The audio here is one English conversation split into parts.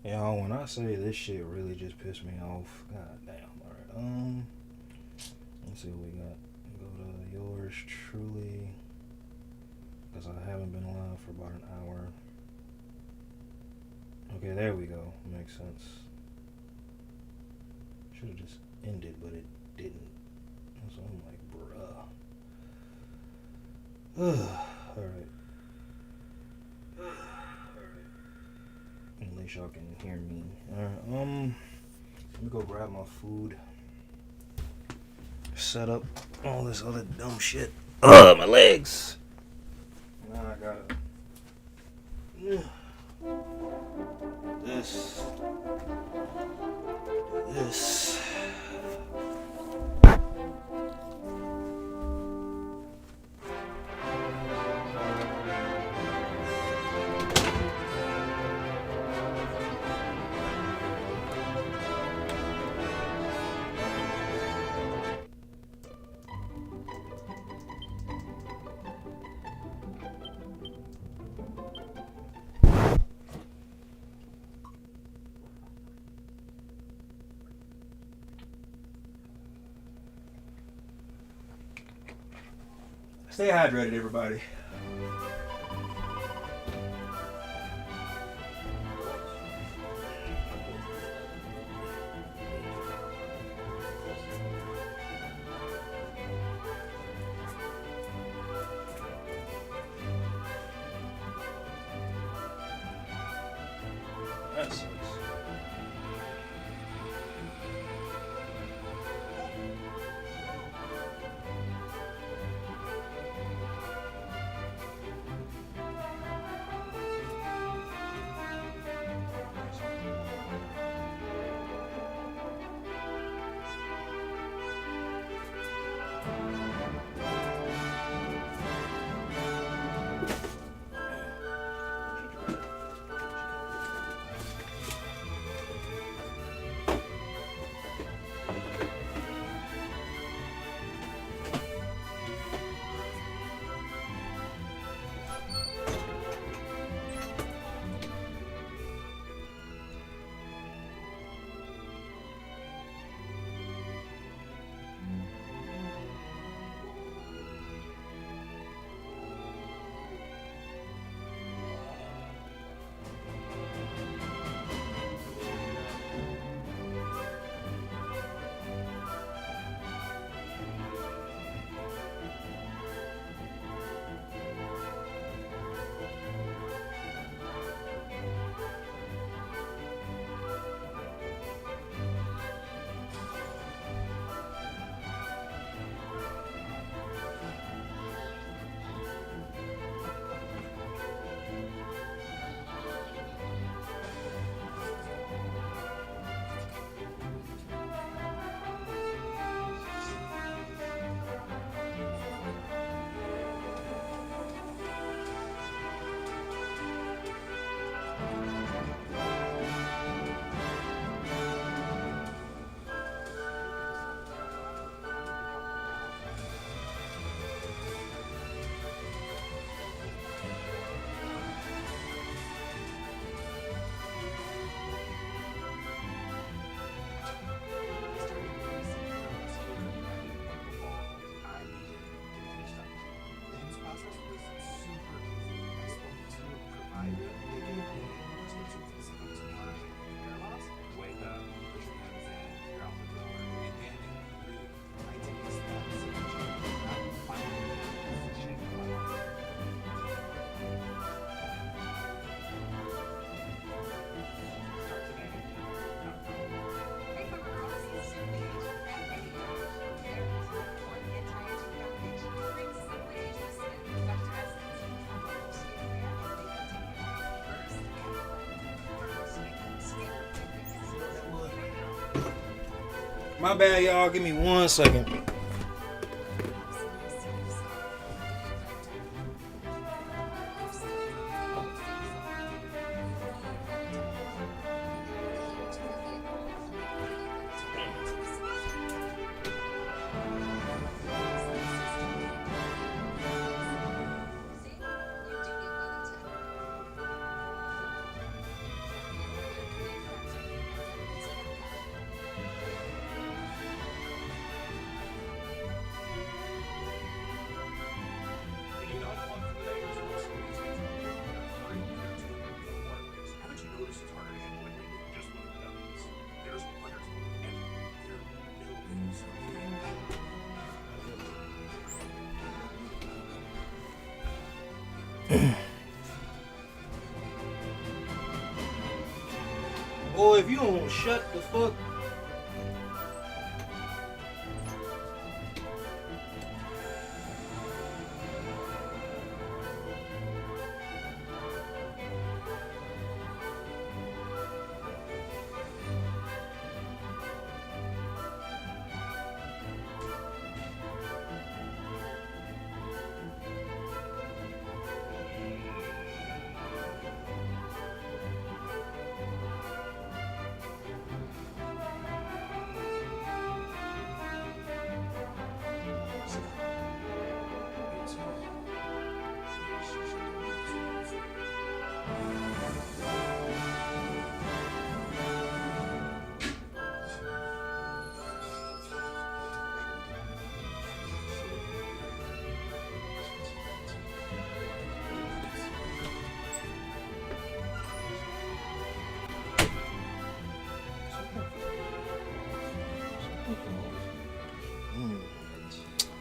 Y'all, when I say this shit really just pissed me off, god damn. Alright, let's see what we got. Go to yours truly, because I haven't been live for about an hour. Okay, there we go. Makes sense. Should have just ended, but it didn't. So I'm like, bruh. Alright. At least y'all can hear me. Alright, let me go grab my food. Set up all this other dumb shit. My legs. Now I gotta. This. This. Stay hydrated, everybody. That sucks. My bad, y'all. Give me 1 second. Boy, if you don't shut the fuck.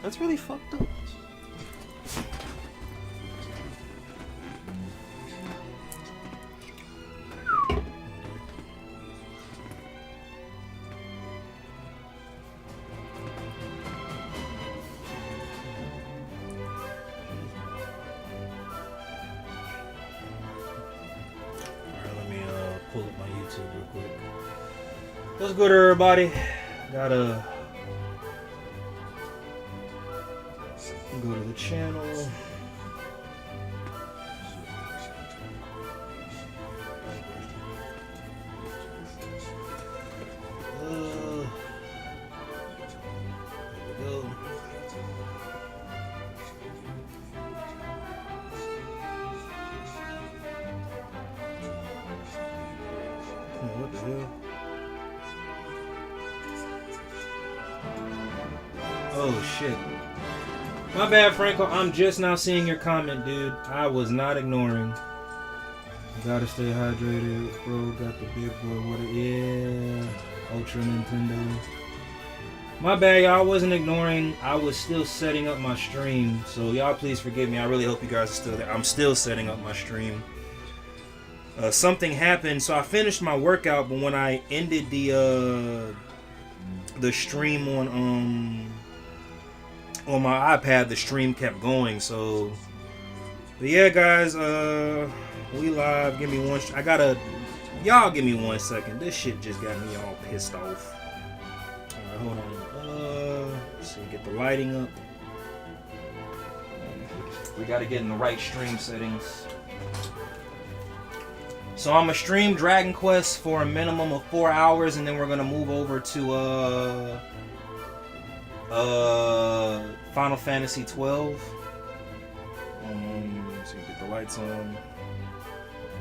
That's really fucked up. Pull up my YouTube real quick. What's good, everybody? Gotta go to the channel. There we go. What the hell? Oh shit. My bad, Franco. I'm just now seeing your comment, dude. I was not ignoring. Gotta stay hydrated, bro. Got the big boy. What it is? Ultra Nintendo. My bad, y'all. I wasn't ignoring. I was still setting up my stream. So y'all please forgive me. I really hope you guys are still there. I'm still setting up my stream. Something happened, so I finished my workout, but when I ended the stream on my iPad, the stream kept going. So, but yeah, guys, we live. Give me one. Y'all give me 1 second. This shit just got me all pissed off. All right, hold on. Let's see, get the lighting up. We got to get in the right stream settings. So I'm gonna stream Dragon Quest for a minimum of 4 hours, and then we're gonna move over to Final Fantasy 12. So you get the lights on.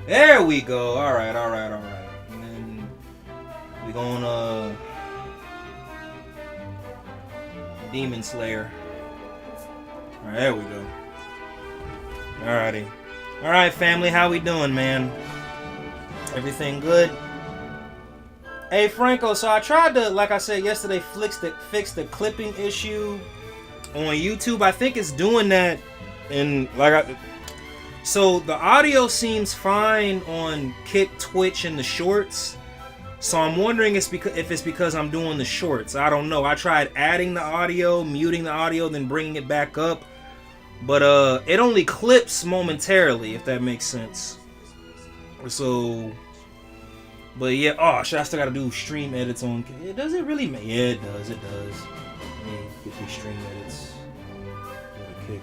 There we go. All right. And then we going Demon Slayer. All right, there we go. Alrighty. All right, family, how we doing, man? Everything good? Hey, Franco, so I tried to, like I said yesterday, fix the clipping issue on YouTube. I think it's doing that, and so the audio seems fine on Kick, Twitch, and the shorts. So I'm wondering if it's because I'm doing the shorts. I don't know. I tried adding the audio, muting the audio, then bringing it back up, but it only clips momentarily, if that makes sense. So, but yeah, oh shit, I still gotta do stream edits on. Does it really? Yeah, it does. It does. Let me get these stream edits. Get a kick.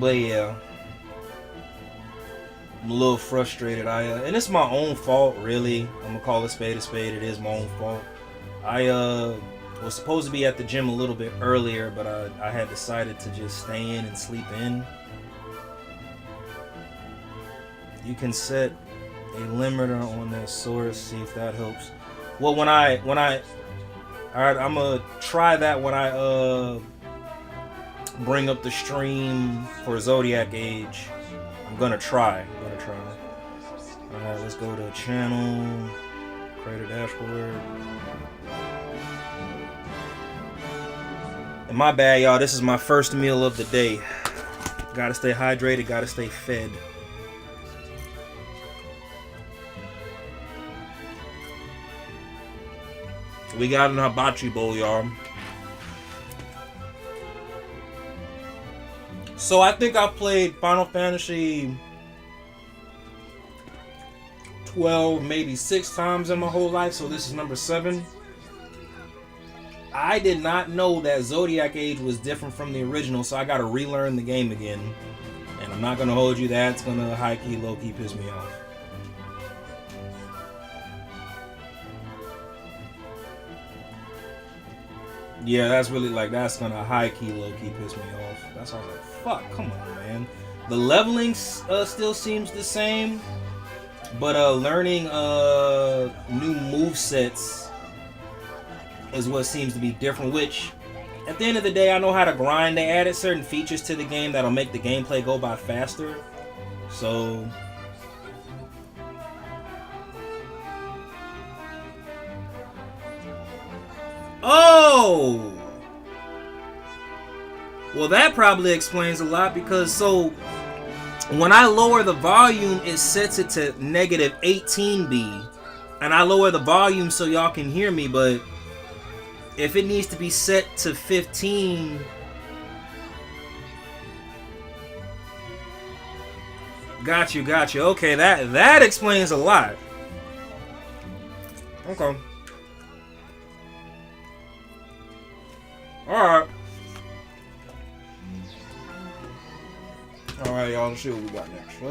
But yeah, I'm a little frustrated. And it's my own fault, really. I'm gonna call a spade a spade. It is my own fault. I was supposed to be at the gym a little bit earlier, but I had decided to just stay in and sleep in. You can set a limiter on that source, see if that helps. Well, when I alright, I'm gonna try that when I bring up the stream for Zodiac Age. I'm gonna try. Alright, let's go to channel, create a dashboard. And my bad, y'all, this is my first meal of the day. Gotta stay hydrated, gotta stay fed. We got an hibachi bowl, y'all. So I think I played Final Fantasy 12 maybe 6 times in my whole life, so this is number 7. I did not know that Zodiac Age was different from the original, so I gotta relearn the game again. And I'm not gonna hold you, that's gonna high-key, low-key piss me off. Yeah, that's really like, that's gonna high-key, low-key piss me off. That's why I was like, fuck, come on, man. The leveling still seems the same, but learning new movesets is what seems to be different, which, at the end of the day, I know how to grind. They added certain features to the game that'll make the gameplay go by faster. So... Oh! Well, that probably explains a lot, because so when I lower the volume, it sets it to negative 18B. And I lower the volume so y'all can hear me, but if it needs to be set to 15... Got you. Okay, that explains a lot. Okay. Alright. Alright, y'all, let's see what we got next.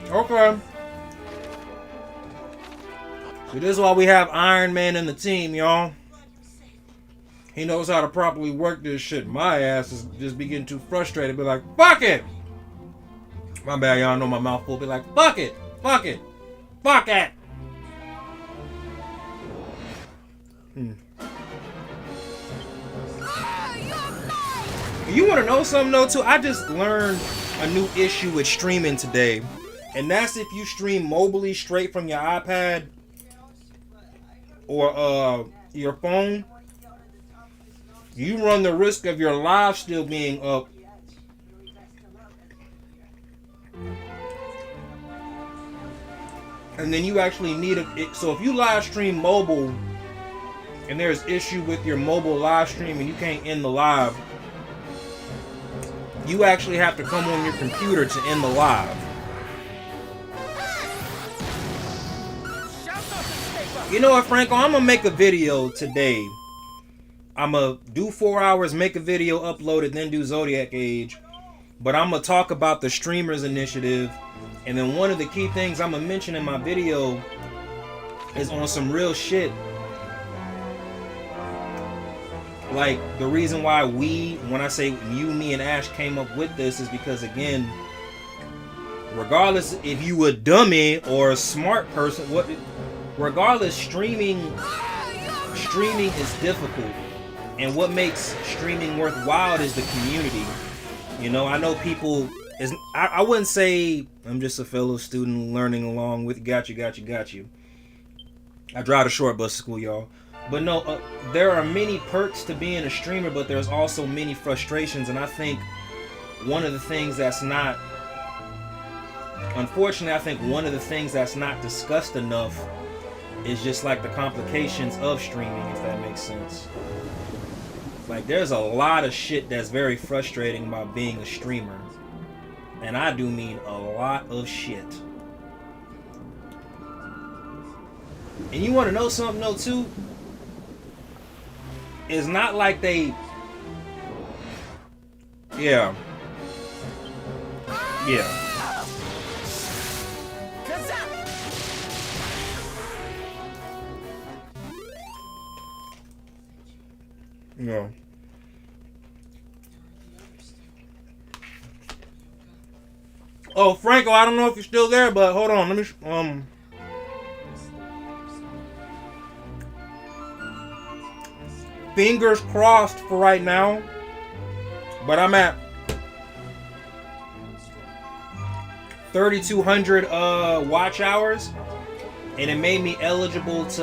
Okay. So this is why we have Iron Man in the team, y'all. He knows how to properly work this shit. My ass is just be getting too frustrated. Be like, fuck it! My bad, y'all know my mouth full. Be like, fuck it! Fuck it! Fuck it! You want to know something, though, too? I just learned a new issue with streaming today. And that's if you stream mobilely straight from your iPad or your phone, you run the risk of your live still being up. And then you actually need so if you live stream mobile and there's issue with your mobile live stream and you can't end the live, you actually have to come on your computer to end the live. You know what, Franco? I'm gonna make a video today. I'm gonna do 4 hours, make a video, upload it, then do Zodiac Age. But I'm gonna talk about the Streamers Initiative. And then one of the key things I'm gonna mention in my video is on some real shit. Like, the reason why when I say you, me, and Ash came up with this is because, again, regardless if you a dummy or a smart person, regardless, streaming is difficult, and what makes streaming worthwhile is the community. You know, I know people I wouldn't say I'm just a fellow student learning along with got you. I drive a short bus to school, y'all. But no, there are many perks to being a streamer, but there's also many frustrations, and I think one of the things that's not, unfortunately, I think one of the things that's not discussed enough is just like the complications of streaming, if that makes sense. Like, there's a lot of shit that's very frustrating about being a streamer. And I do mean a lot of shit. And you want to know something, though, too? It's not like they... Yeah. Yeah. Oh, Franco, I don't know if you're still there, but hold on. Let me. Fingers crossed for right now, but I'm at 3,200 watch hours, and it made me eligible to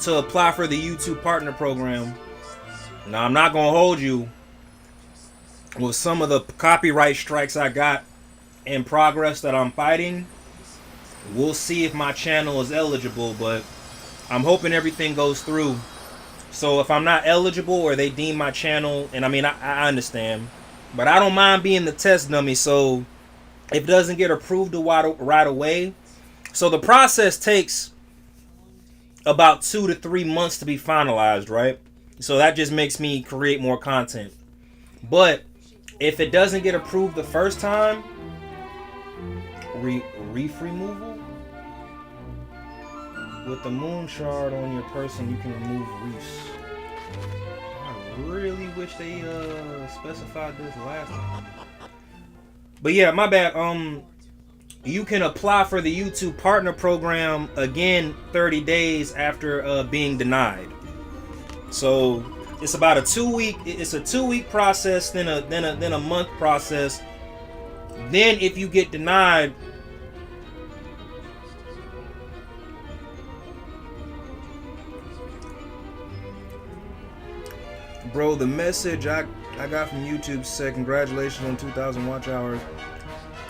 apply for the YouTube Partner Program. Now, I'm not gonna hold you with some of the copyright strikes I got in progress that I'm fighting. We'll see if my channel is eligible, but I'm hoping everything goes through. So if I'm not eligible or they deem my channel, and I mean, I understand, but I don't mind being the test dummy. So if it doesn't get approved right away, so the process takes about 2 to 3 months to be finalized, right? So that just makes me create more content. But if it doesn't get approved the first time, reef removal? With the moon shard on your person, you can remove reefs. I really wish they specified this last time. But yeah, my bad. You can apply for the YouTube Partner Program again 30 days after being denied. So it's about a 2-week. It's a 2-week process, then a month process. Then if you get denied, bro, the message I got from YouTube said congratulations on 2,000 watch hours,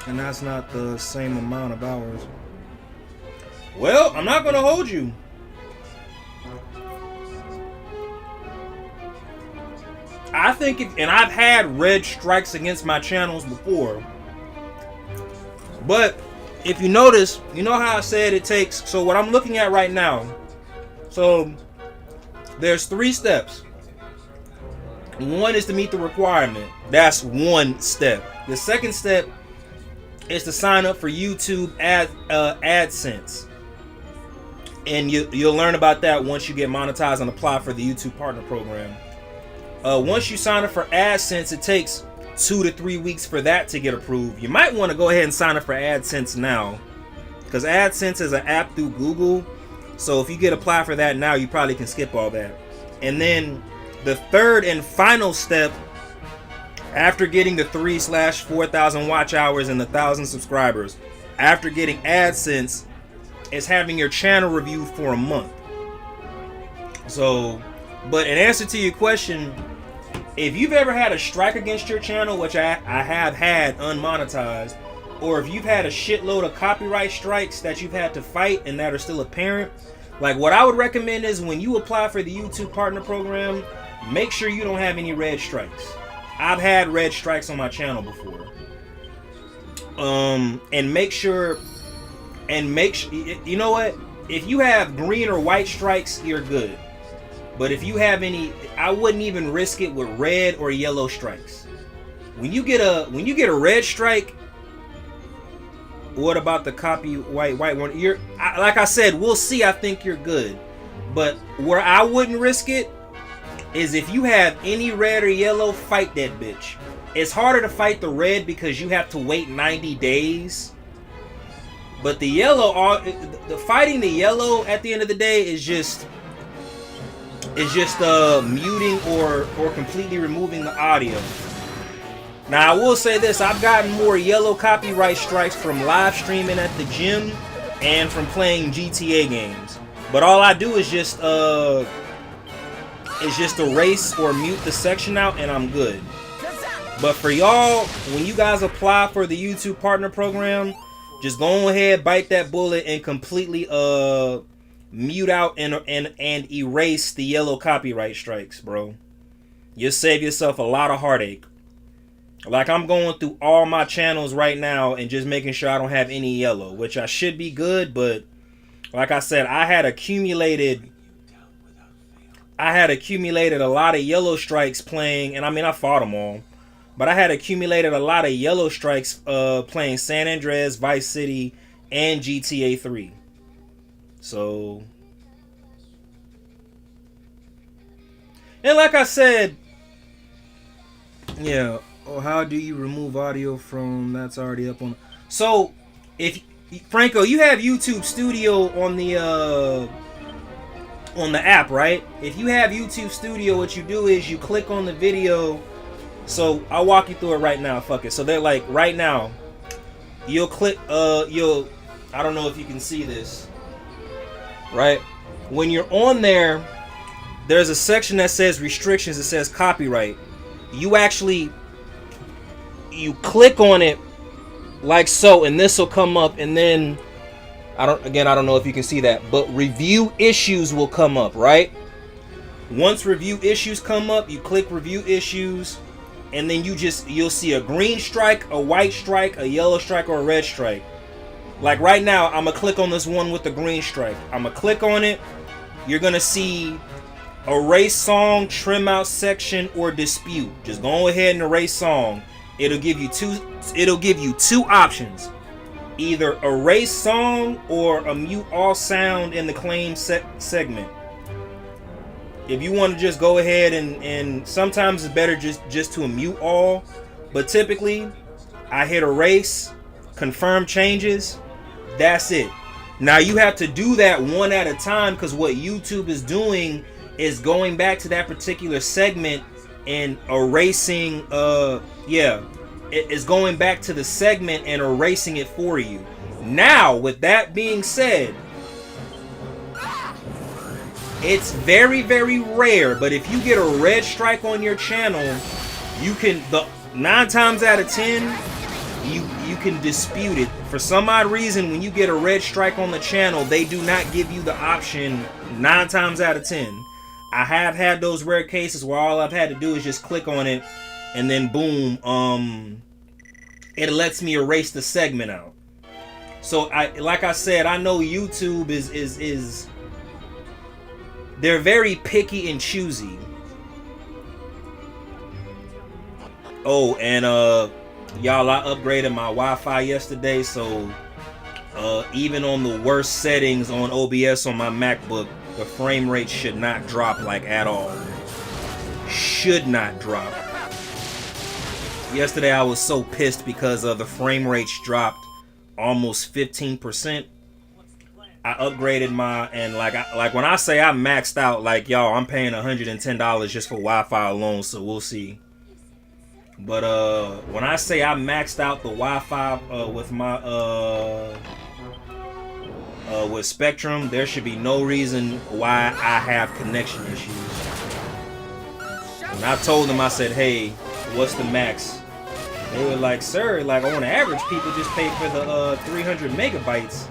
and that's not the same amount of hours. Well, I'm not gonna hold you. I think and I've had red strikes against my channels before. But if you notice, you know how I said it takes, so what I'm looking at right now, so there's 3 steps. One is to meet the requirement. That's one step. The second step is to sign up for YouTube AdSense. And you'll learn about that once you get monetized and apply for the YouTube Partner Program. Once you sign up for AdSense, it takes 2 to 3 weeks for that to get approved. You might want to go ahead and sign up for AdSense now, because AdSense is an app through Google. So if you get apply for that now, you probably can skip all that. And then the third and final step, after getting the 3/4,000 watch hours and the 1,000 subscribers, after getting AdSense, is having your channel reviewed for a month. So, but in answer to your question, if you've ever had a strike against your channel, which I have had unmonetized, or if you've had a shitload of copyright strikes that you've had to fight and that are still apparent, like what I would recommend is when you apply for the YouTube Partner Program, make sure you don't have any red strikes. I've had red strikes on my channel before. And make sure, you know what? If you have green or white strikes, you're good. But if you have any, I wouldn't even risk it with red or yellow strikes. When you get a red strike, what about the white one? Like I said, we'll see. I think you're good. But where I wouldn't risk it is if you have any red or yellow, fight that bitch. It's harder to fight the red because you have to wait 90 days. But the yellow, the fighting the yellow at the end of the day is just muting or completely removing the audio. Now I will say this, I've gotten more yellow copyright strikes from live streaming at the gym and from playing GTA games. But all I do is just erase or mute the section out and I'm good. But for y'all, when you guys apply for the YouTube Partner Program, just go ahead, bite that bullet, and completely mute out and erase the yellow copyright strikes, bro. You'll save yourself a lot of heartache. Like, I'm going through all my channels right now and just making sure I don't have any yellow, which I should be good, but like I said, I had accumulated I had accumulated a lot of yellow strikes playing, and I mean I fought them all, but I had accumulated a lot of yellow strikes playing San Andreas, Vice City, and GTA 3. So, and like I said, yeah. Oh, how do you remove audio from that's already up on? So, if Franco, you have YouTube Studio on the app, right? If you have YouTube Studio, what you do is you click on the video. So I'll walk you through it right now. Fuck it. So they're like right now, you'll click. You'll. I don't know if you can see this. Right. When you're on there, there's a section that says restrictions. It says copyright. You actually you click on it like so, and this will come up, and then I don't know if you can see that, but review issues will come up, right? Once review issues come up, you click review issues, and then you'll see a green strike, a white strike, a yellow strike, or a red strike. Like right now, I'm gonna click on this one with the green strike. I'm gonna click on it. You're gonna see erase song, trim out section, or dispute. Just go ahead and erase song. It'll give you two options. Either erase song or a mute all sound in the claim segment. If you want to just go ahead and sometimes it's better just to mute all, but typically I hit erase, confirm changes, that's it. Now you have to do that one at a time, because what YouTube is doing is going back to that particular segment and erasing it is going back to the segment and erasing it for you. Now, with that being said, it's very, very rare, but if you get a red strike on your channel, you can, 9 times out of 10, you can dispute it. For some odd reason, when you get a red strike on the channel, they do not give you the option 9 times out of 10. I have had those rare cases where all I've had to do is just click on it, and then boom, it lets me erase the segment out. So like I said, I know YouTube is they're very picky and choosy. Oh, and y'all, I upgraded my Wi-Fi yesterday, so even on the worst settings on OBS on my MacBook, the frame rate should not drop like at all. Should not drop. Yesterday I was so pissed because the frame rates dropped almost 15%. I upgraded my, and like when I say I maxed out, like y'all, I'm paying $110 just for Wi-Fi alone, so we'll see. But when I say I maxed out the Wi-Fi with my with Spectrum, there should be no reason why I have connection issues. When I told them, I said, hey, what's the max? They were like, sir, like on average, people just pay for the 300 megabytes.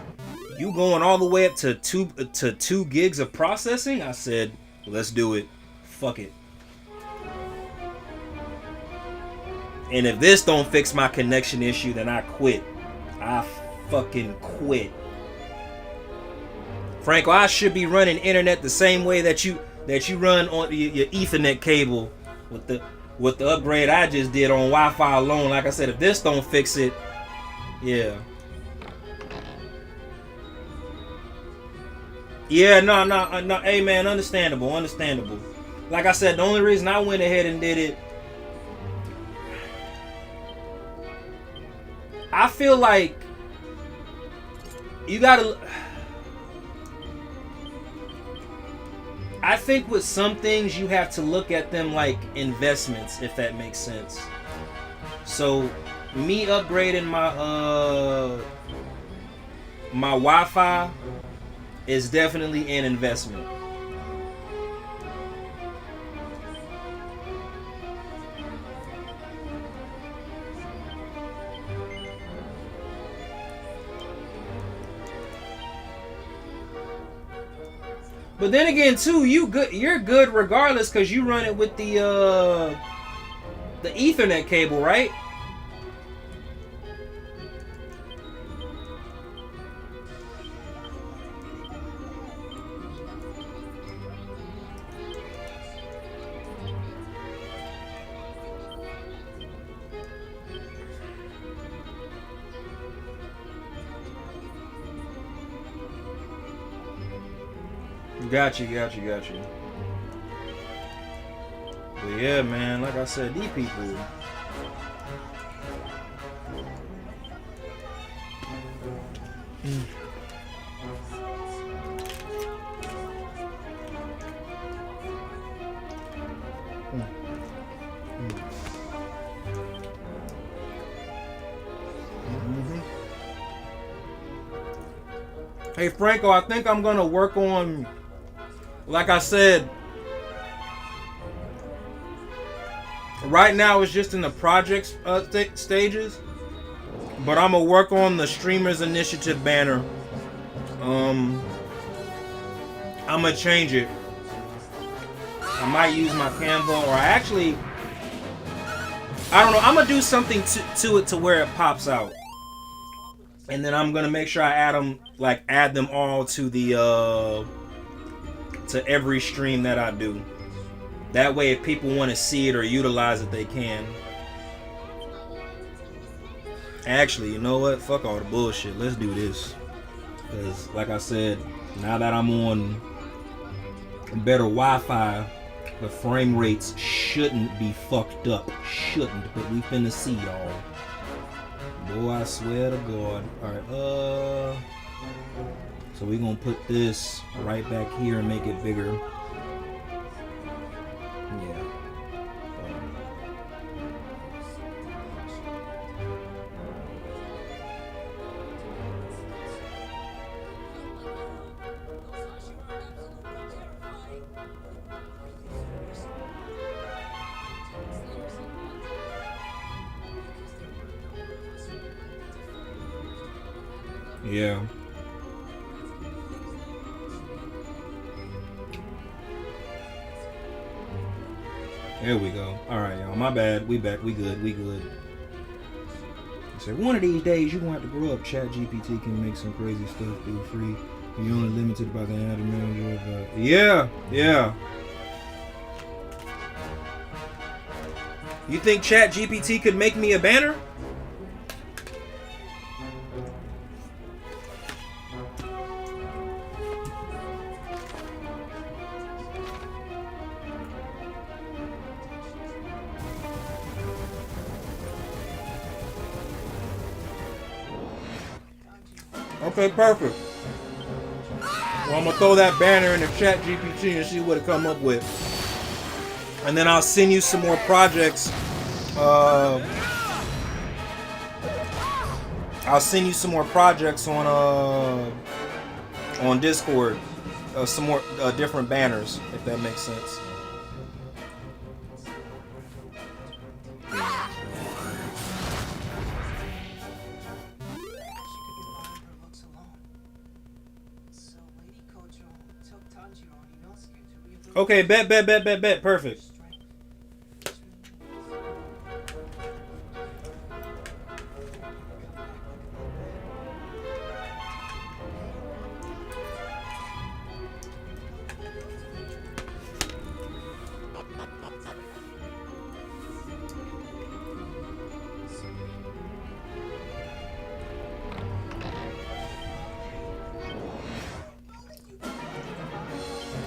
You going all the way up to 2 gigs of processing? I said, let's do it. Fuck it. And if this don't fix my connection issue, then I quit. I fucking quit. Franco, I should be running internet the same way that you run on your Ethernet cable with the upgrade I just did on Wi-Fi alone. Like I said, if this don't fix it, yeah. Yeah, no. Hey, man, understandable. Like I said, the only reason I went ahead and did it, I feel like you gotta. I think with some things you have to look at them like investments, if that makes sense. So, me upgrading my my Wi-Fi is definitely an investment. But then again, too, you're good regardless, because you run it with the Ethernet cable, right? Got you. But yeah, man, like I said, these people. Hey Franco, I think I'm gonna work on, like I said, right now it's just in the project stages, but I'm gonna work on the Streamers Initiative banner. I'm gonna change it. I might use my Canva, or I don't know. I'm gonna do something to it to where it pops out. And then I'm gonna make sure I add them all to the to every stream that I do. That way, if people want to see it or utilize it, they can. Actually, you know what? Fuck all the bullshit. Let's do this. Because, like I said, now that I'm on better Wi-Fi, the frame rates shouldn't be fucked up. Shouldn't, but we finna see, y'all. Boy, I swear to God. Alright, so we're gonna put this right back here and make it bigger. Yeah. Yeah. There we go. Alright, y'all. My bad. We back. We good. He said, one of these days you want to grow up. Chat GPT can make some crazy stuff do free. You're only limited by the ad manager of Yeah. You think Chat GPT could make me a banner? Okay, perfect. Well, I'm gonna throw that banner in the Chat GPT and see what it come up with, and then I'll send you some more projects. I'll send you some more projects on Discord. Some more different banners, if that makes sense. Okay, bet. Perfect.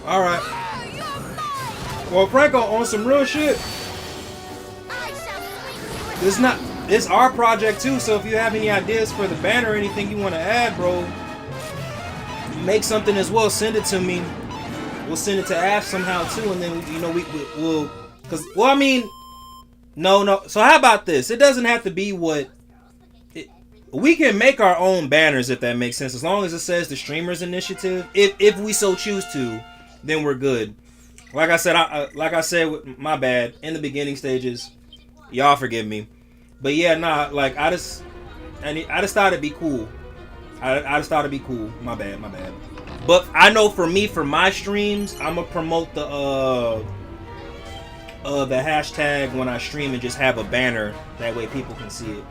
All right. Well, Franco, on some real shit. It's our project too. So if you have any ideas for the banner or anything you want to add, bro, make something as well. Send it to me. We'll send it to Ash somehow too, and then we'll. Cause I mean, no. So how about this? It doesn't have to be what. We can make our own banners if that makes sense, as long as it says the Streamers Initiative. If we so choose to, then we're good. Like I said, my bad in the beginning stages. Y'all forgive me, but yeah, like I just thought it'd be cool. I just thought it'd be cool. My bad. But I know for me, for my streams, I'm gonna promote the hashtag when I stream and just have a banner. That way people can see it.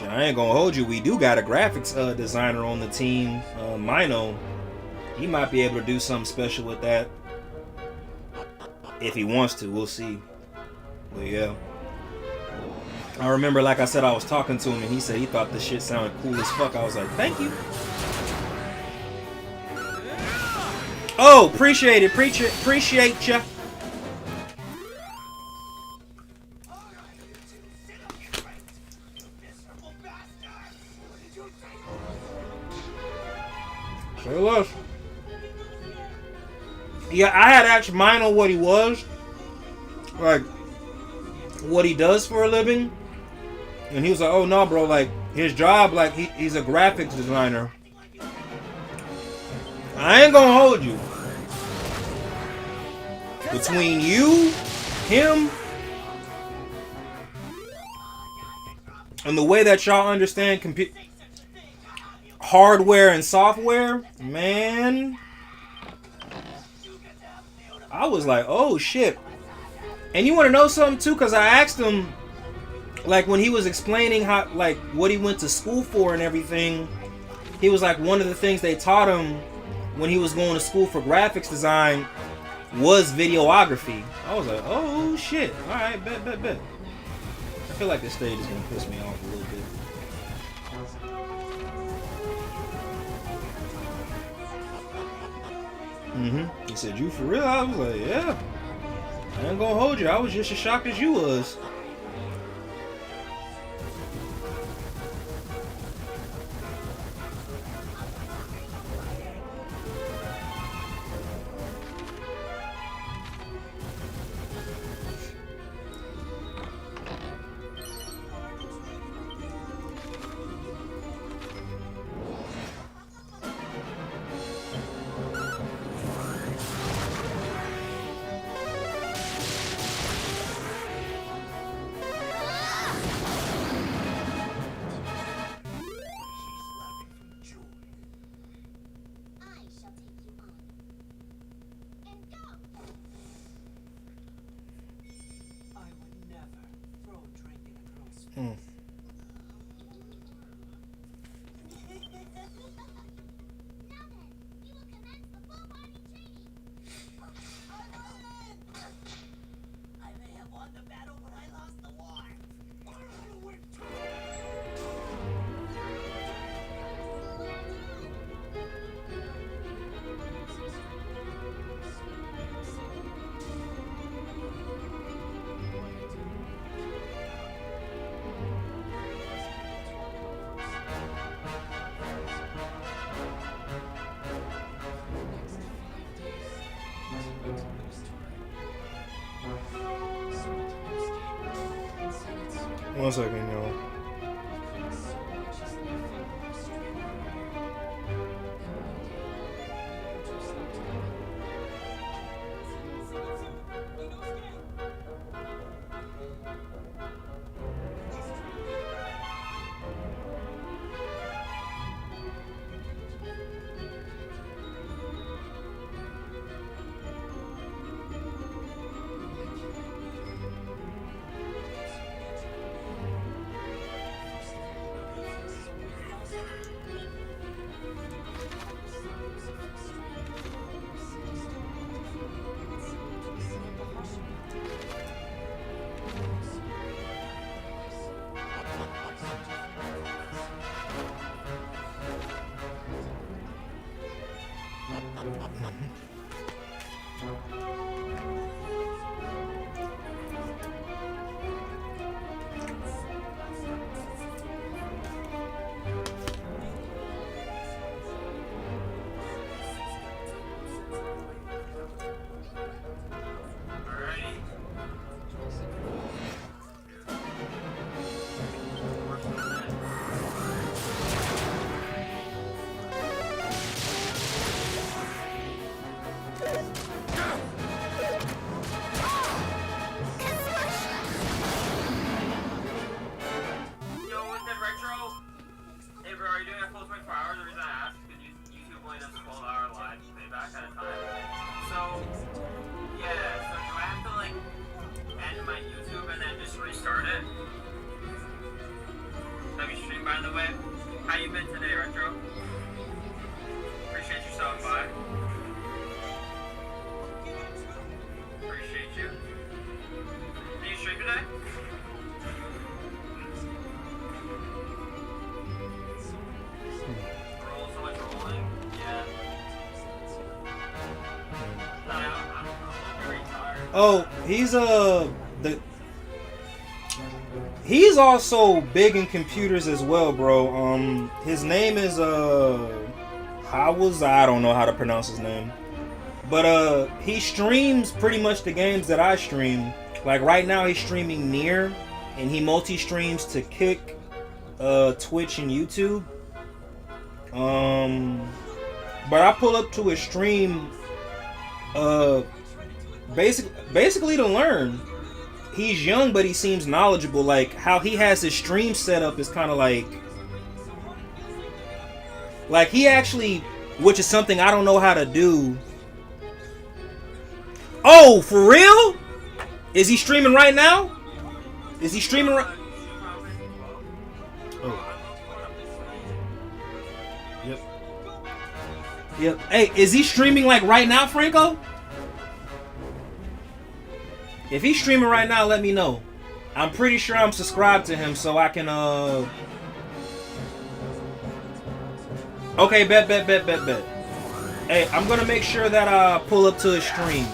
I ain't gonna hold you. We do got a graphics designer on the team, Mino. He might be able to do something special with that. if he wants to, we'll see. But yeah. I remember, like I said, I was talking to him and he said he thought this shit sounded cool as fuck. I was like, thank you. Oh, appreciate it. Appreciate ya. Say less. Yeah, I had asked mine on what he was. Like, what he does for a living. And he was like, oh no, bro, like, his job, like, he's a graphics designer. I ain't gonna hold you. Between you, him, and the way that y'all understand hardware and software, man, I was like, oh shit. And you want to know something too? Because I asked him, like, when he was explaining how, like, what he went to school for and everything, he was like, one of the things they taught him when he was going to school for graphics design was videography. I was like, oh shit. Alright, bet. I feel like this stage is going to piss me off a little bit. He said, you for real? I was like, yeah. I ain't gonna hold you. I was just as shocked as you was. One second, y'all. Appreciate Oh, he's also big in computers as well, bro. His name is I don't know how to pronounce his name. But he streams pretty much the games that I stream. Like right now he's streaming Nier, and he multi-streams to Kick, Twitch and YouTube. But I pull up to his stream basically to learn. He's young, but he seems knowledgeable. Like how he has his stream set up is kind of like he actually, which is something I don't know how to do. Oh, for real? Is he streaming right now? Is he streaming right? Oh. Yep. Yep. Hey, is he streaming like right now, Franco? If he's streaming right now, let me know. I'm pretty sure I'm subscribed to him, so I can Okay, bet. Hey, I'm gonna make sure that I pull up to his stream.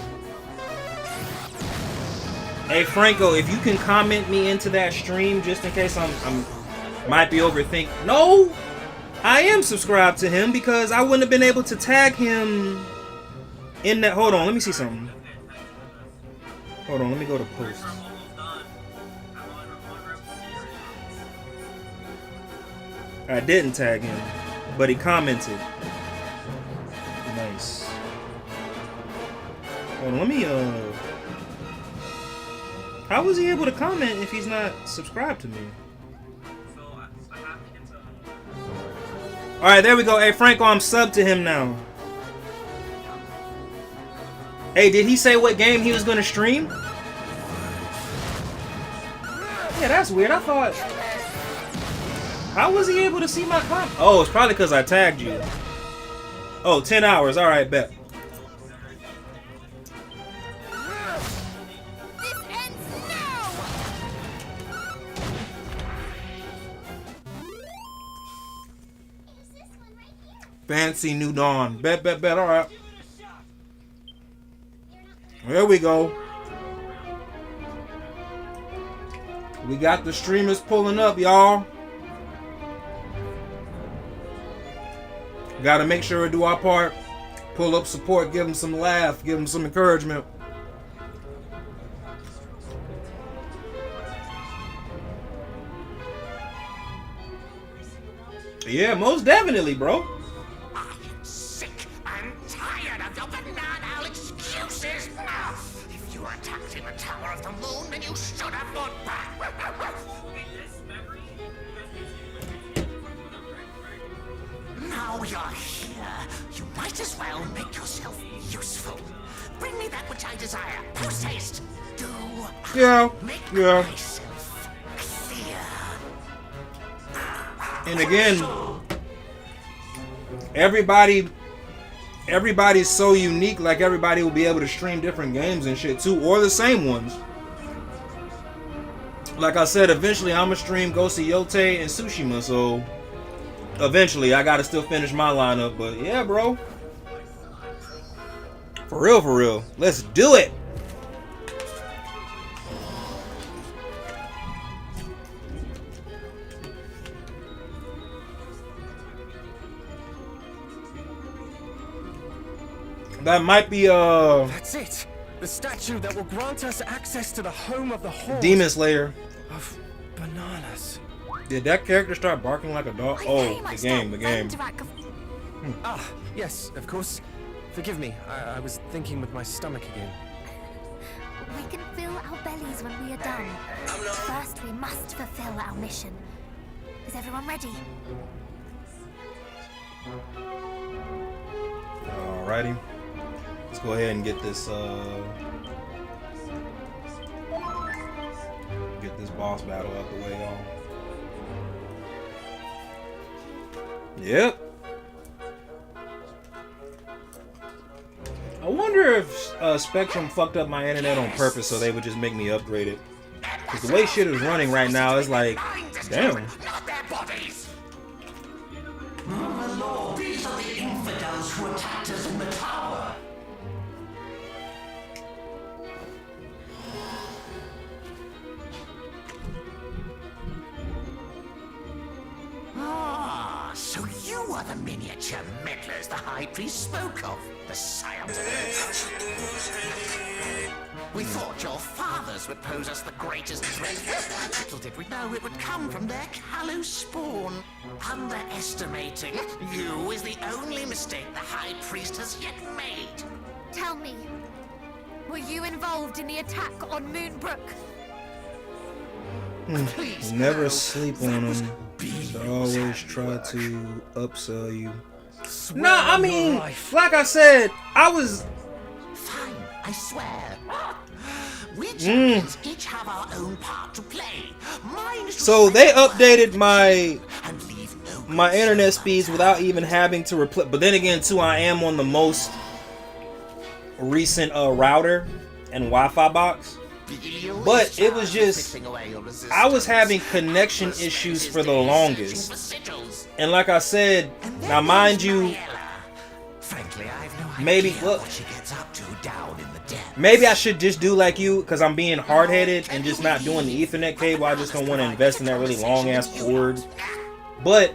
Hey Franco, if you can comment me into that stream, just in case I'm might be overthinking. No, I am subscribed to him because I wouldn't have been able to tag him in that. Hold on, let me see something. Hold on, let me go to posts. I didn't tag him, but he commented. Nice. Hold on, let me how was he able to comment if he's not subscribed to me? Alright, there we go. Hey, Franco, I'm subbed to him now. Hey, did he say what game he was going to stream? Yeah, that's weird. I thought... How was he able to see my comment? Oh, it's probably because I tagged you. Oh, 10 hours. Alright, bet. Fancy New Dawn. Bet. Alright. There we go. We got the streamers pulling up, y'all. Gotta make sure we do our part. Pull up support, give them some laugh, give them some encouragement. Yeah, most definitely, bro. Now you're here, you might as well make yourself useful. Bring me that which I desire. Post haste. Do yeah. myself clear. And again, everybody's so unique. Like everybody will be able to stream different games and shit too, or the same ones. Like I said, eventually I'm gonna stream Ghost of Yote and Tsushima, so eventually I gotta still finish my lineup. But yeah, bro, for real, let's do it. That might be That's it. The statue that will grant us access to the home of the Horde Demon Slayer. of bananas. Did that character start barking like a dog? Oh, the game. Ah, yes, of course. Forgive me. I was thinking with my stomach again. We can fill our bellies when we are done. First, we must fulfill our mission. Is everyone ready? Alrighty. Let's go ahead and get this boss battle out the way, y'all. Yep. I wonder if Spectrum fucked up my internet on purpose so they would just make me upgrade it. At Cause the way shit is running right now, it's like, damn. Not their bodies. My lord, these are the infidels who attacked us in the tower. Ah, so you are the miniature meddlers the High Priest spoke of, the scions of Earth. We thought your fathers would pose us the greatest threat. Little did we know it would come from their callow spawn. Underestimating you is the only mistake the High Priest has yet made. Tell me, were you involved in the attack on Moonbrook? Please, Never no. sleep on them. They always try to upsell you. Swear Nah, I on your mean, life. like I said, I was. Fine, I swear. We champions each have our own part to play. Mine is to So spread they the word updated my and leave no my concern internet left. speeds without even having to replace. But then again, too, I am on the most recent router and Wi-Fi box. But it was just, I was having connection issues for the longest. And like I said, now mind you, Frankly, I've no maybe- idea well- what she gets up to down in the depths. maybe I should just do like you, because I'm being hard-headed and just not doing the Ethernet cable. I just don't want to invest in that really long-ass cord. But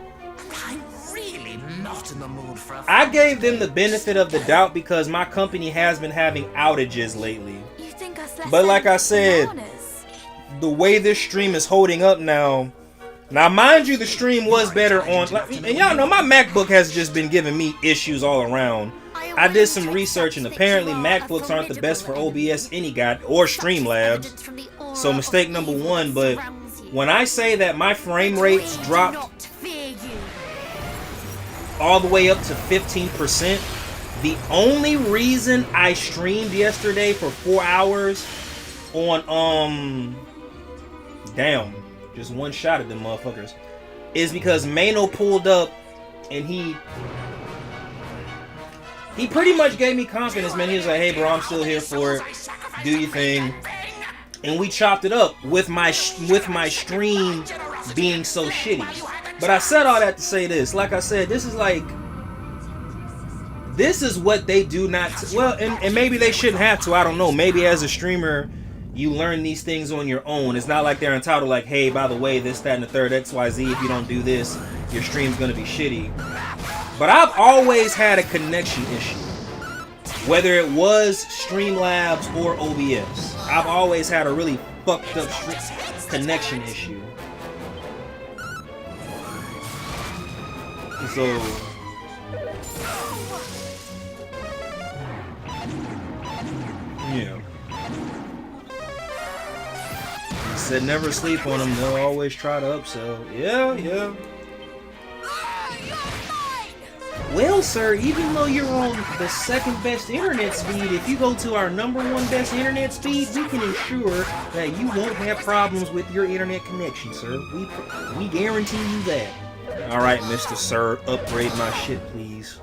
I'm really not in the mood for a I fight gave them today. the benefit of the doubt because my company has been having outages lately. You think us less But like than I said, bananas? the way this stream is holding up now. Now, mind you, the stream was better on, and y'all know my MacBook has just been giving me issues all around. I did some research, and apparently MacBooks aren't the best for OBS any god or Streamlabs. So mistake number one. But when I say that my frame rates dropped all the way up to 15%, the only reason I streamed yesterday for 4 hours on damn, just one shot at them motherfuckers, is because Mano pulled up and he pretty much gave me confidence, man. He was like, hey bro, I'm still here for it, do your thing. And we chopped it up with my stream being so shitty. But I said all that to say this. Like I said, this is what they do not well, and maybe they shouldn't have to, I don't know. Maybe as a streamer you learn these things on your own. It's not like they're entitled like, hey, by the way, this, that, and the third, XYZ, if you don't do this, your stream's gonna be shitty. But I've always had a connection issue. Whether it was Streamlabs or OBS, I've always had a really fucked up connection issue. So yeah. He said never sleep on them, they'll always try to upsell. Yeah. Well, sir, even though you're on the second best internet speed, if you go to our number one best internet speed, we can ensure that you won't have problems with your internet connection, sir. We guarantee you that. Alright, Mr. Sir, upgrade my shit, please.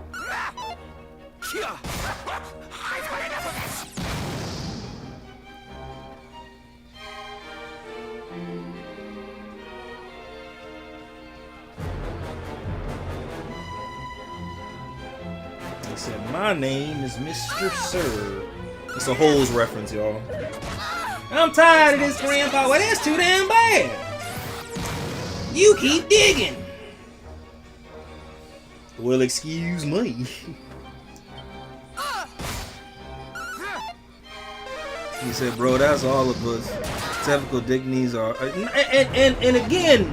He said, my name is Mr. Sir. It's a Holes reference, y'all. I'm tired of this, Grandpa. Well, that's too damn bad. You keep digging. Well, excuse me. He said, bro, that's all of us. Typical dignities are... And again...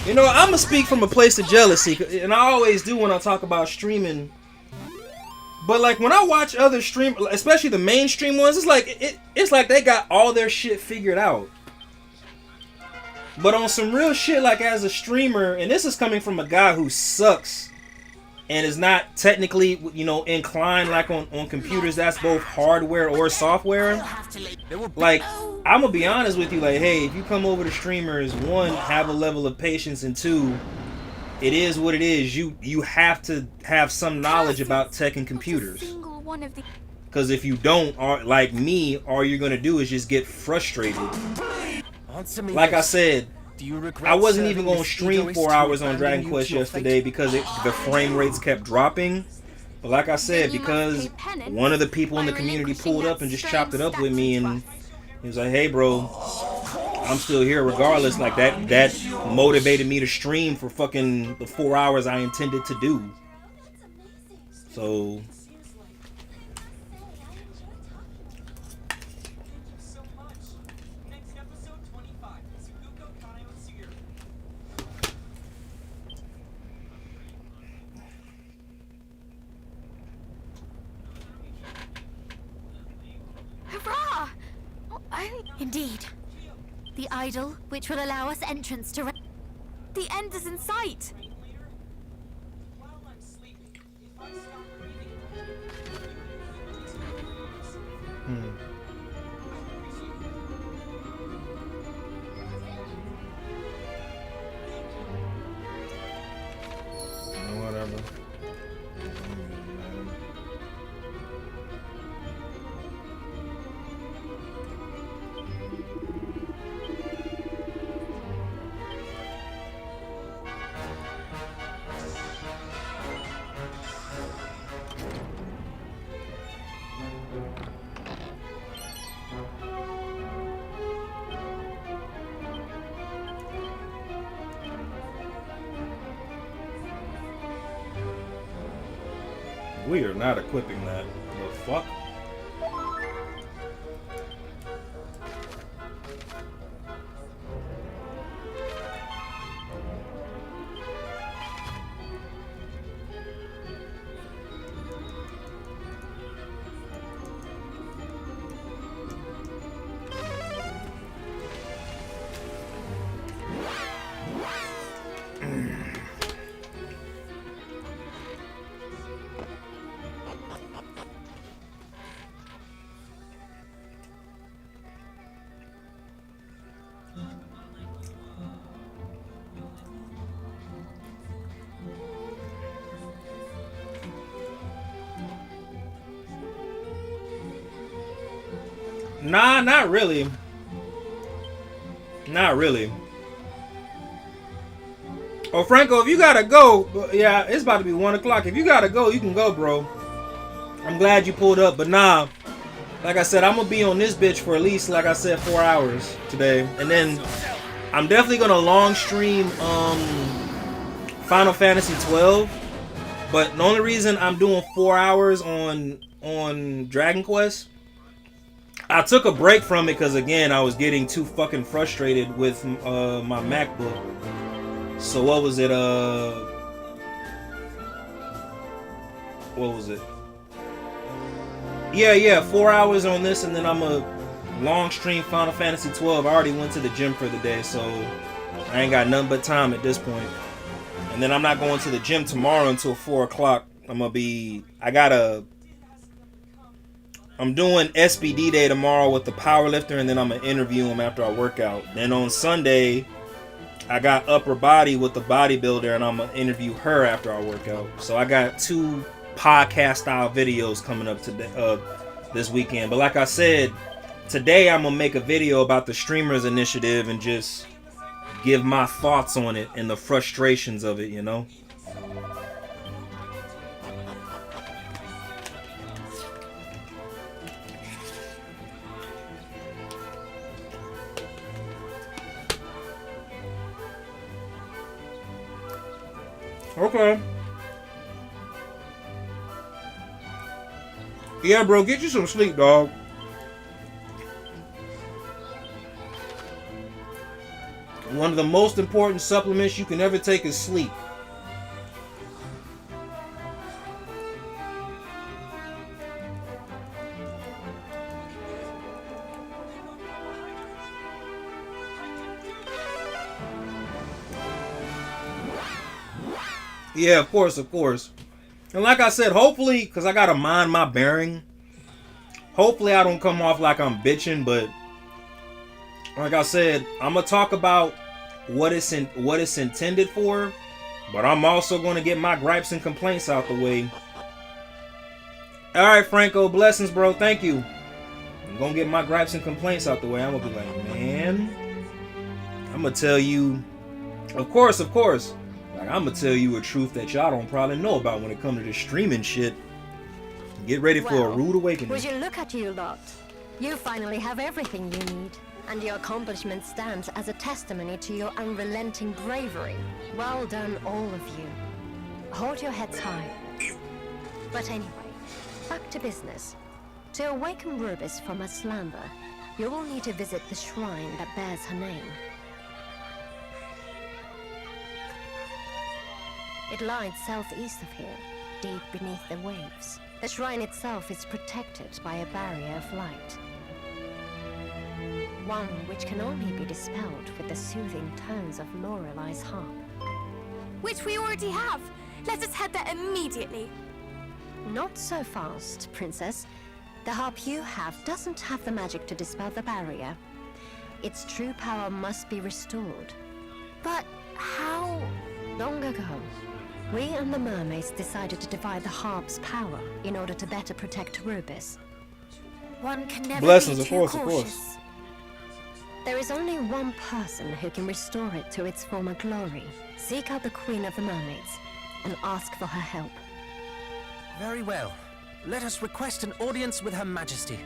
You know, I'm gonna speak from a place of jealousy, and I always do when I talk about streaming. But like when I watch other stream, especially the mainstream ones, it's like they got all their shit figured out. But on some real shit, like as a streamer, and this is coming from a guy who sucks and is not technically, you know, inclined like on computers. That's both hardware or software. Like, I'm gonna be honest with you, like, hey, if you come over to streamers, one, have a level of patience, and two, it is what it is. You have to have some knowledge about tech and computers. Because if you don't, or like me, all you're gonna do is just get frustrated. Answer me Like I this. said, Do you regret I wasn't serving even gonna this stream egoist 4 who hours on abandoned Dragon you Quest to your yesterday fate? because the frame rates kept dropping. But like I said, Then you must because pay penance one of the people in by the community relinquishing pulled that up and just strange chopped it up with me, statue to and us. he was like, "Hey, bro, I'm still here regardless." Like that motivated me to stream for fucking the 4 hours I intended to do. So Hurrah! Oh, indeed. The idol, which will allow us entrance to... The end is in sight! Whatever. we are not equipping that. The fuck? Nah, not really. Not really. Oh, Franco, if you gotta go, yeah, it's about to be 1 o'clock. If you gotta go, you can go, bro. I'm glad you pulled up, but nah. Like I said, I'm gonna be on this bitch for at least, like I said, 4 hours today, and then I'm definitely gonna long stream Final Fantasy 12. But the only reason I'm doing 4 hours on Dragon Quest, I took a break from it because again I was getting too fucking frustrated with my MacBook. So what was it? What was it? Yeah, 4 hours on this, and then I'm a long stream Final Fantasy 12. I already went to the gym for the day, so I ain't got nothing but time at this point. And then I'm not going to the gym tomorrow until 4 o'clock. I'm doing SBD day tomorrow with the powerlifter, and then I'm gonna interview him after I work out. Then on Sunday, I got upper body with the bodybuilder, and I'm gonna interview her after I work out. So I got 2 podcast style videos coming up today, this weekend. But like I said, today I'm gonna make a video about the Streamers Initiative and just give my thoughts on it and the frustrations of it, you know. Okay. Yeah, bro, get you some sleep, dog. One of the most important supplements you can ever take is sleep. Yeah, of course. And like I said, hopefully, because I gotta mind my bearing, hopefully I don't come off like I'm bitching, but like I said, I'm gonna talk about what it's intended for, but I'm also gonna get my gripes and complaints out the way. All right, Franco, blessings, bro. Thank you. I'm gonna get my gripes and complaints out the way. I'm gonna be like, man, I'm gonna tell you, of course. Like, I'm gonna tell you a truth that y'all don't probably know about when it comes to this streaming shit. Get ready for a rude awakening. Would you look at you lot? You finally have everything you need, and your accomplishment stands as a testimony to your unrelenting bravery. Well done, all of you. Hold your heads high. But anyway, back to business. To awaken Rubis from her slumber, you will need to visit the shrine that bears her name. It lies southeast of here, deep beneath the waves. The shrine itself is protected by a barrier of light. One which can only be dispelled with the soothing tones of Lorelei's harp. Which we already have. Let us head there immediately. Not so fast, Princess. The harp you have doesn't have the magic to dispel the barrier. Its true power must be restored. But how? Long ago, we and the mermaids decided to divide the harp's power in order to better protect Rubis. One can never Blessings, be of too course, of cautious. course. There is only one person who can restore it to its former glory. Seek out the Queen of the Mermaids and ask for her help. Very well. Let us request an audience with Her Majesty.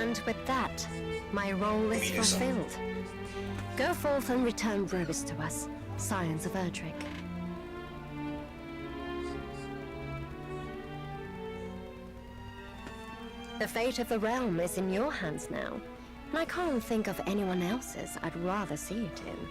And with that, my role is fulfilled. Go forth and return Rubis to us, Scions of Erdrick. The fate of the realm is in your hands now, and I can't think of anyone else's I'd rather see it in.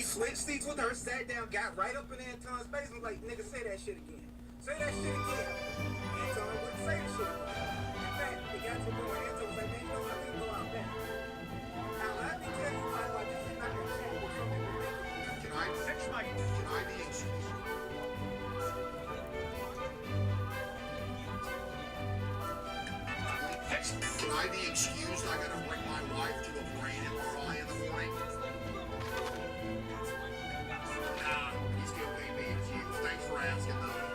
Switched seats with her, sat down, got right up in Anton's face and was like, nigga, say that shit again. Say that shit again. Anton wouldn't say the shit. In fact, it got to the point where Anton was like, man, you know what, I think go out there. Now, let me tell you, like this is not gonna chat with some people. Can I be excused? Can I be excused? I gotta bring my wife to a brain MRI in the morning. He's gonna leave me excused. Thanks for asking, though.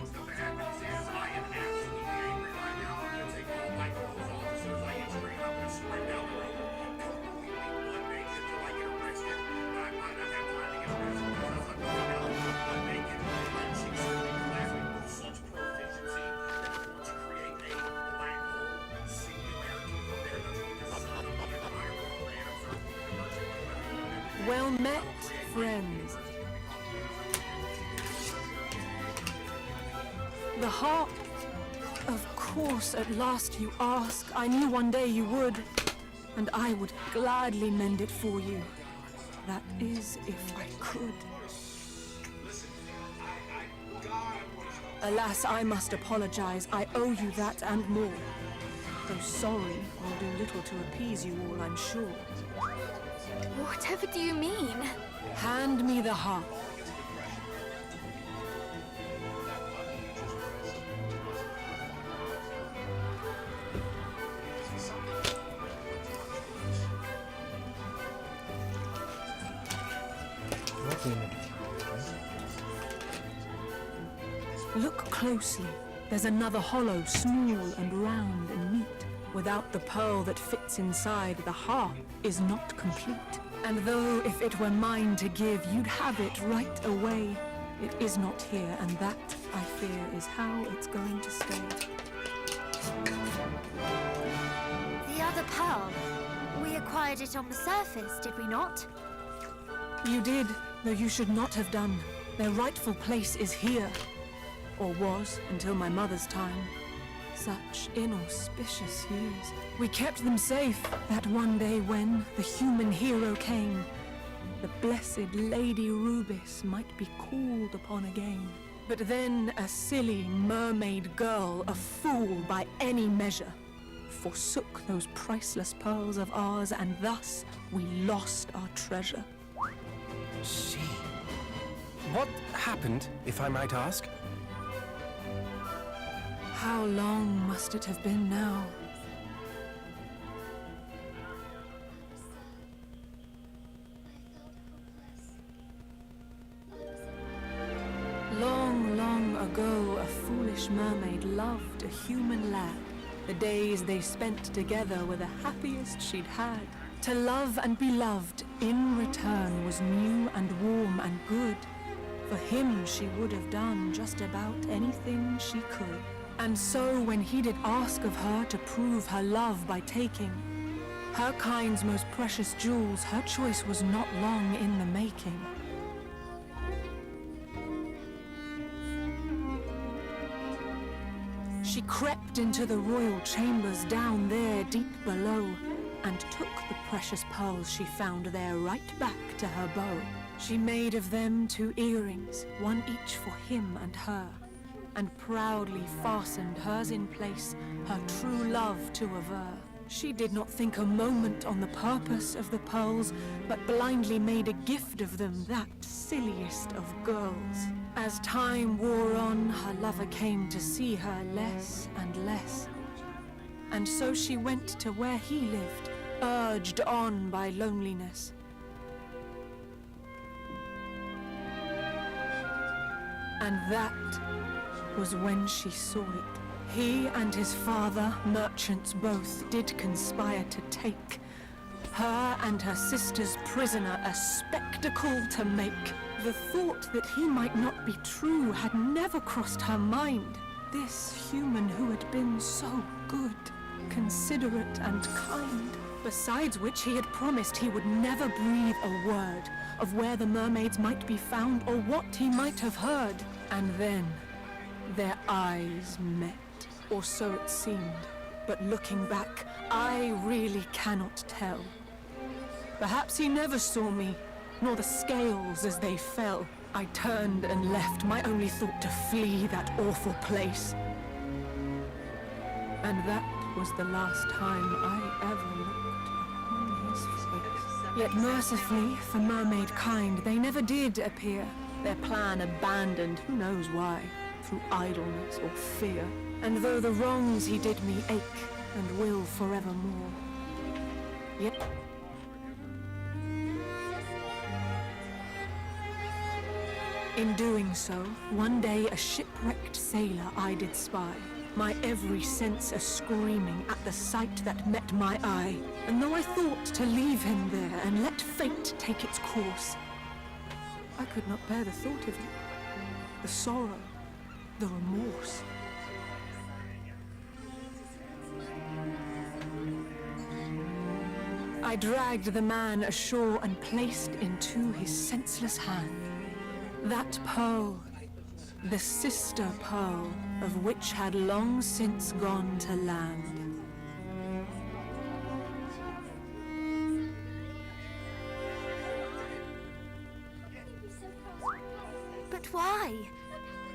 The bad news is I am absolutely angry right now. I'm gonna take all my clothes off as soon as I get straight. I'm gonna sprint down the road. Completely butt naked until I get arrested. I might not have time to get arrested because I'm going out butt naked. I'm secretly classing with such proficiency that I want to create a black hole singularity from there to the sun of the entire world and observe the universe. Well met, friends. The harp. Of course, at last you ask. I knew one day you would, and I would gladly mend it for you. That is, if I could. Alas, I must apologize. I owe you that and more. Though sorry, I'll do little to appease you all, I'm sure. Whatever do you mean? Hand me the harp. Look closely. There's another hollow, small and round and neat. Without the pearl that fits inside, the harp is not complete. And though if it were mine to give, you'd have it right away, it is not here, and that, I fear, is how it's going to stay. The other pearl. We acquired it on the surface, did we not? You did, though you should not have done. Their rightful place is here. Or was, until my mother's time. Such inauspicious years. We kept them safe, that one day when the human hero came. The blessed Lady Rubis might be called upon again. But then a silly mermaid girl, a fool by any measure, forsook those priceless pearls of ours, and thus we lost our treasure. She... What happened, if I might ask? How long must it have been now? Long, long ago, a foolish mermaid loved a human lad. The days they spent together were the happiest she'd had. To love and be loved in return was new and warm and good. For him she would have done just about anything she could. And so when he did ask of her to prove her love by taking her kind's most precious jewels, her choice was not long in the making. She crept into the royal chambers down there deep below, and took the precious pearls she found there right back to her bow. She made of them 2 earrings, one each for him and her, and proudly fastened hers in place, her true love to aver. She did not think a moment on the purpose of the pearls, but blindly made a gift of them, that silliest of girls. As time wore on, her lover came to see her less and less. And so she went to where he lived, urged on by loneliness. And that was when she saw it. He and his father, merchants both, did conspire to take her and her sister's prisoner, a spectacle to make. The thought that he might not be true had never crossed her mind. This human who had been so good, considerate and kind. Besides which he had promised he would never breathe a word of where the mermaids might be found or what he might have heard. And then their eyes met, or so it seemed. But looking back, I really cannot tell. Perhaps he never saw me, nor the scales as they fell. I turned and left, my only thought to flee that awful place. And that was the last time I ever looked upon his face. Yet mercifully, for mermaid kind, they never did appear. Their plan abandoned, who knows why, through idleness or fear. And though the wrongs he did me ache, and will forevermore, yet in doing so, one day a shipwrecked sailor I did spy, my every sense a-screaming at the sight that met my eye. And though I thought to leave him there and let fate take its course, I could not bear the thought of you, the sorrow, the remorse. I dragged the man ashore and placed into his senseless hand that pearl, the sister pearl, of which had long since gone to land. But why?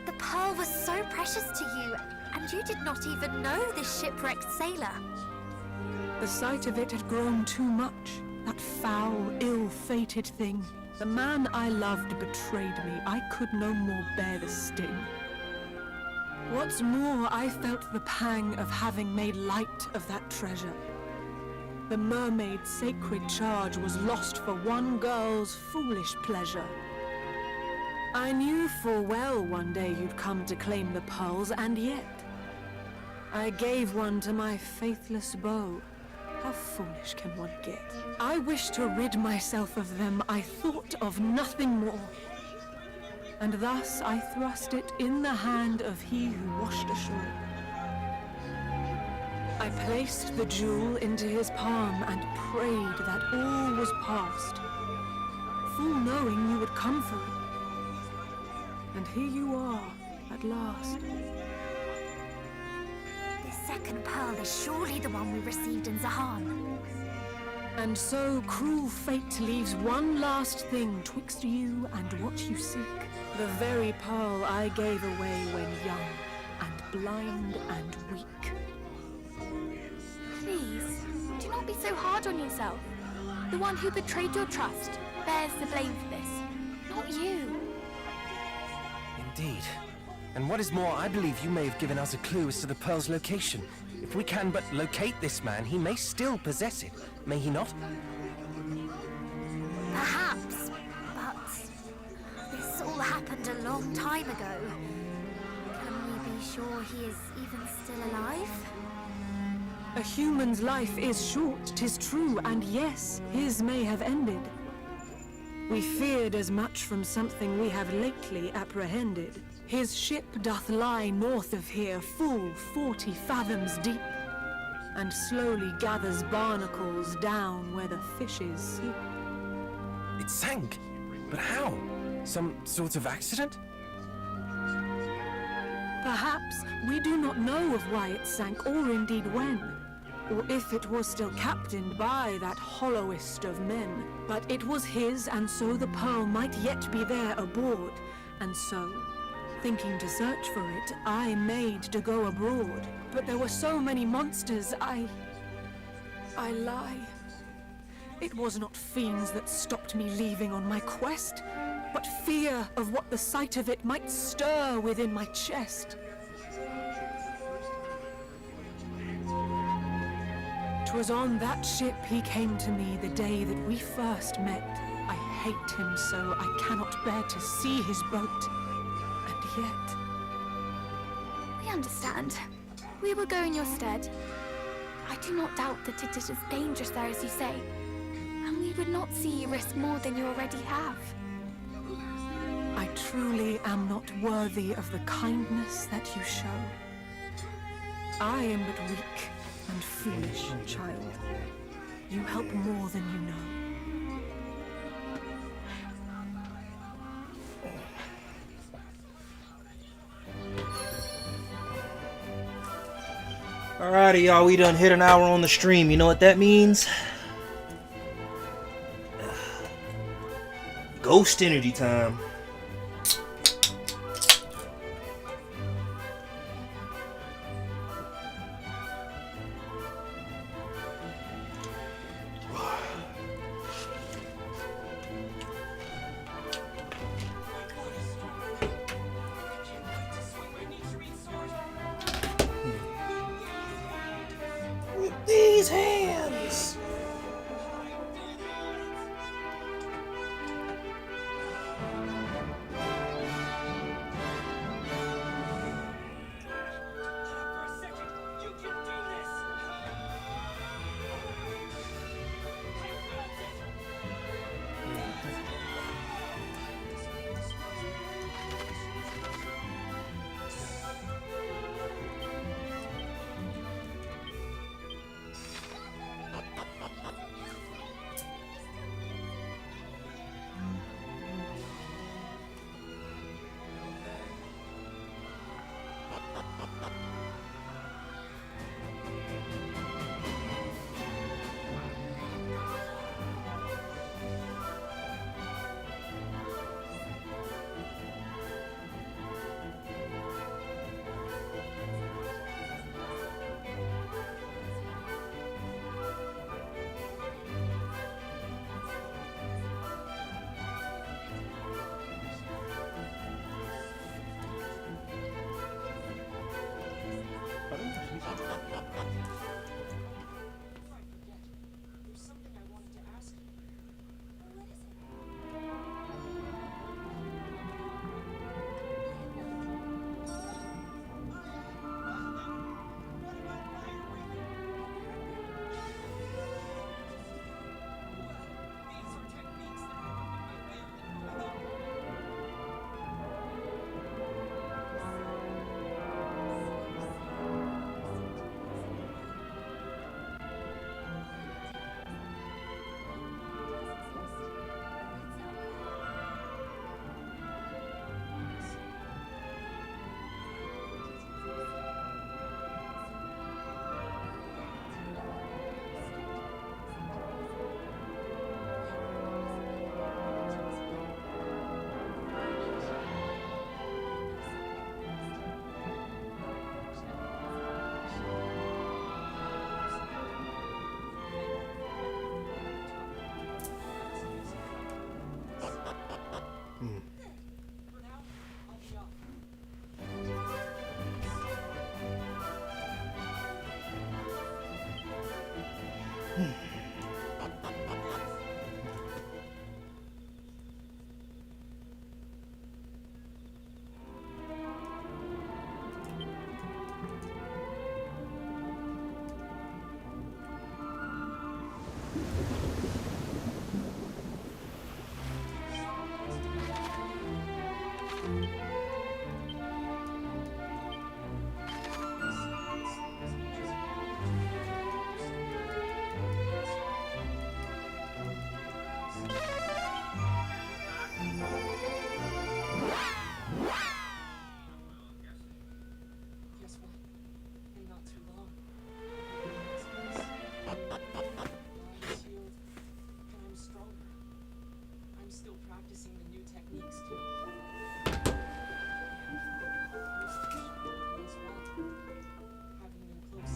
The pearl was so precious to you, and you did not even know this shipwrecked sailor. The sight of it had grown too much, that foul, ill-fated thing. The man I loved betrayed me. I could no more bear the sting. What's more, I felt the pang of having made light of that treasure. The mermaid's sacred charge was lost for one girl's foolish pleasure. I knew full well one day you'd come to claim the pearls, and yet I gave one to my faithless beau. How foolish can one get? I wished to rid myself of them. I thought of nothing more. And thus I thrust it in the hand of he who washed ashore. I placed the jewel into his palm and prayed that all was past, full knowing you would come for it. And here you are, at last. The second pearl is surely the one we received in Zahan. And so cruel fate leaves one last thing twixt you and what you seek. The very pearl I gave away when young and blind and weak. Please, do not be so hard on yourself. The one who betrayed your trust bears the blame for this, not you. Indeed. And what is more, I believe you may have given us a clue as to the pearl's location. If we can but locate this man, he may still possess it. May he not? Perhaps, but this all happened a long time ago. Can we be sure he is even still alive? A human's life is short, 'tis true, and yes, his may have ended. We feared as much from something we have lately apprehended. His ship doth lie north of here, full 40 fathoms deep, and slowly gathers barnacles down where the fishes sleep. It sank. But how? Some sort of accident? Perhaps we do not know of why it sank, or indeed when, or if it was still captained by that hollowest of men. But it was his, and so the pearl might yet be there aboard, and so, thinking to search for it, I made to go abroad. But there were so many monsters, I lie. It was not fiends that stopped me leaving on my quest, but fear of what the sight of it might stir within my chest. 'Twas on that ship he came to me the day that we first met. I hate him so, I cannot bear to see his boat. And yet... We understand. We will go in your stead. I do not doubt that it is as dangerous there as you say, and we would not see you risk more than you already have. I truly am not worthy of the kindness that you show. I am but weak and foolish, child. You help more than you know. Alrighty, y'all, we done hit an hour on the stream. You know what that means? Ghost energy time. With these hands. Guess what? In not too long. Mine's healed, and I'm stronger. I'm still practicing the new techniques too. Means well. Having them close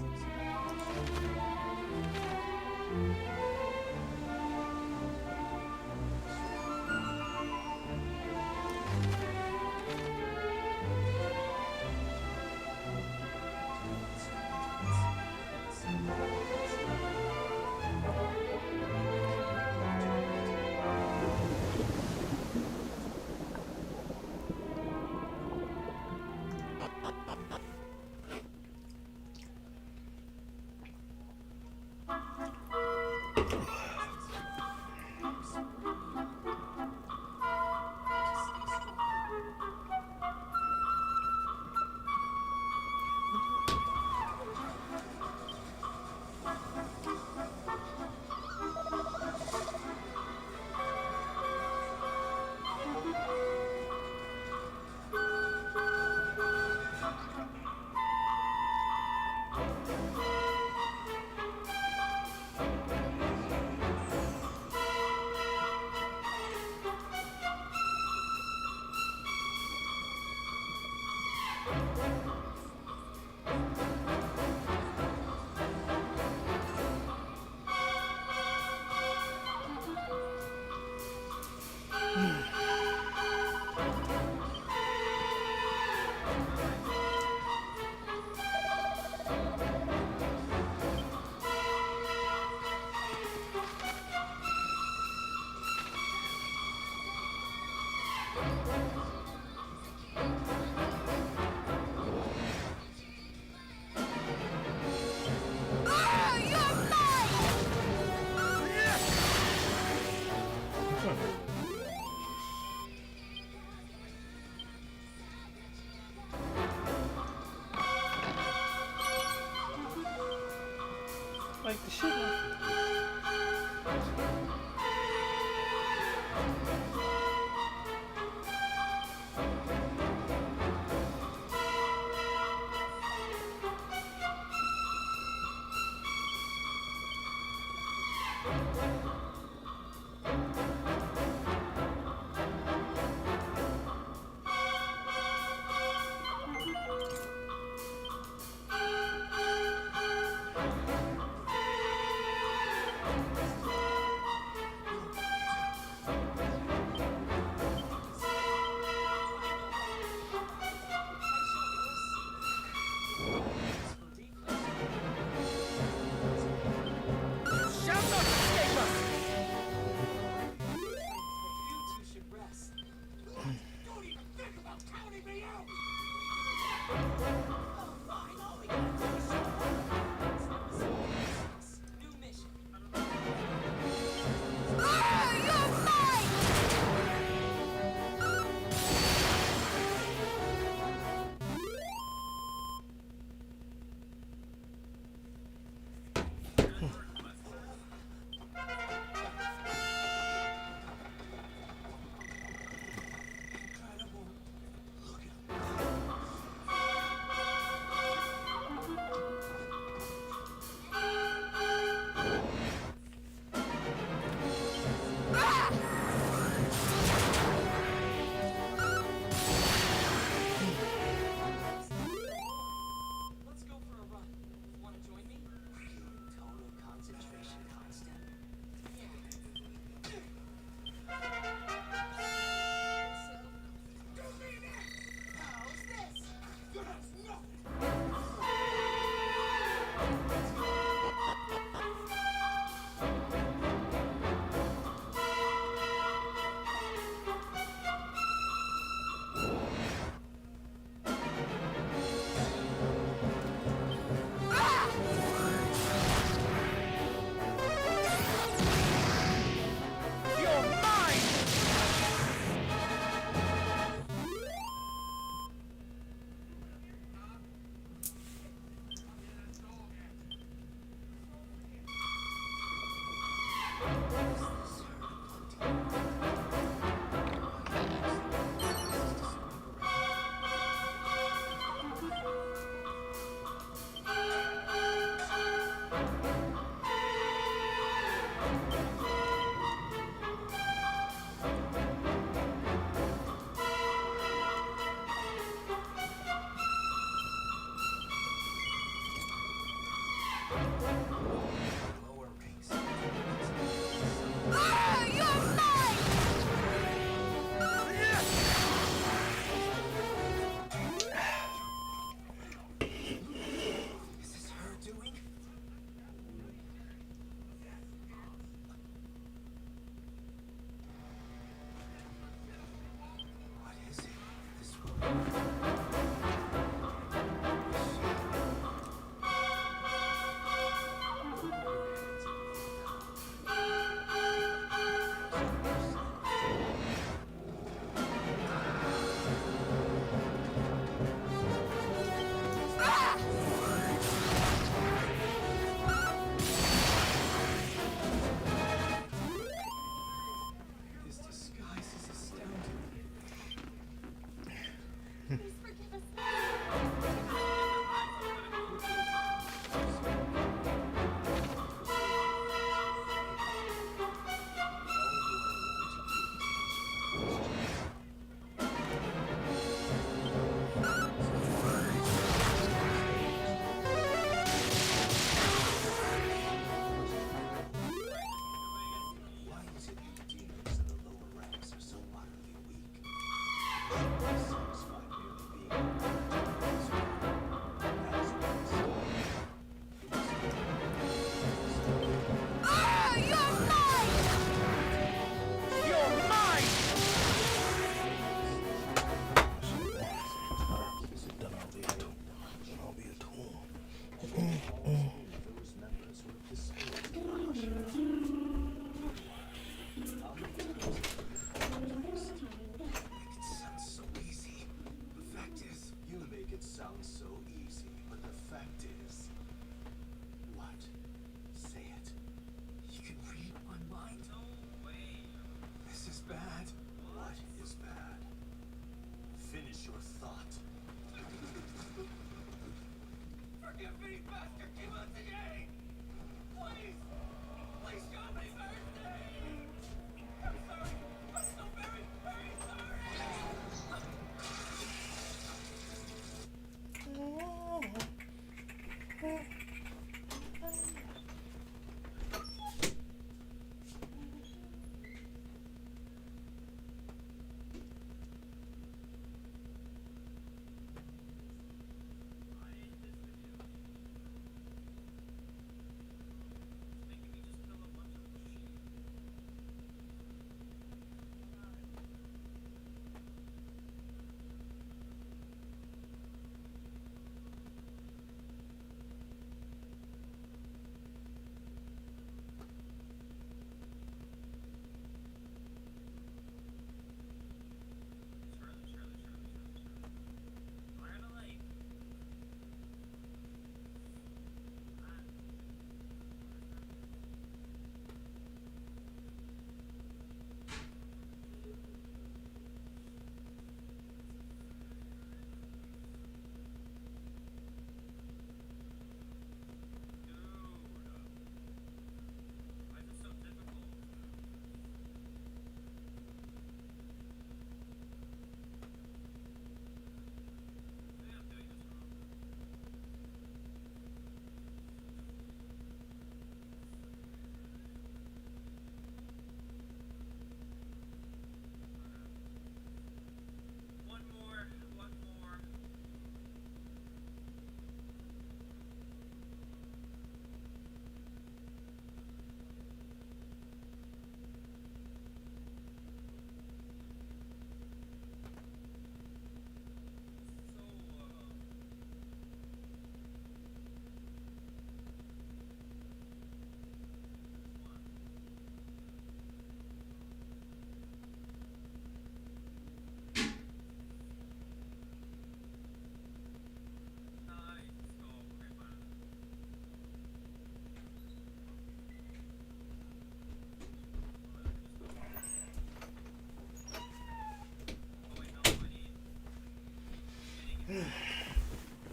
Like the shit.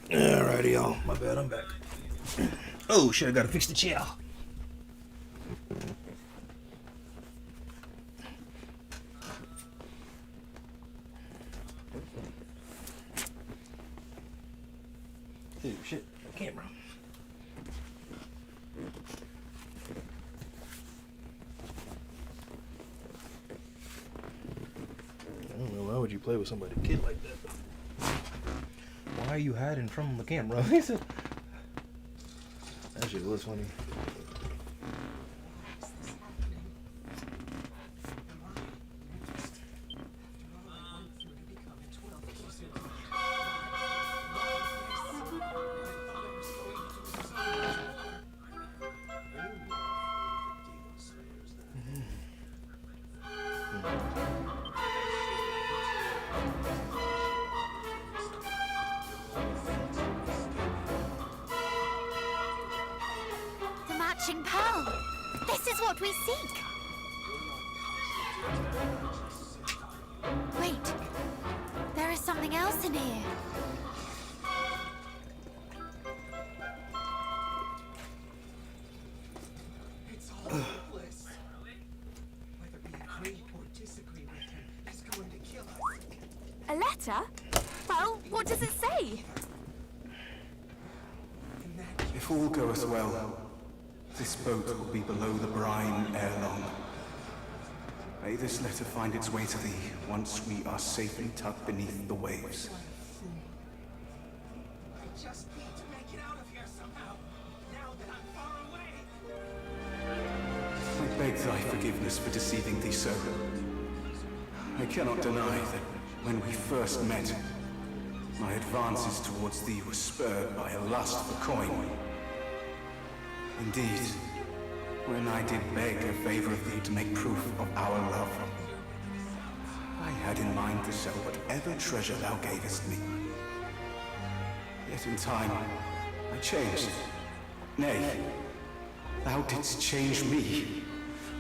Alrighty, y'all. My bad, I'm back. Oh shit, I gotta fix the chair. Oh shit, the camera. I don't know, why would you play with somebody's kid like that? Why are you hiding from the camera? That shit was funny. Pearl! This is what we seek! Wait, there is something else? us in here. It's all hopeless. Whether we agree or disagree with him, he's going to kill us. A letter? Well, what does it say? If all goes well, this boat will be below the brine ere long. May this letter find its way to thee once we are safely tucked beneath the waves. I just need to make it out of here somehow, now that I'm far away. I beg thy forgiveness for deceiving thee so. I cannot deny that when we first met, my advances towards thee were spurred by a lust for coin. Indeed, when I did beg a favor of thee to make proof of our love, I had in mind to sell whatever treasure thou gavest me. Yet in time, I changed. Nay, thou didst change me.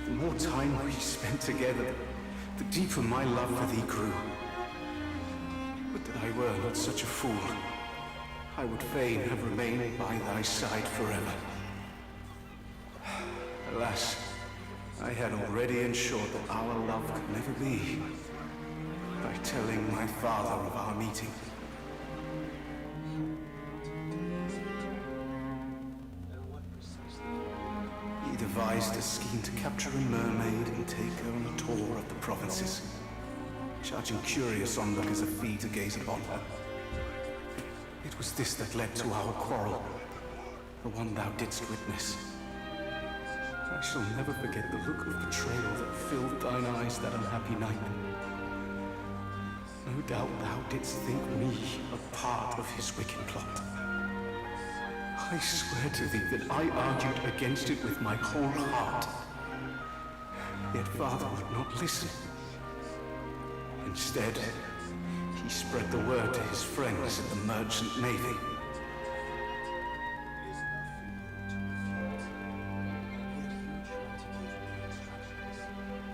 The more time we spent together, the deeper my love for thee grew. Would that I were not such a fool. I would fain have remained by thy side forever. Alas, I had already ensured that our love could never be by telling my father of our meeting. He devised a scheme to capture a mermaid and take her on a tour of the provinces, charging curious onlookers a fee to gaze upon her. It was this that led to our quarrel, the one thou didst witness. I shall never forget the look of betrayal that filled thine eyes that unhappy night. No doubt thou didst think me a part of his wicked plot. I swear to thee that I argued against it with my whole heart. Yet father would not listen. Instead, he spread the word to his friends at the merchant navy.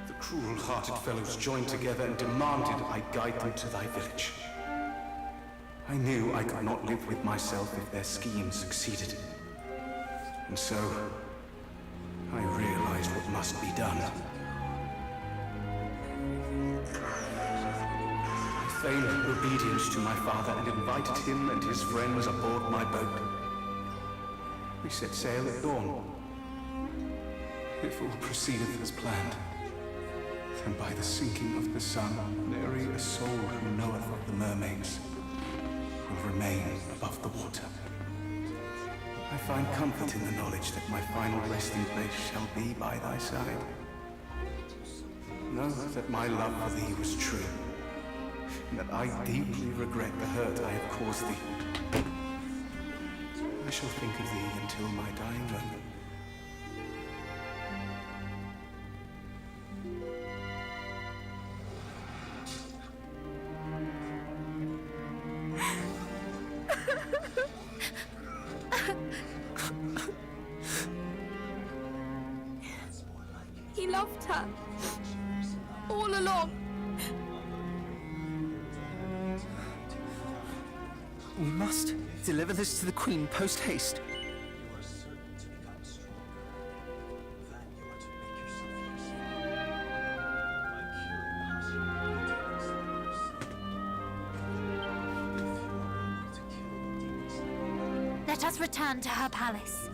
The cruel-hearted fellows joined together and demanded I guide them to thy village. I knew I could not live with myself if their scheme succeeded. And so, I realized what must be done. I feigned obedience to my father and invited him and his friends aboard my boat. We set sail at dawn. If all proceedeth as planned, then by the sinking of the sun, nary a soul who knoweth of the mermaids will remain above the water. I find comfort in the knowledge that my final resting place shall be by thy side. Know that my love for thee was true, and that I deeply regret the hurt I have caused thee. I shall think of thee until my dying moment. He loved her. All along. We must deliver this to the Queen post-haste. Let us return to her palace.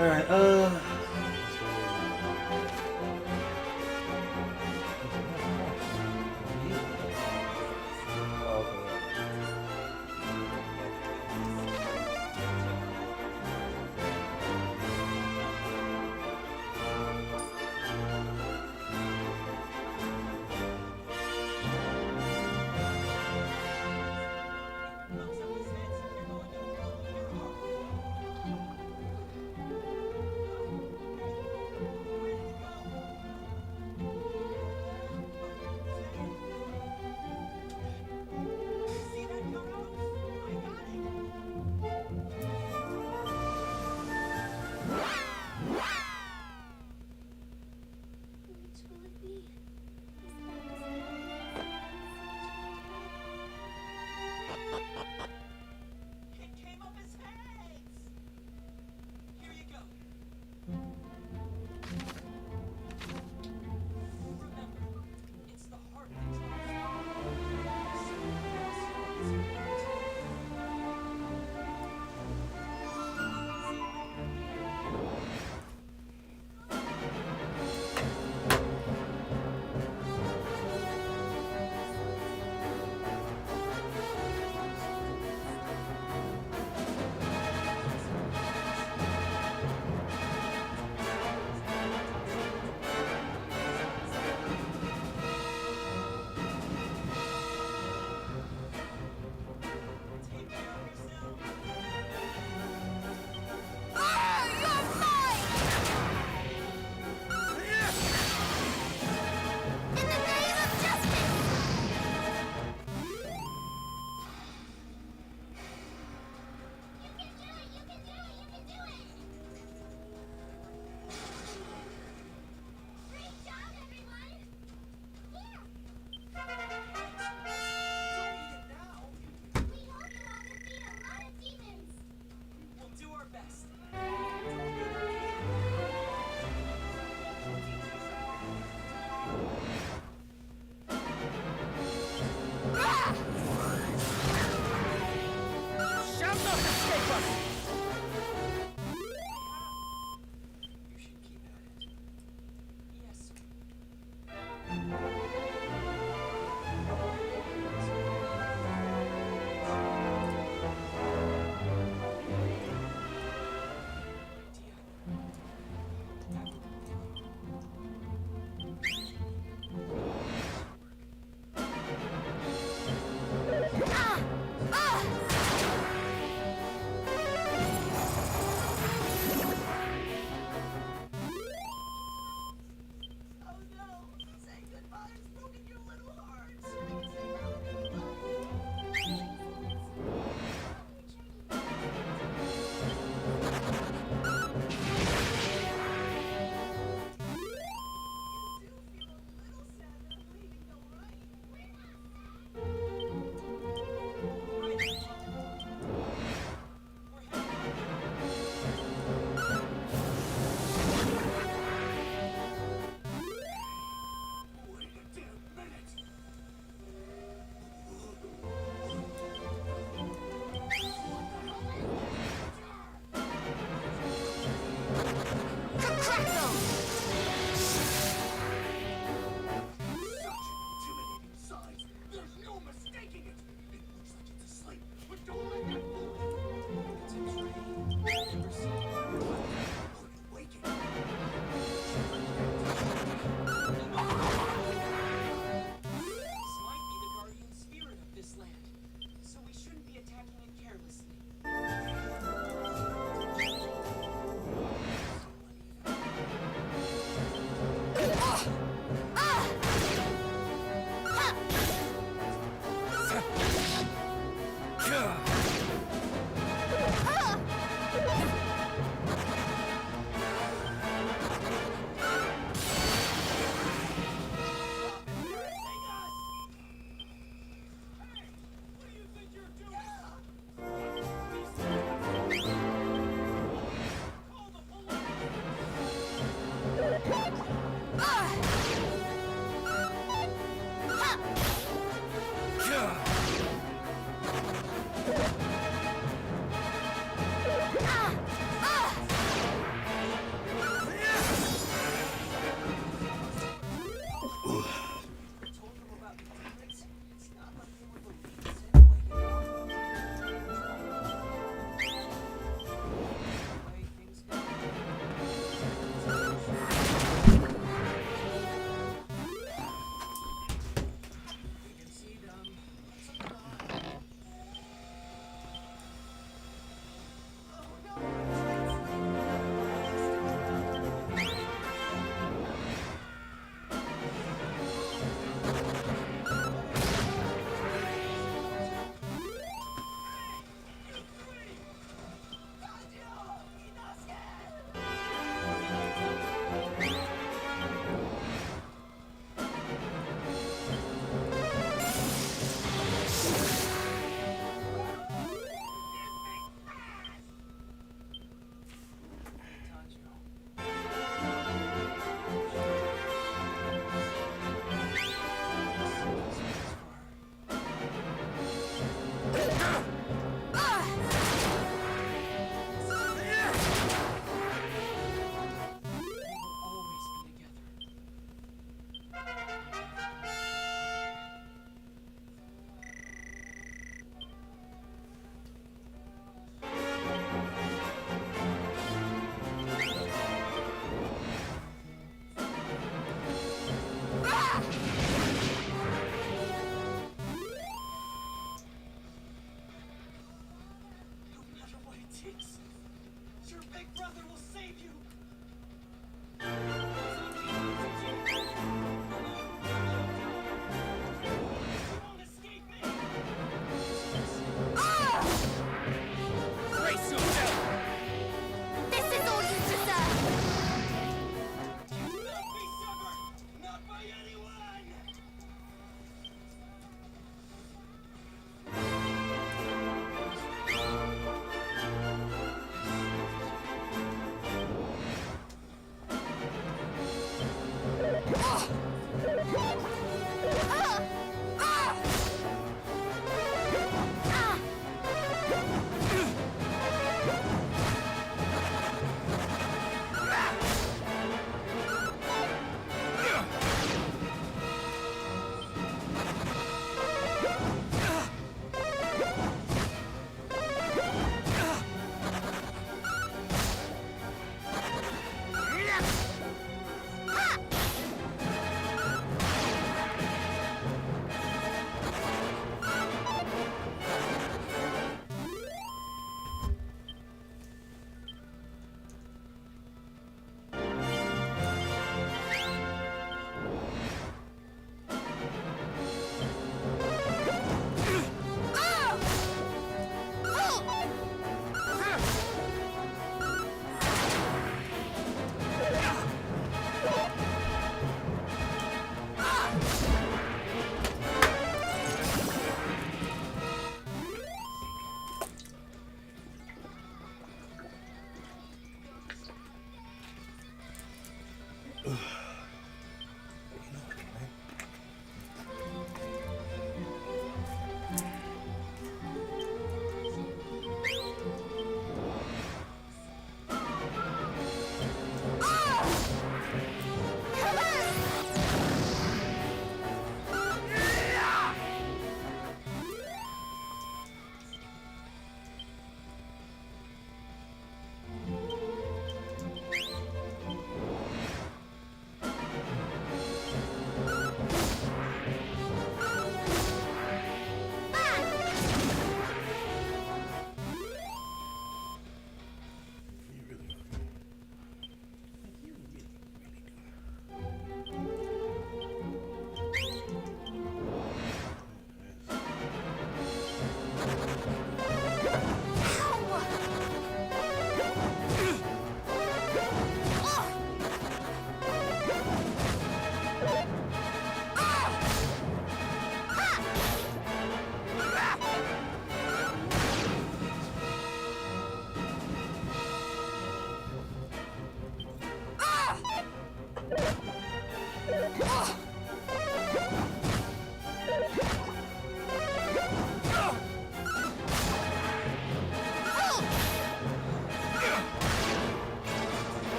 All right. You should keep at it. Yes, sir.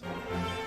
Sounds ominous.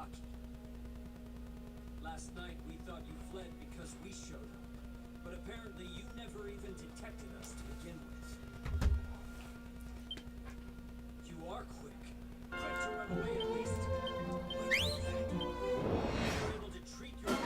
cocky. Last night we thought you fled because we showed up, but apparently you never even detected us to begin with. You are quick. Quick to run away at least. You were able to treat your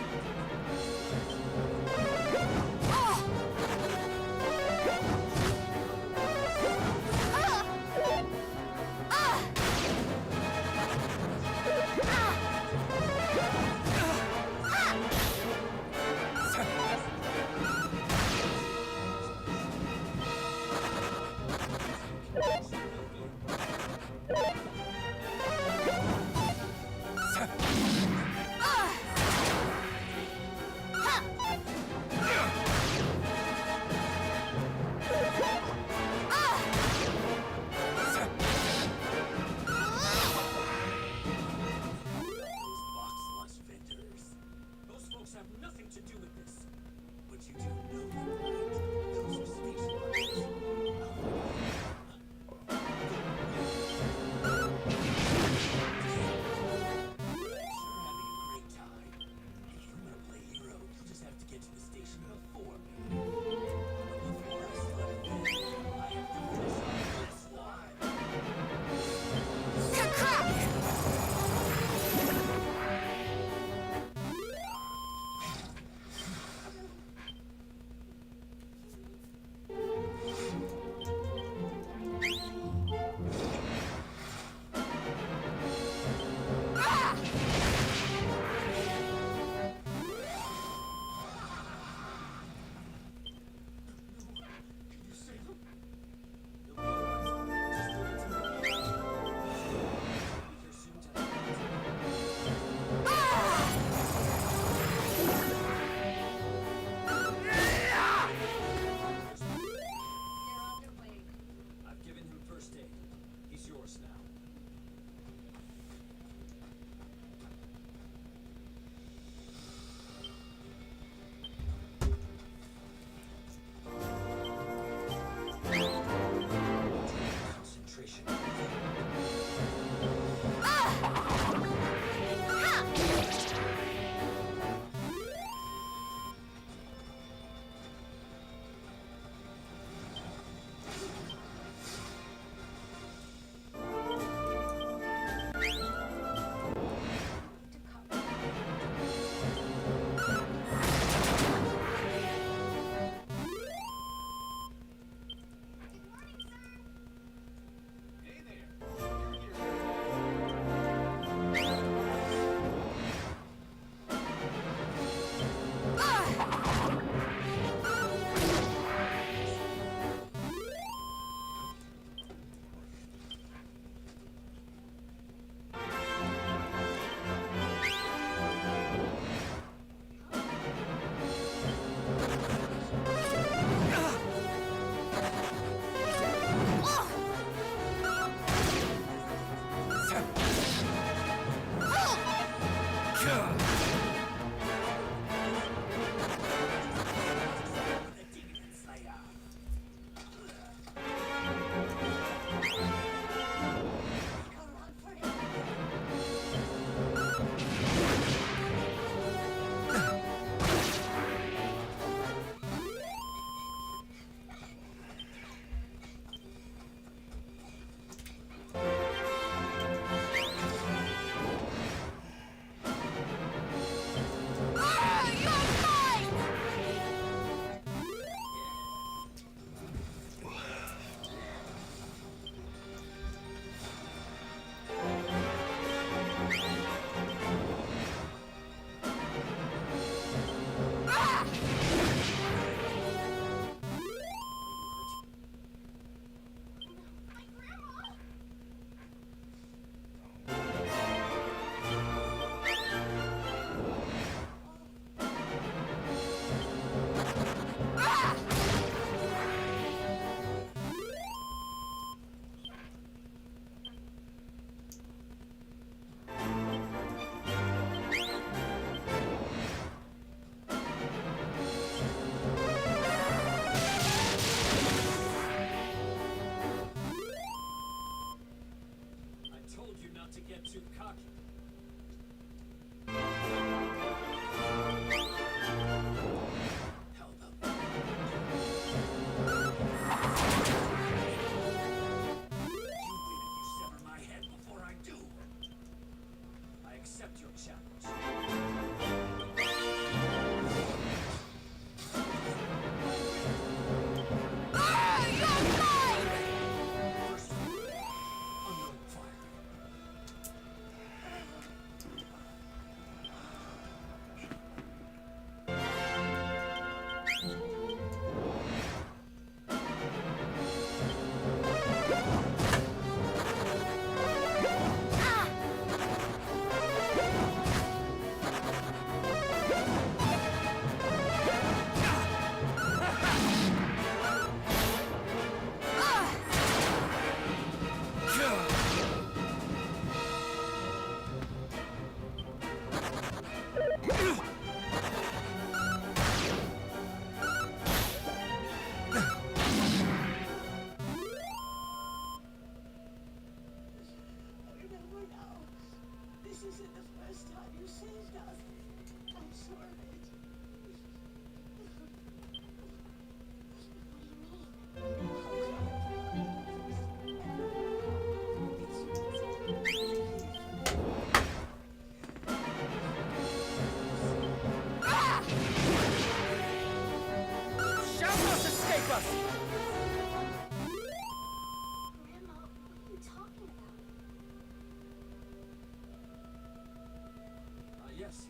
Yes.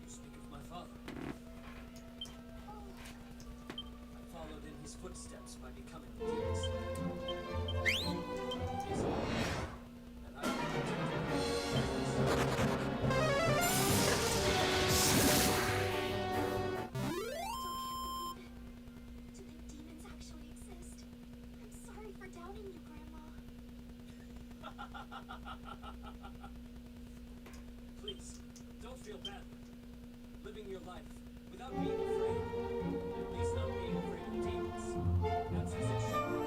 You speak of my father. I followed in his footsteps by becoming the demon slayer. And I Do the demons actually exist? I'm sorry for doubting you, Grandma. Please, don't feel bad. Living your life without being afraid. At least not being afraid of demons. That's as it should be.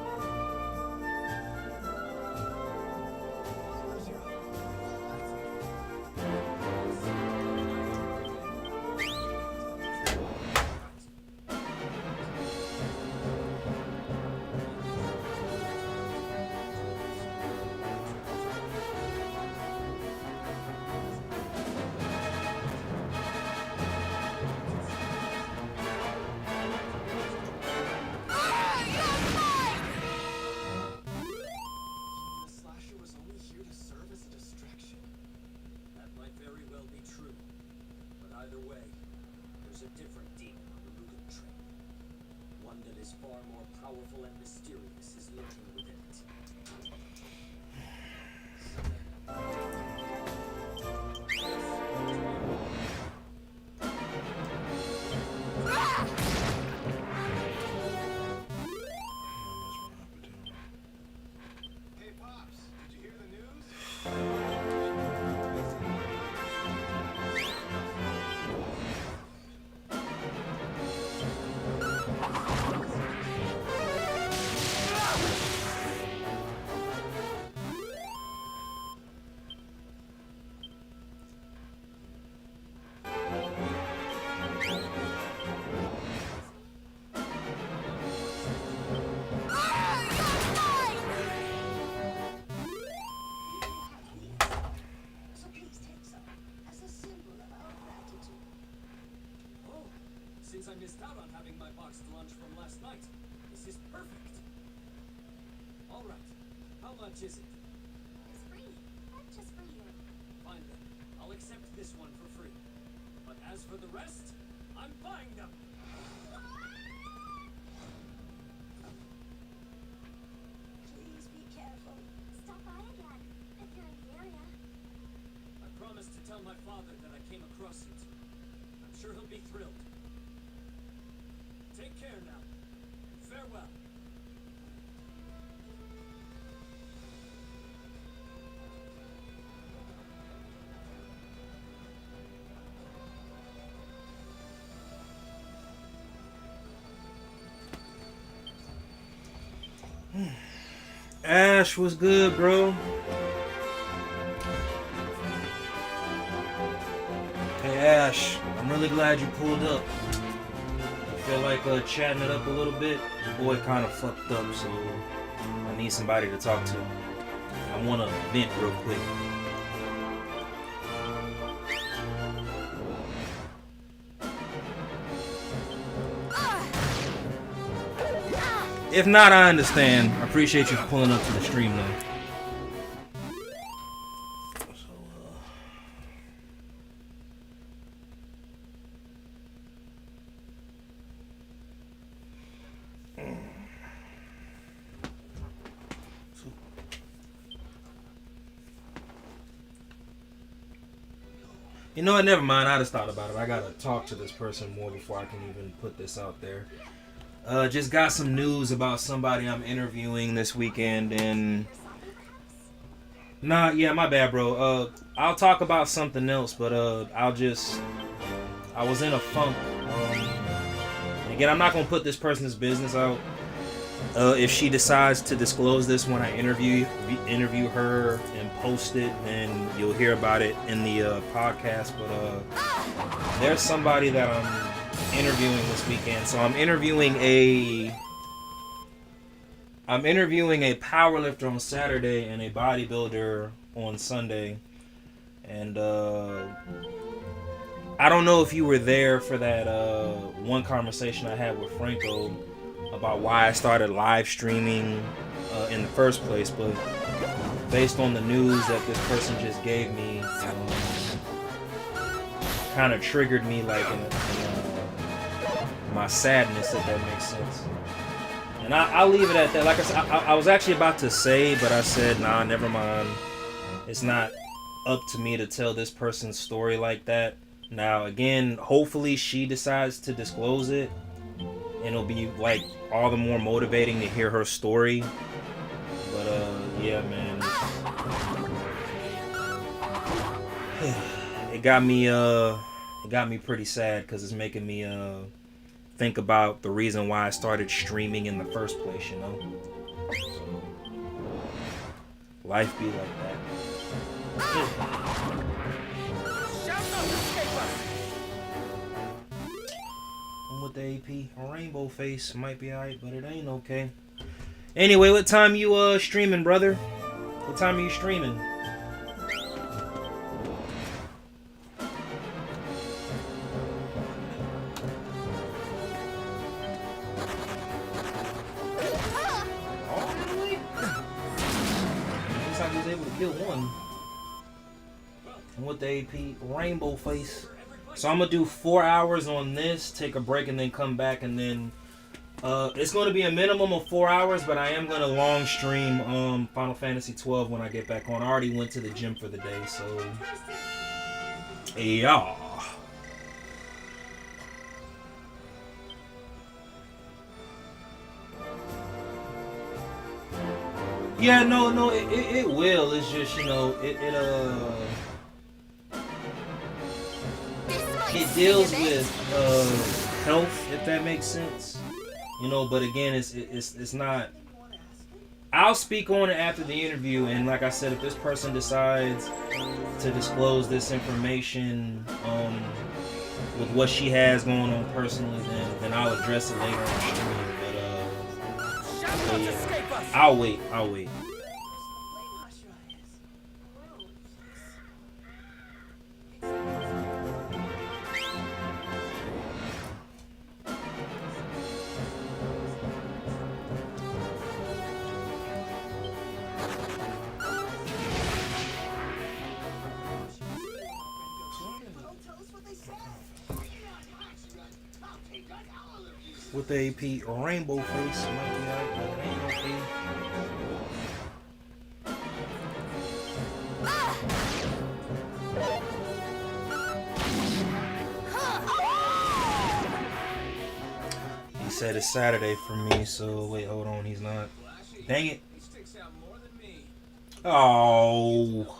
Far more powerful and mysterious is lurking within Hey, Pops, did you hear the news? Since I missed out on having my boxed lunch from last night, this is perfect. All right, how much is it? It's free. Just for you. Fine then, I'll accept this one for free. But as for the rest, I'm buying them. Please be careful. Stop by again, if you're in the area. I promised to tell my father that I came across you two. I'm sure he'll be thrilled. Take care now. Farewell. Ash was good, bro. Hey Ash, I'm really glad you pulled up. Feel like chatting it up a little bit. Boy kind of fucked up, so I need somebody to talk to. I want to vent real quick. If not, I understand. I appreciate you pulling up to the stream though. You know what? Never mind. I just thought about it. I gotta talk to this person more before I can even put this out there. Just got some news about somebody I'm interviewing this weekend, and yeah, my bad, bro. I'll talk about something else, but I was in a funk. Again, I'm not gonna put this person's business out. If she decides to disclose this when I interview her and post it, then you'll hear about it in the podcast. But there's somebody that I'm interviewing this weekend. So I'm interviewing a powerlifter on Saturday and a bodybuilder on Sunday. And I don't know if you were there for that one conversation I had with Franco about why I started live streaming in the first place, but based on the news that this person just gave me, kind of triggered me like in my sadness, if that makes sense. And I'll leave it at that. Like I said, I was actually about to say, but I said, nah, never mind. It's not up to me to tell this person's story like that. Now, again, hopefully she decides to disclose it, and it'll be like all the more motivating to hear her story. But yeah, man, it got me pretty sad because it's making me think about the reason why I started streaming in the first place, you know. So, life be like that. With the AP, a rainbow face might be alright, but it ain't okay. Anyway, what time you streaming, brother? What time are you streaming? Looks like he was able to kill one. And with the AP, rainbow face. So I'm gonna do 4 hours on this, take a break, and then come back, and then it's gonna be a minimum of 4 hours, but I am gonna long stream Final Fantasy 12 when I get back on. I already went to the gym for the day, so yeah. Yeah, no, it will. It's just, you know, it deals with health, if that makes sense, you know. But again, it's not. I'll speak on it after the interview, and like I said, if this person decides to disclose this information with what she has going on personally, then I'll address it later on the stream. But yeah, I'll wait. With the AP rainbow face, might be alright, but it ain't okay. He said it's Saturday for me, so wait, hold on, he's not. Dang it. Oh.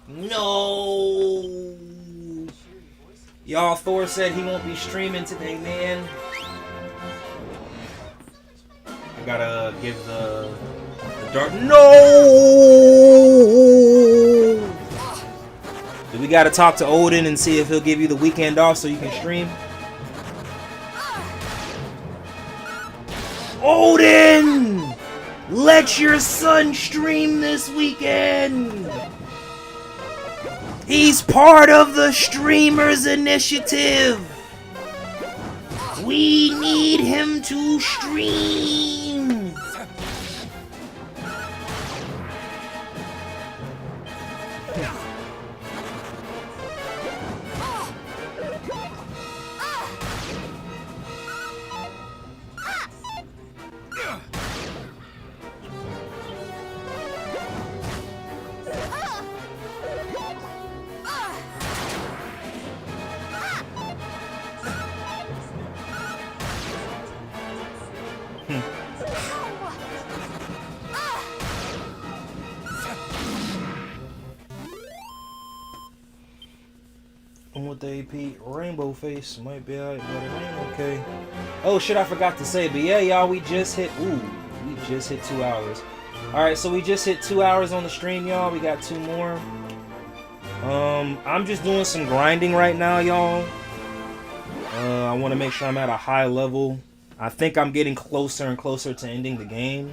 No. Y'all, Thor said he won't be streaming today, man. I gotta give the dark. No! Do we gotta talk to Odin and see if he'll give you the weekend off so you can stream? Odin! Let your son stream this weekend! He's part of the Streamers Initiative! We need him to stream! with the AP. Rainbow face might be alright, but it ain't okay. Oh shit, I forgot to say, but yeah, y'all, we just hit 2 hours. Alright, so we just hit 2 hours on the stream, y'all. We got 2 more. I'm just doing some grinding right now, y'all. I want to make sure I'm at a high level. I think I'm getting closer and closer to ending the game.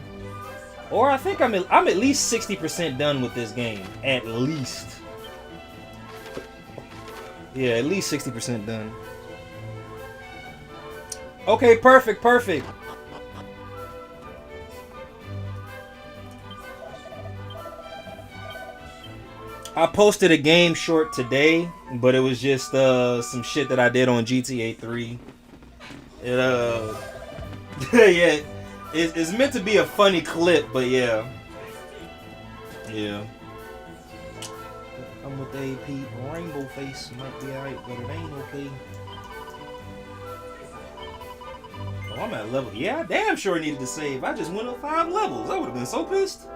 Or I think I'm at least 60% done with this game. At least. Yeah, at least 60% done. Okay, perfect. I posted a game short today, but it was just some shit that I did on GTA 3. Yeah, it's meant to be a funny clip, but yeah. I'm with the AP. Rainbow face might be alright, but it ain't okay. Oh, I'm at level. Yeah, I damn sure needed to save. I just went up 5 levels. I would have been so pissed.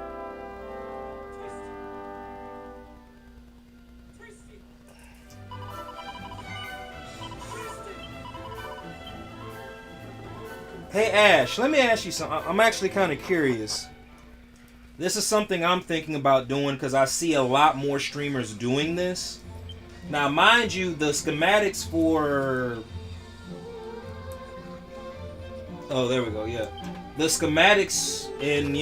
Hey Ash, let me ask you something. I'm actually kind of curious. This is something I'm thinking about doing because I see a lot more streamers doing this. Now, mind you, the schematics for... Oh, there we go, yeah. The schematics and,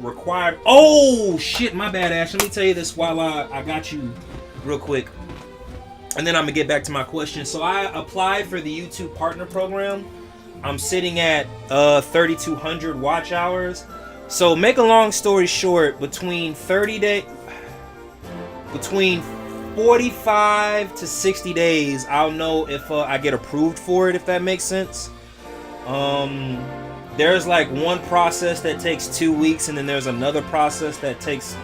required... Oh, shit, my bad, Ash. Let me tell you this while I got you real quick. And then I'm going to get back to my question. So I applied for the YouTube Partner Program. I'm sitting at 3,200 watch hours. So make a long story short, between 45 to 60 days, I'll know if I get approved for it, if that makes sense. There's like one process that takes 2 weeks, and then there's another process that takes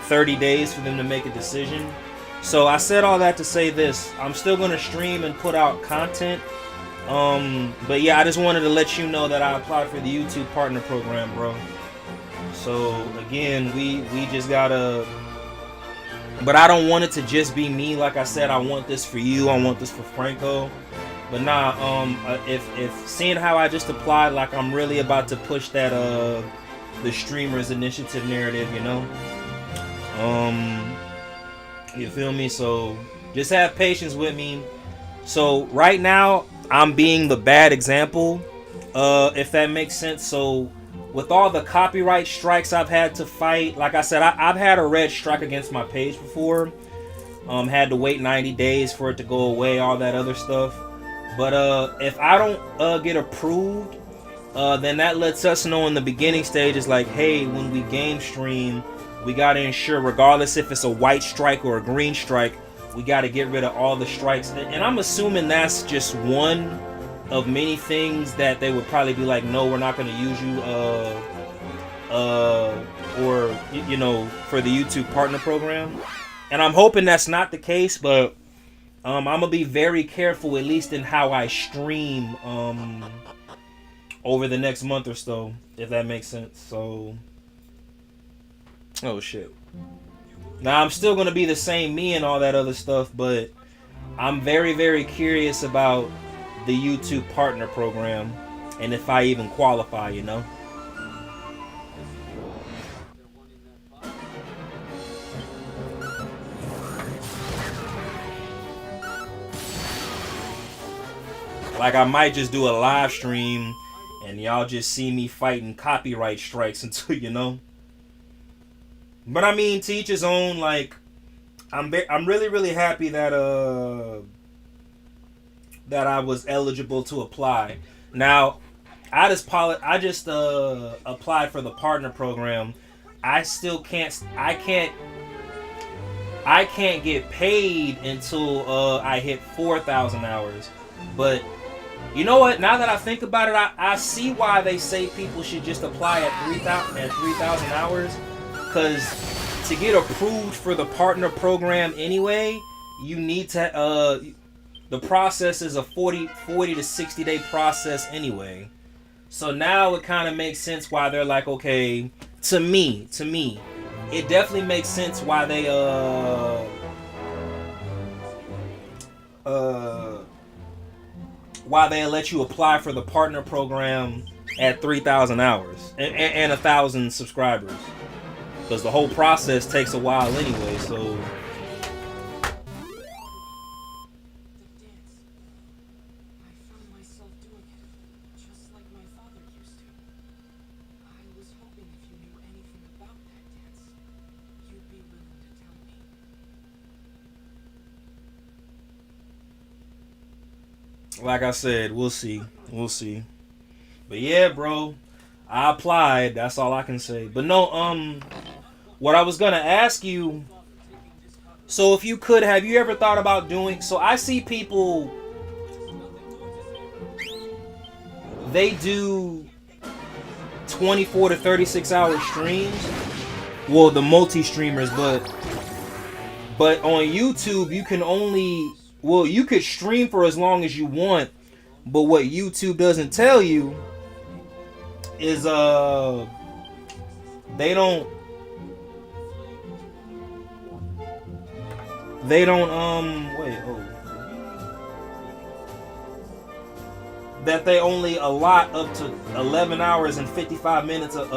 30 days for them to make a decision. So I said all that to say this. I'm still going to stream and put out content. But yeah, I just wanted to let you know that I applied for the YouTube Partner Program, bro. So again, we just gotta... But I don't want it to just be me. Like I said, I want this for you. I want this for Franco. But nah, if seeing how I just applied, like I'm really about to push that the streamers initiative narrative, you feel me? So just have patience with me. So right now I'm being the bad example, if that makes sense. So with all the copyright strikes I've had to fight, like I said, I've had a red strike against my page before. Had to wait 90 days for it to go away, all that other stuff. But if I don't get approved, then that lets us know in the beginning stages, like, hey, when we game stream, we gotta ensure, regardless if it's a white strike or a green strike, we gotta get rid of all the strikes. And I'm assuming that's just one of many things that they would probably be like, no, we're not going to use you for the YouTube Partner Program. And I'm hoping that's not the case, but I'm gonna be very careful, at least in how I stream over the next month or so, if that makes sense. So, oh shit. Now I'm still gonna be the same me and all that other stuff, but I'm very, very curious about the YouTube Partner Program and if I even qualify, Like I might just do a live stream and y'all just see me fighting copyright strikes until, But I mean, to each his own. Like, I'm really, really happy that I was eligible to apply. Now, I just applied for the partner program. I can't get paid until I hit 4,000 hours. But you know what? Now that I think about it, I see why they say people should just apply at 3,000 hours. Because to get approved for the partner program anyway, you need to the process is a 40 to 60 day process anyway. So now it kind of makes sense why they're like, okay, to me, it definitely makes sense why they why they let you apply for the partner program at 3,000 hours and 1,000 subscribers, because the whole process takes a while anyway. So like I said, we'll see. We'll see. But yeah, bro, I applied. That's all I can say. But no, what I was gonna ask you, so if you could, have you ever thought about doing, so I see people, they do 24 to 36 hour streams. Well, the multi-streamers, but on YouTube you can only, well, you could stream for as long as you want, but what YouTube doesn't tell you is they don't that they only allot up to 11 hours and 55 minutes of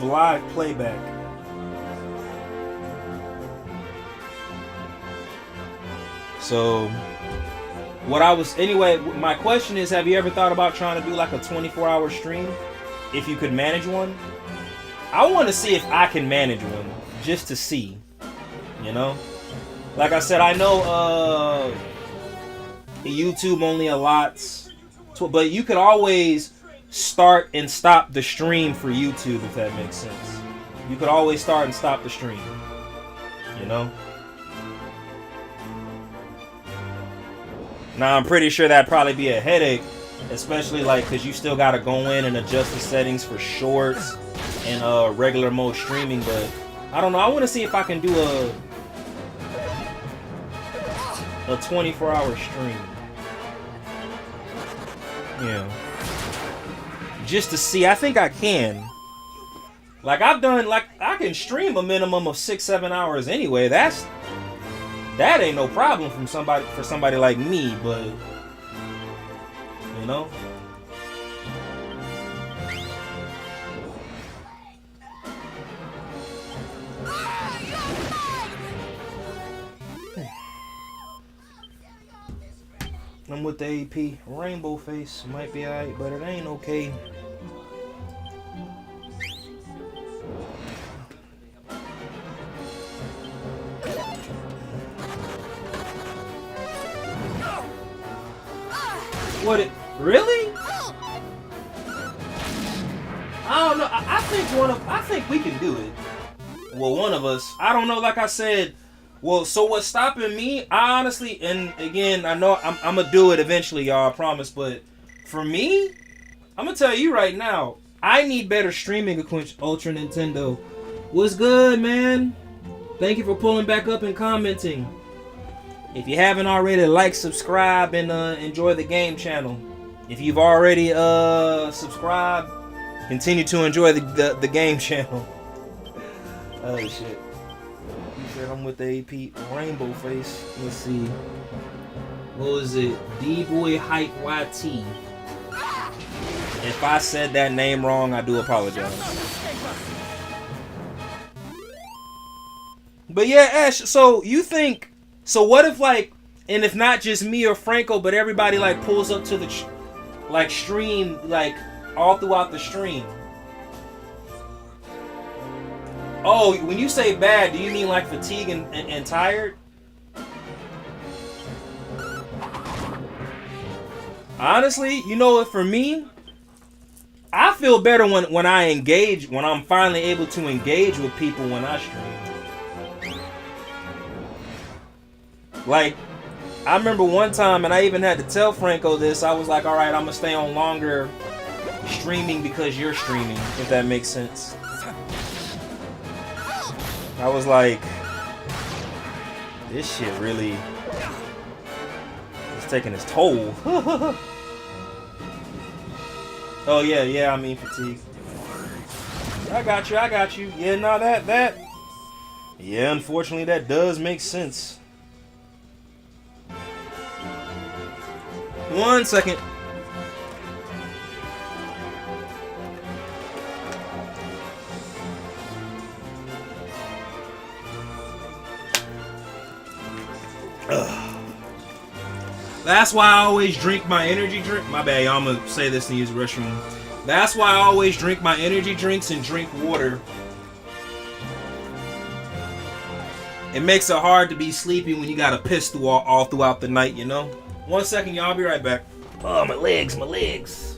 live playback. So what I was, anyway, my question is, have you ever thought about trying to do like a 24-hour stream if you could manage one? I want to see if I can manage one, just to see, you know? Like I said, I know YouTube only allots, but you could always start and stop the stream for YouTube, if that makes sense. You could always start and stop the stream, you know? Now, I'm pretty sure that'd probably be a headache, especially like because you still got to go in and adjust the settings for shorts and regular mode streaming. But I don't know. I want to see if I can do a 24-hour stream. Yeah. Just to see. I think I can. Like I've done, like I can stream a minimum of 6-7 hours anyway. That ain't no problem for somebody like me, but you know. I'm with the AP. Rainbow face might be alright, but it ain't okay. What it really? I don't know. I think we can do it. Well, one of us. I don't know. Like I said. Well, so what's stopping me? I honestly, and again, I know I'm gonna do it eventually, y'all. I promise. But for me, I'm gonna tell you right now. I need better streaming equipment. Ultra Nintendo. What's good, man? Thank you for pulling back up and commenting. If you haven't already, like, subscribe, and enjoy the game channel. If you've already subscribed, continue to enjoy the game channel. Oh shit! He said I'm with the AP Rainbow face. Let's see. What was it? D-Boy Hype YT. If I said that name wrong, I do apologize. But yeah, Ash. So you think? So what if like, and if not just me or Franco, but everybody like pulls up to the stream like all throughout the stream? Oh, when you say bad, do you mean like fatigue and tired? Honestly, you know what? For me, I feel better when I engage, when I'm finally able to engage with people when I stream. Like, I remember one time, and I even had to tell Franco this, I was like, alright, I'm gonna stay on longer streaming because you're streaming, if that makes sense. I was like, this shit really is taking its toll. Oh yeah, I mean fatigue. I got you. Yeah, no, Yeah, unfortunately, that does make sense. 1 second. That's why I always drink my energy drink. My bad, y'all. I'm gonna say this and use the restroom. That's why I always drink my energy drinks and drink water. It makes it hard to be sleepy when you gotta piss through all throughout the night, you know? 1 second, y'all. I'll be right back. Oh, my legs, my legs.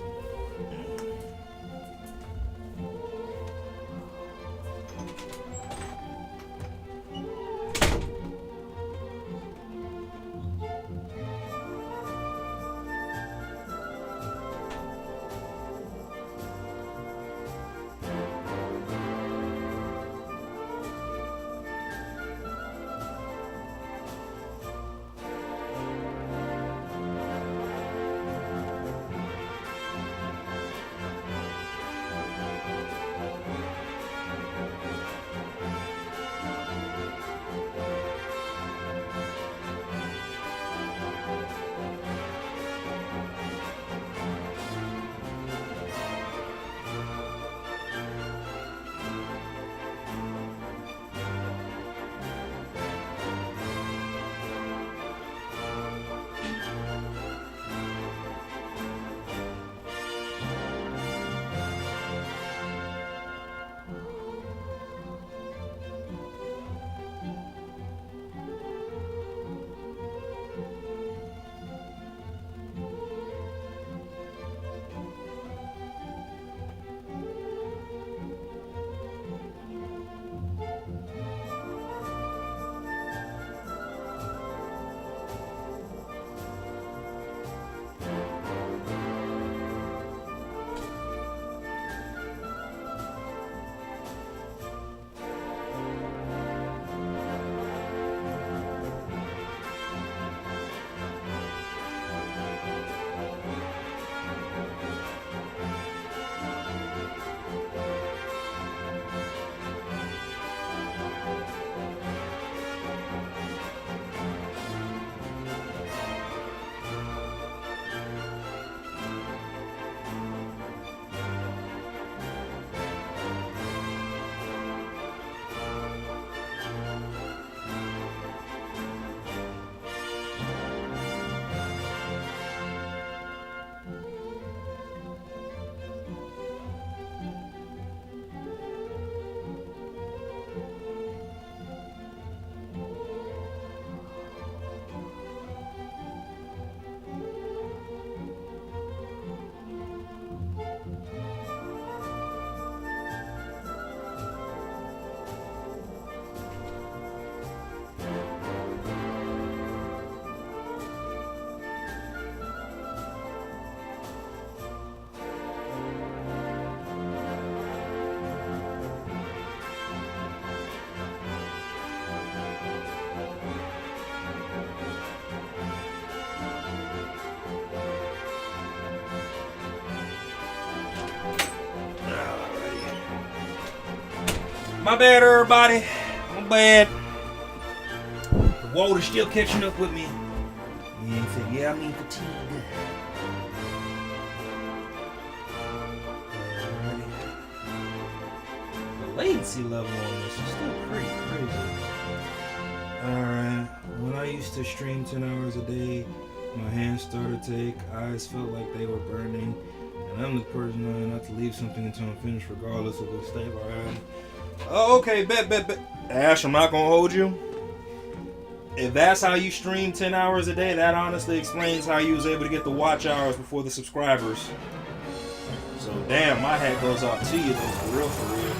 My bad, everybody. My bad. The water's still catching up with me. Yeah, I mean fatigue. The latency level on this is still pretty crazy. Alright. When I used to stream 10 hours a day, my hands started to ache, eyes felt like they were burning, and I'm the person not to leave something until I'm finished, regardless of the state we're in. Oh, okay, bet. Ash, I'm not gonna hold you. If that's how you stream 10 hours a day, that honestly explains how you was able to get the watch hours before the subscribers. So, damn, my hat goes off to you, though, for real, for real.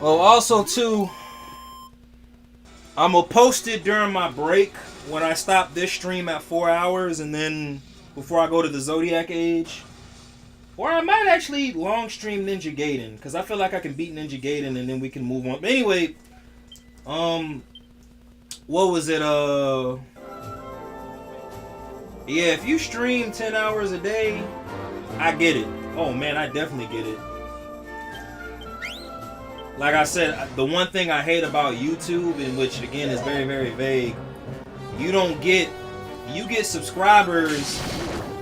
Well, also, too, I'm gonna post it during my break when I stop this stream at 4 hours, and then before I go to the Zodiac Age. Or I might actually long stream Ninja Gaiden, because I feel like I can beat Ninja Gaiden and then we can move on. But anyway, what was it? Yeah, if you stream 10 hours a day, I get it. Oh man, I definitely get it. like I said, the one thing I hate about YouTube, and which again is very, very vague, you get subscribers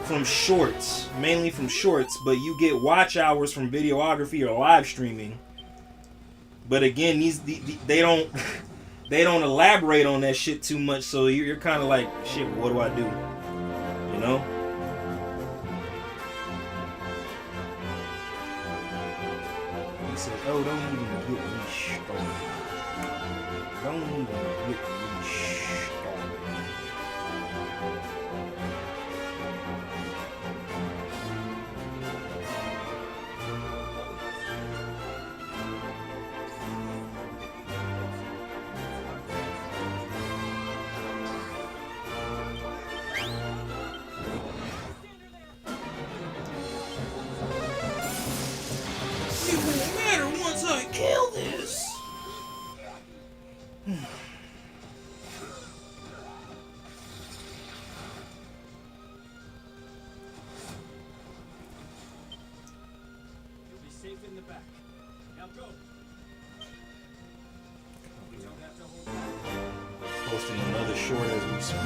from shorts, mainly from shorts, but you get watch hours from videography or live streaming. But again, they don't they don't elaborate on that shit too much, so you're kind of like, shit, what do I do? You know? He said, oh, don't even get me started. Don't even get me started. It won't matter once I kill this. You'll be safe in the back. Now go. You don't have to hold back. Posting another short as we speak.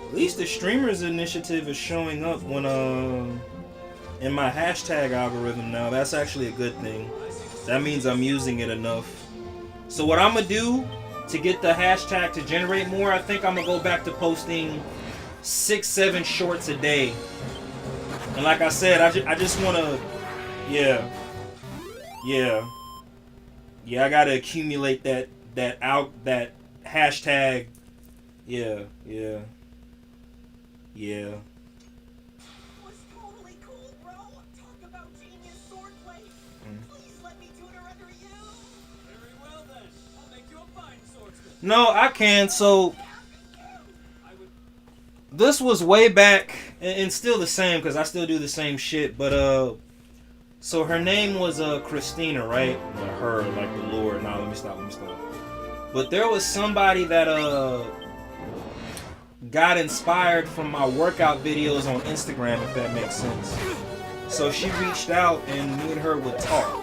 At least the streamers initiative is showing up when in my hashtag algorithm now. That's actually a good thing. That means I'm using it enough. So what I'm gonna do to get the hashtag to generate more, I think I'm gonna go back to posting 6-7 shorts a day. And like I said, I just wanna, yeah, I gotta accumulate that hashtag, yeah. Was totally cool, bro. Talk about genius swordplay. Please let me tutor under you. Very well then. I'll make you a fine swordsman. No, I can. So this was way back, and still the same because I still do the same shit. But so her name was Christina, right? Or her, like the Lord. Nah, let me stop. But there was somebody that got inspired from my workout videos on Instagram, if that makes sense. So she reached out and me and her would talk.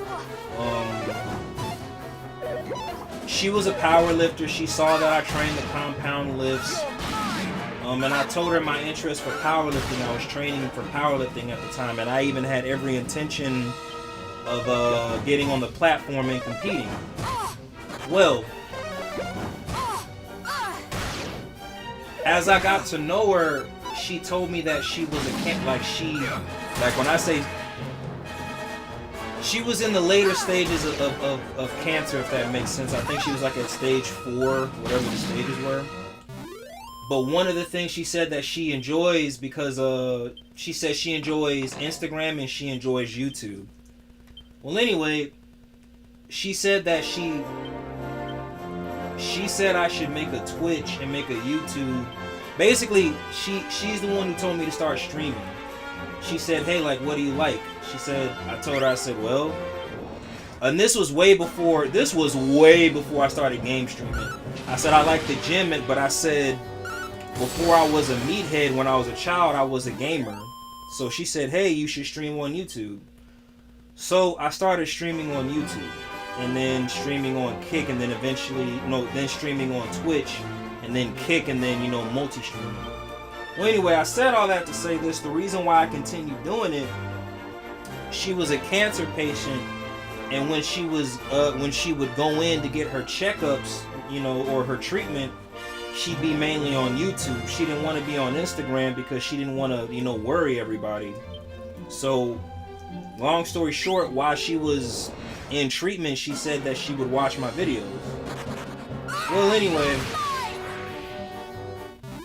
She was a power lifter. She saw that I trained the compound lifts. And I told her my interest for powerlifting. I was training for powerlifting at the time, and I even had every intention of getting on the platform and competing. Well, as I got to know her, she told me that she was when I say she was in the later stages of cancer, if that makes sense. I think she was like at stage 4, whatever the stages were. But one of the things she said that she enjoys, because she says she enjoys Instagram and she enjoys YouTube. Well, anyway, she said that she said I should make a Twitch and make a YouTube. Basically, she's the one who told me to start streaming. She said, hey, like, what do you like? She said, I told her, I said, well, and this was way before I started game streaming. I said, I like the gym, but I said, before I was a meathead, when I was a child, I was a gamer. So she said, hey, you should stream on YouTube. So I started streaming on YouTube, and then streaming on Kick, and then eventually, then streaming on Twitch, and then Kick, and then, multi-streaming. Well, anyway, I said all that to say this. The reason why I continued doing it, she was a cancer patient, and when she would go in to get her checkups, or her treatment, she'd be mainly on YouTube. She didn't want to be on Instagram because she didn't want to, worry everybody. So, long story short, while she was in treatment, she said that she would watch my videos. Well, anyway,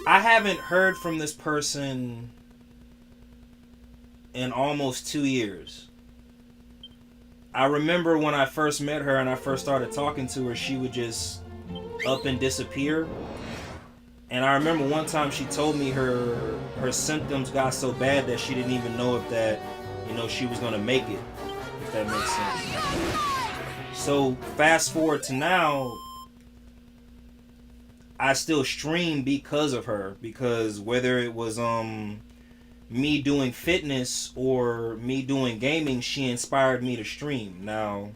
I haven't heard from this person in almost 2 years. I remember when I first met her and I first started talking to her, she would just up and disappear. And I remember one time she told me her symptoms got so bad that she didn't even know if that, she was gonna make it, if that makes sense. So fast forward to now, I still stream because of her, because whether it was me doing fitness or me doing gaming, she inspired me to stream. Now,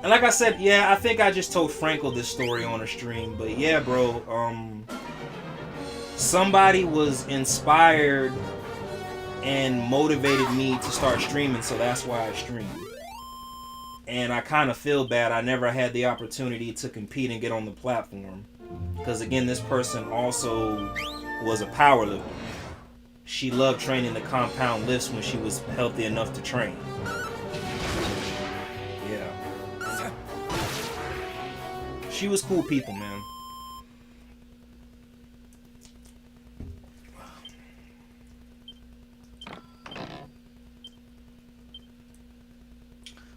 and like I said, yeah, I think I just told Franco this story on a stream, but yeah, bro, somebody was inspired and motivated me to start streaming, so that's why I stream. And I kind of feel bad I never had the opportunity to compete and get on the platform, because again, this person also was a powerlifter. She loved training the compound lifts when she was healthy enough to train. Yeah. She was cool people, man.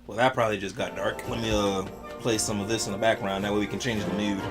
Well, that probably just got dark. Let me play some of this in the background. That way we can change the mood.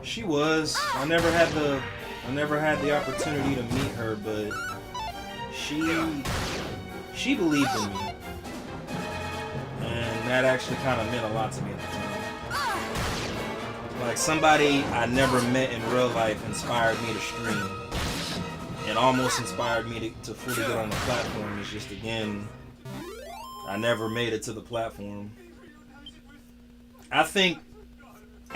She was. I never had the opportunity to meet her, but she believed in me, and that actually kind of meant a lot to me at the time. Like, somebody I never met in real life inspired me to stream, and almost inspired me to fully get on the platform. It's just, again, I never made it to the platform. I think,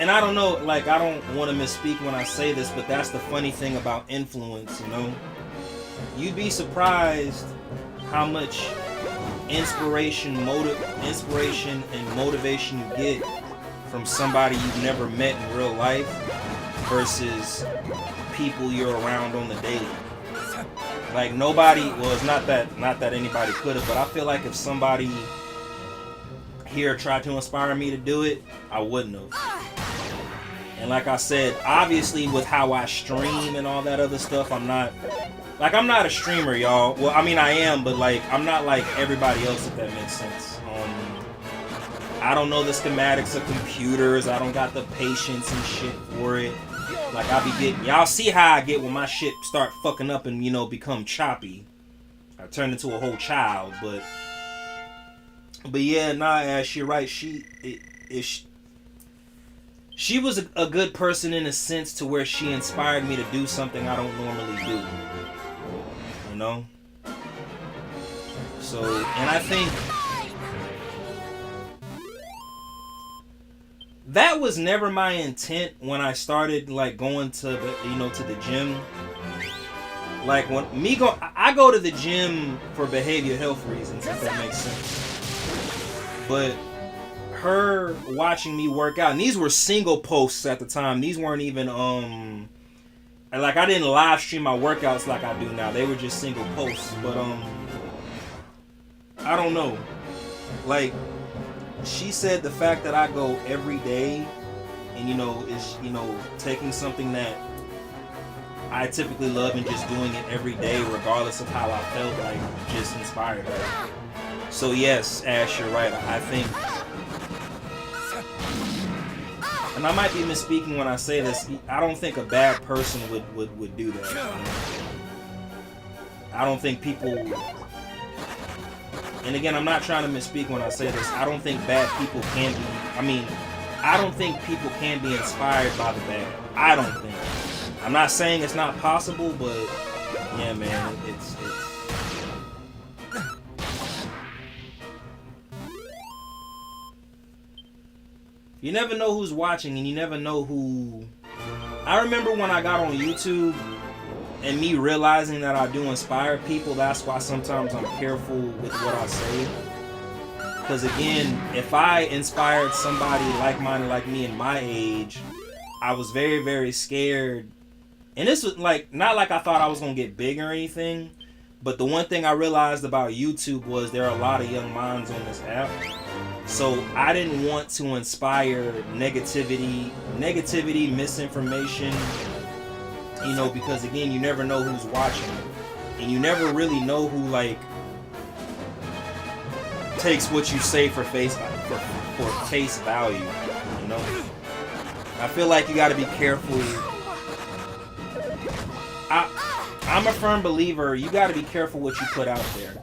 and I don't know, like, I don't want to misspeak when I say this, but that's the funny thing about influence, you know? You'd be surprised how much inspiration and motivation you get from somebody you've never met in real life versus people you're around on the daily. Like, nobody, well, it's not that anybody could have, but I feel like if somebody here tried to inspire me to do it, I wouldn't have. And like I said, obviously with how I stream and all that other stuff, I'm not a streamer, y'all. Well, I mean, I am, but like, I'm not like everybody else, if that makes sense. I don't know the schematics of computers. I don't got the patience and shit for it. Like, I be getting, y'all see how I get when my shit start fucking up and, you know, become choppy. I turn into a whole child, but yeah, nah, Ash, you're right. She was a good person in a sense to where she inspired me to do something I don't normally do. You know? So, and I think that was never my intent when I started, like, going to the, you know, to the gym. Like, I go to the gym for behavioral health reasons, if that makes sense. But her watching me work out, and these were single posts at the time. These weren't even like, I didn't live stream my workouts like I do now. They were just single posts. But I don't know. Like, she said the fact that I go every day and, you know, is, you know, taking something that I typically love and just doing it every day regardless of how I felt, like, just inspired her. So yes, Ash, you're right. I think, and I might be misspeaking when I say this, I don't think a bad person would do that. You know? I don't think people, and again, I'm not trying to misspeak when I say this, I don't think bad people can be, I don't think people can be inspired by the bad. I don't think. I'm not saying it's not possible, but yeah, man, it's you never know who's watching, and you never know who. I remember when I got on YouTube and me realizing that I do inspire people. That's why sometimes I'm careful with what I say. Because again, if I inspired somebody like-minded like me in my age, I was very, very scared. And this was like, not like I thought I was going to get big or anything. But the one thing I realized about YouTube was there are a lot of young minds on this app. So I didn't want to inspire negativity, misinformation, you know, because again, you never know who's watching, and you never really know who like takes what you say for face value, you know. I feel like you got to be careful. I'm a firm believer. You got to be careful what you put out there.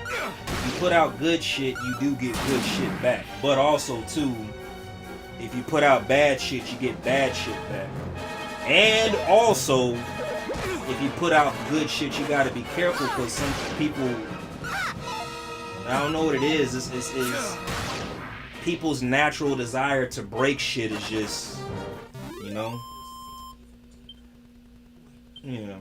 If you put out good shit, you do get good shit back. But also too, if you put out bad shit, you get bad shit back. And also, if you put out good shit, you got to be careful because some people, I don't know what it is. It's people's natural desire to break shit is just, you know. Yeah.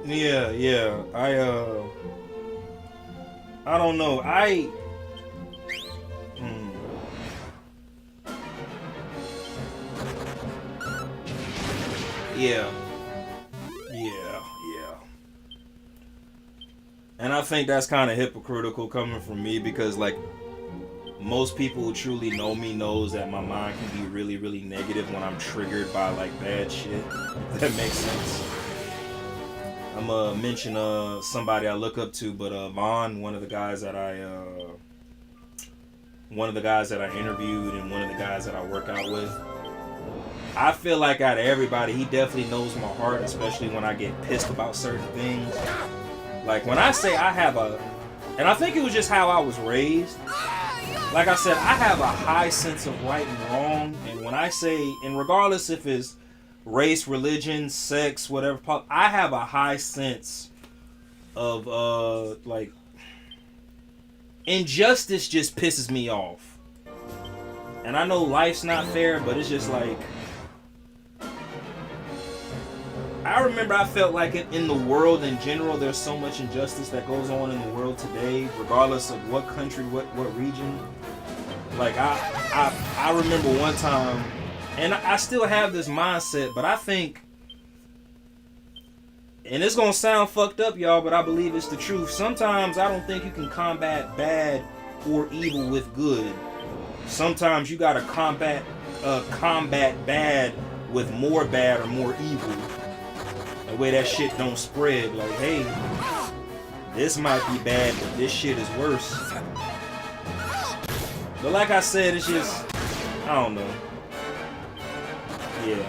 Yeah. I don't know. Yeah. And I think that's kind of hypocritical coming from me because, like, most people who truly know me knows that my mind can be really, really negative when I'm triggered by, like, bad shit. If that makes sense. I'm gonna mention somebody I look up to, but Vaughn, one of the guys that I interviewed and one of the guys that I work out with. I feel like out of everybody, he definitely knows my heart, especially when I get pissed about certain things. Like when I say I have and I think it was just how I was raised. Like I said, I have a high sense of right and wrong, and when I say, and regardless if it's race, religion, sex, whatever, I have a high sense of like injustice just pisses me off. And I know life's not fair, but it's just like I remember I felt like in the world in general there's so much injustice that goes on in the world today, regardless of what country, what region. Like I remember one time, and I still have this mindset, but I think, and it's gonna sound fucked up, y'all, but I believe it's the truth. Sometimes I don't think you can combat bad or evil with good. Sometimes you gotta combat bad with more bad or more evil. The way that shit don't spread. Like, hey, this might be bad, but this shit is worse. But like I said, it's just, I don't know. Yeah.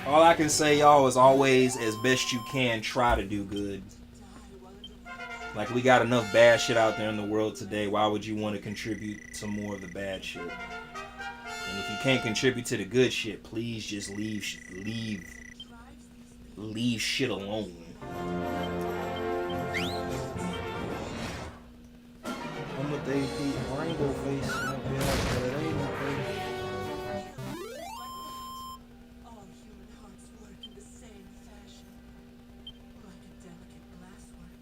All I can say, y'all, is always, as best you can, try to do good. Like, we got enough bad shit out there in the world today. Why would you want to contribute to more of the bad shit? And if you can't contribute to the good shit, please just leave shit alone. I'm with AP Rainbow Face. All human hearts work in the same fashion, like a delicate glasswork.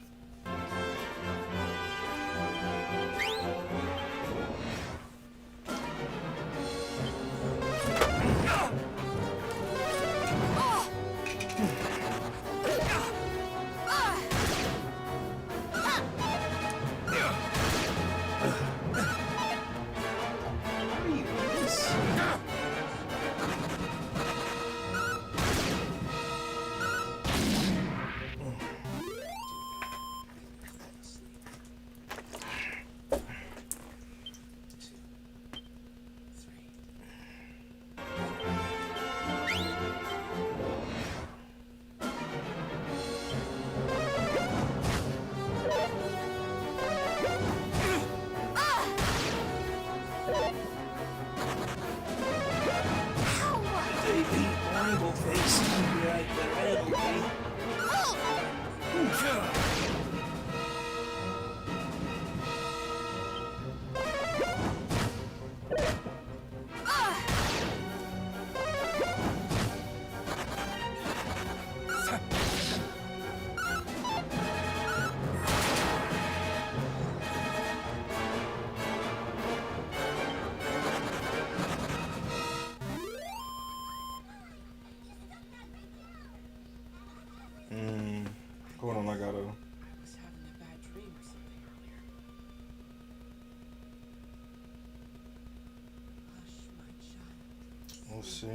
Let's see.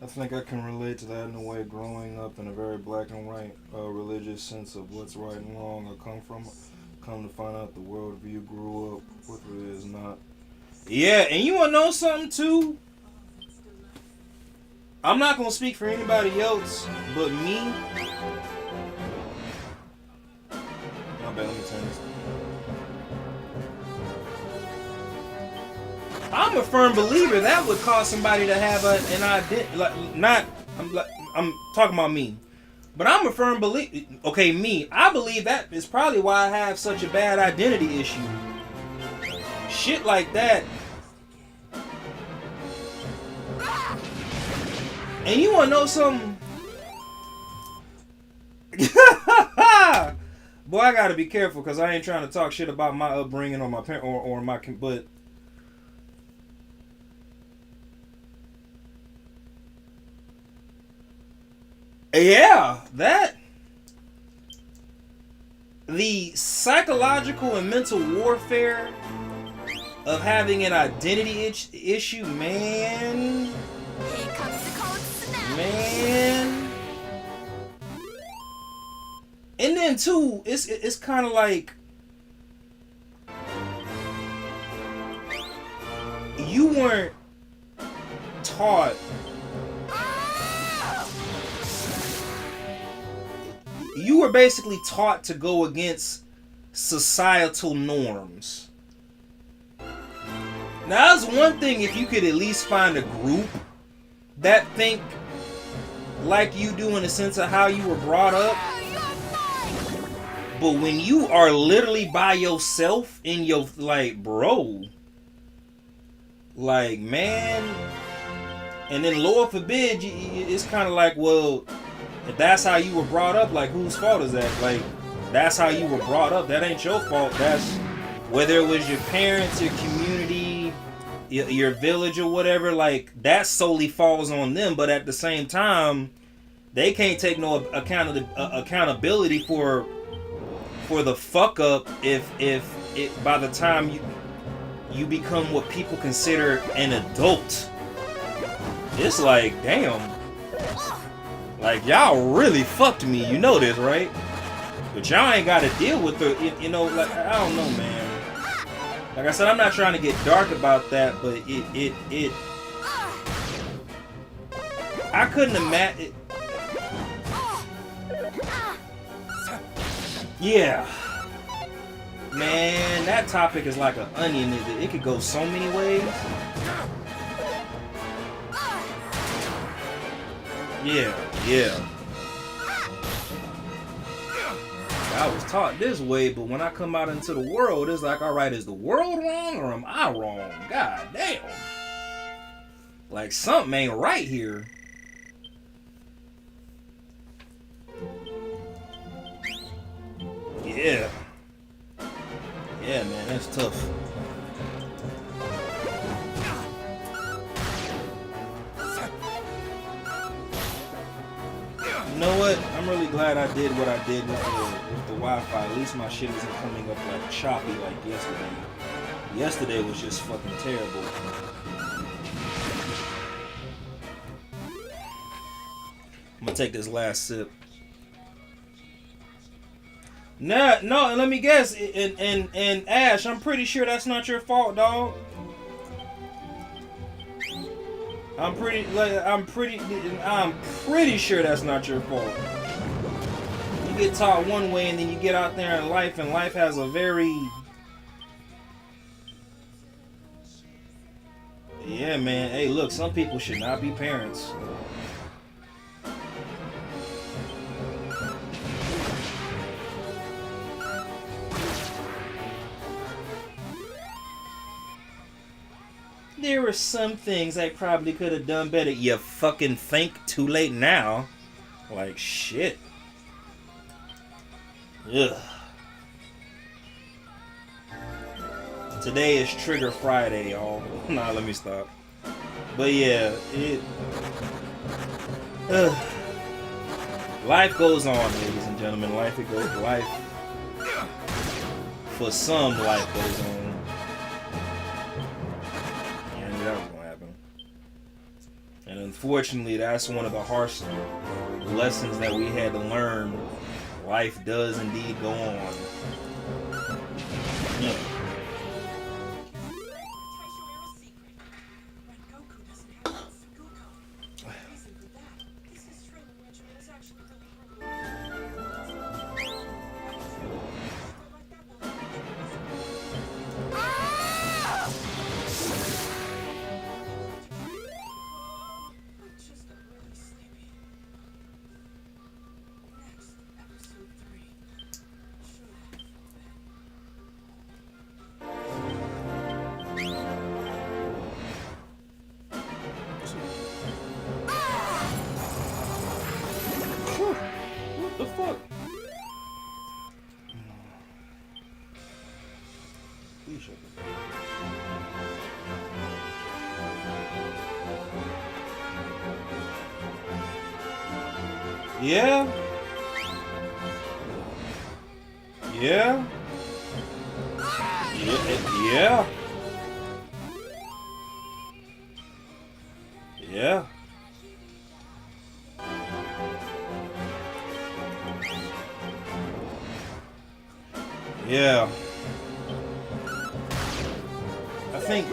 I think I can relate to that in a way. Growing up in a very black and white religious sense of what's right and wrong, I come to find out the worldview grew up with it is not. Yeah, and you wanna know something too? I'm not gonna speak for anybody else but me. My bad, let me turn this. I'm a firm believer that would cause somebody to have an identity. I'm talking about me, but I'm a firm believer. Okay, me. I believe that is probably why I have such a bad identity issue. Shit like that. And you wanna know something? Boy, I gotta be careful because I ain't trying to talk shit about my upbringing or my parent or my, but. Yeah, that the psychological and mental warfare of having an identity issue, man. Here comes the cold snap. Man. And then too, it's kind of like you weren't taught. You were basically taught to go against societal norms. Now, that's one thing if you could at least find a group that think like you do in the sense of how you were brought up. But when you are literally by yourself in your, like, bro, like, man, and then Lord forbid, it's kind of like, well, if that's how you were brought up, like, whose fault is that? Like, that's how you were brought up. That ain't your fault. That's whether it was your parents, your community, your village or whatever. Like, that solely falls on them. But at the same time, they can't take no accountability for the fuck up if by the time you become what people consider an adult. It's like, damn. Like, y'all really fucked me, you know this, right? But y'all ain't got to deal with the, you know, like, I don't know, man. Like I said, I'm not trying to get dark about that, but it I couldn't imagine. Yeah. Man, that topic is like an onion. It could go so many ways. Yeah. I was taught this way, but when I come out into the world, it's like, alright, is the world wrong or am I wrong? God damn. Like, something ain't right here. Yeah. Yeah, man, that's tough. You know what? I'm really glad I did what I did with the Wi-Fi. At least my shit isn't coming up like choppy like yesterday. Yesterday was just fucking terrible. I'm gonna take this last sip. No, let me guess. And Ash, I'm pretty sure that's not your fault, dog. I'm pretty sure that's not your fault. You get taught one way and then you get out there in life and life has a very... Yeah, man. Hey, look, some people should not be parents. There were some things I probably could have done better. You fucking think too late now. Like, shit. Ugh. Today is Trigger Friday, y'all. Nah, let me stop. But yeah, life goes on, ladies and gentlemen. Life. For some, life goes on. That was gonna happen. And unfortunately, that's one of the harsh lessons that we had to learn. Life does indeed go on. Yeah. What the fuck? Please shut up. Yeah. Yeah. Yeah. Yeah. Yeah. I think.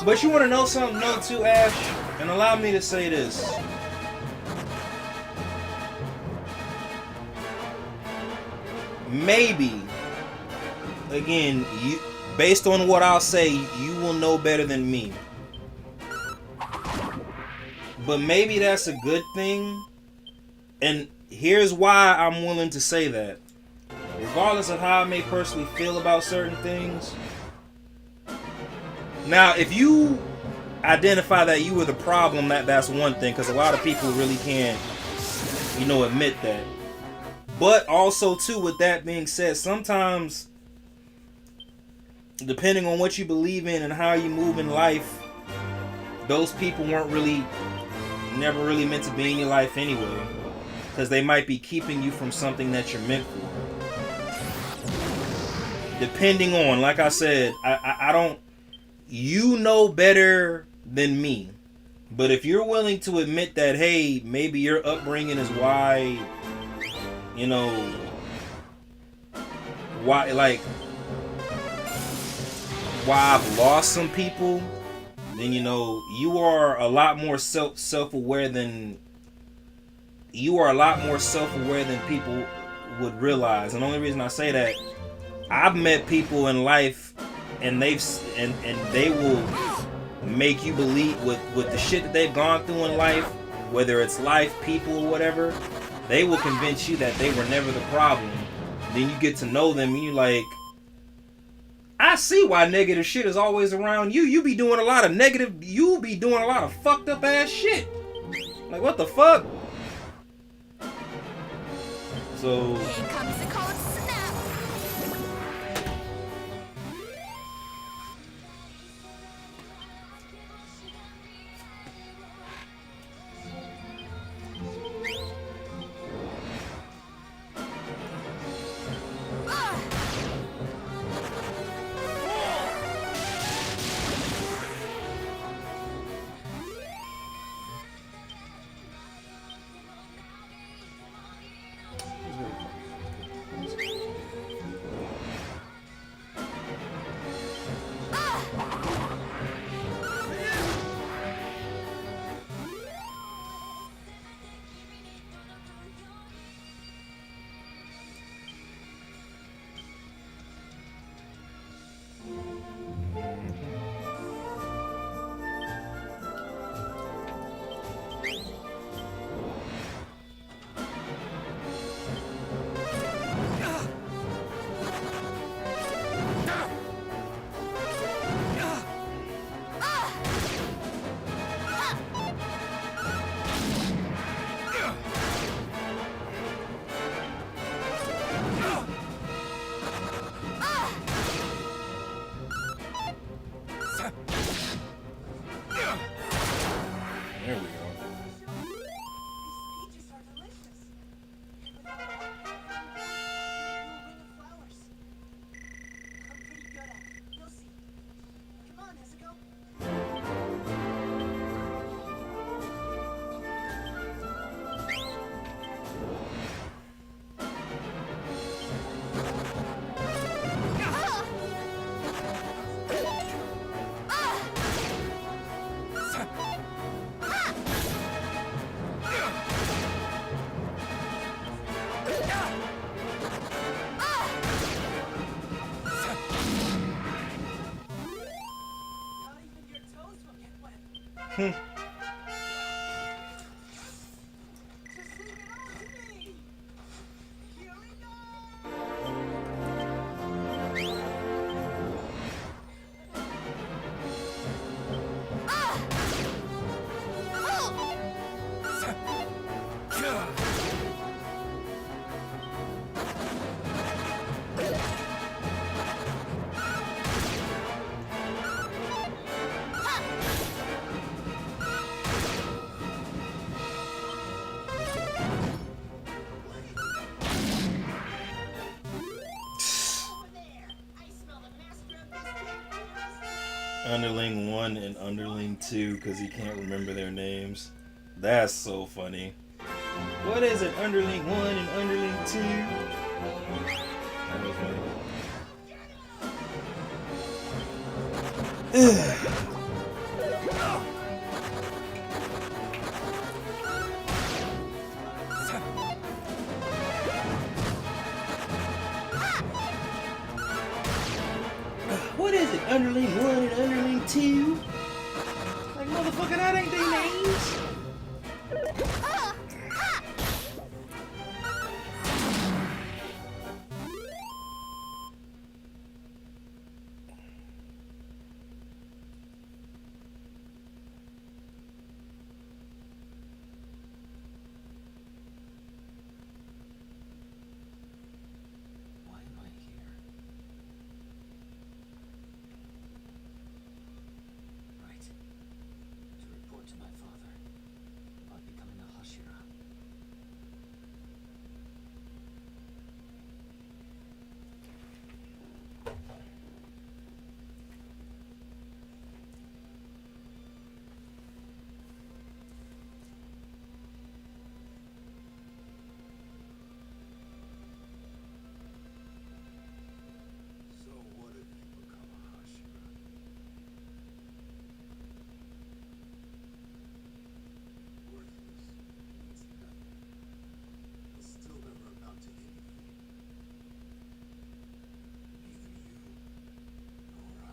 But you want to know something, though, too, Ash? And allow me to say this. Maybe, again, you, based on what I'll say, you will know better than me. But maybe that's a good thing. And here's why I'm willing to say that. Regardless of how I may personally feel about certain things. Now, if you identify that you were the problem, that's one thing. Because a lot of people really can't, admit that. But also, too, with that being said, sometimes, depending on what you believe in and how you move in life, those people weren't really, never really meant to be in your life anyway. Because they might be keeping you from something that you're meant for. Depending on, like I said, I don't, you know better than me. But if you're willing to admit that, hey, maybe your upbringing is why, why I've lost some people, then you are a lot more self-aware than people would realize. And the only reason I say that, I've met people in life and they will make you believe with the shit that they've gone through in life, whether it's life, people, or whatever, they will convince you that they were never the problem. Then you get to know them and you're like, I see why negative shit is always around you. You be doing a lot of fucked up ass shit. Like, what the fuck? So Here comes the cold snap. Underling 1 and Underling 2 because he can't remember their names. That's so funny. What is it? Underling 1 and Underling 2? That was funny. What is it? Underling 1 and Underling 2? Like, motherfucker, that ain't their names. Why am I here? Right. To report to my father about becoming a Hashira. So what if you become a Hashira? Worthless. Means nothing. Will still never amount to anything. Neither you nor I.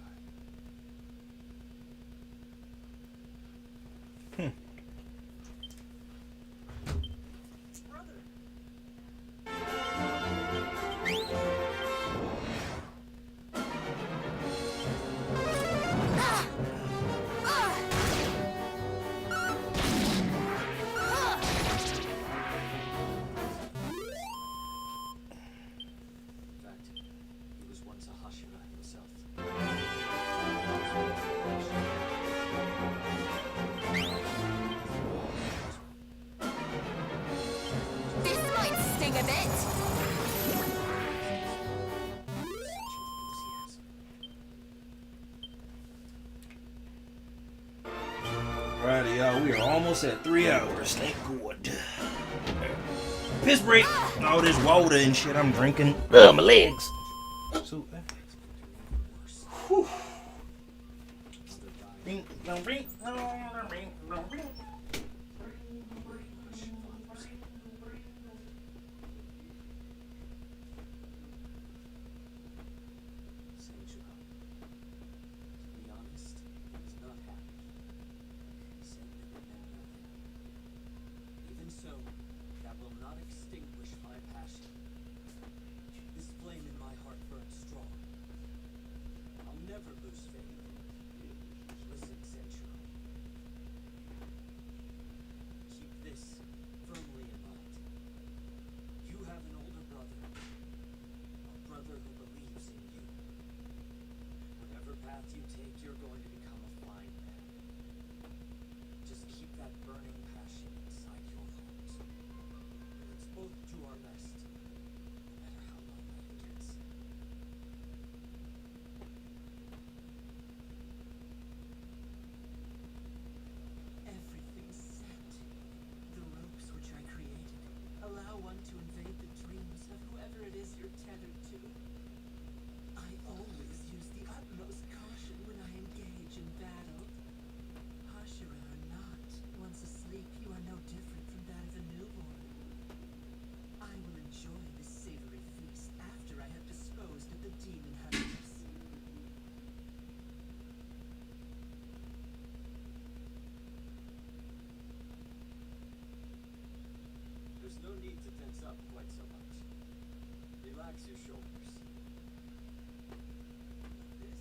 In fact, he was once a Hashira himself. This might sting a bit. Such enthusiasm. Alrighty, y'all. We are almost at 3 hours. Thank God. Piss break. All this water and shit I'm drinking. Ugh, my legs. So, whew. Senju. To be honest, he was not happy. He said that it meant nothing. Even so, that will not extinguish my passion. This flame in my heart burns strong. I'll never lose faith. Listen, Senju. up quite so much. Relax your shoulders. This?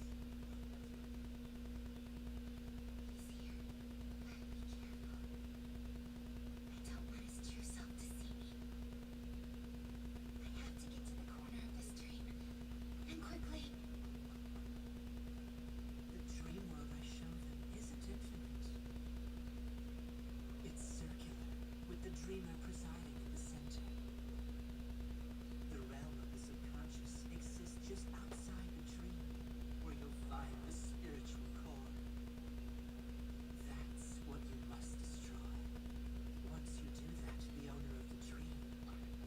I don't want his true self to see me. I have to get to the corner of this dream. And quickly. The dream world I show them isn't infinite. It's circular, with the dreamer presiding in the center. The realm of the subconscious exists just outside the dream, where you'll find the spiritual core. That's what you must destroy. Once you do that, the owner of the dream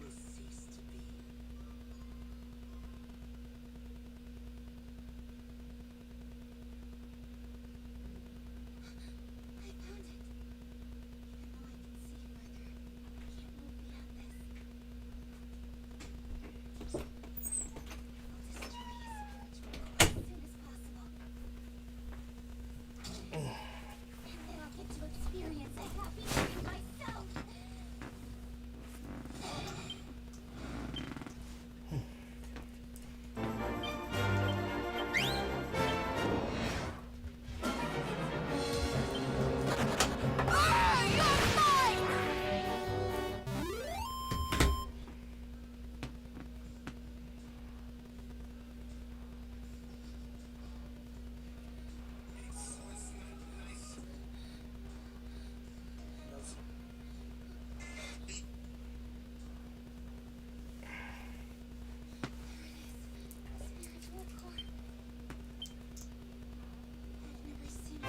will cease to be. I found it. Even though I can't move beyond this. I'll destroy his spiritual core as soon as possible. And then I'll get to experience a happy dream myself. Spiritual core. I've never seen it.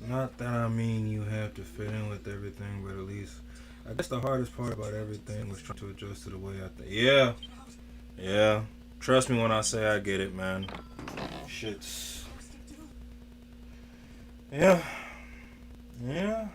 Not that I mean you have to fit in with everything, but at least I guess the hardest part about everything was trying to adjust to the way I think. Yeah, yeah. Trust me when I say I get it, man. Shit's. Yeah. Yeah.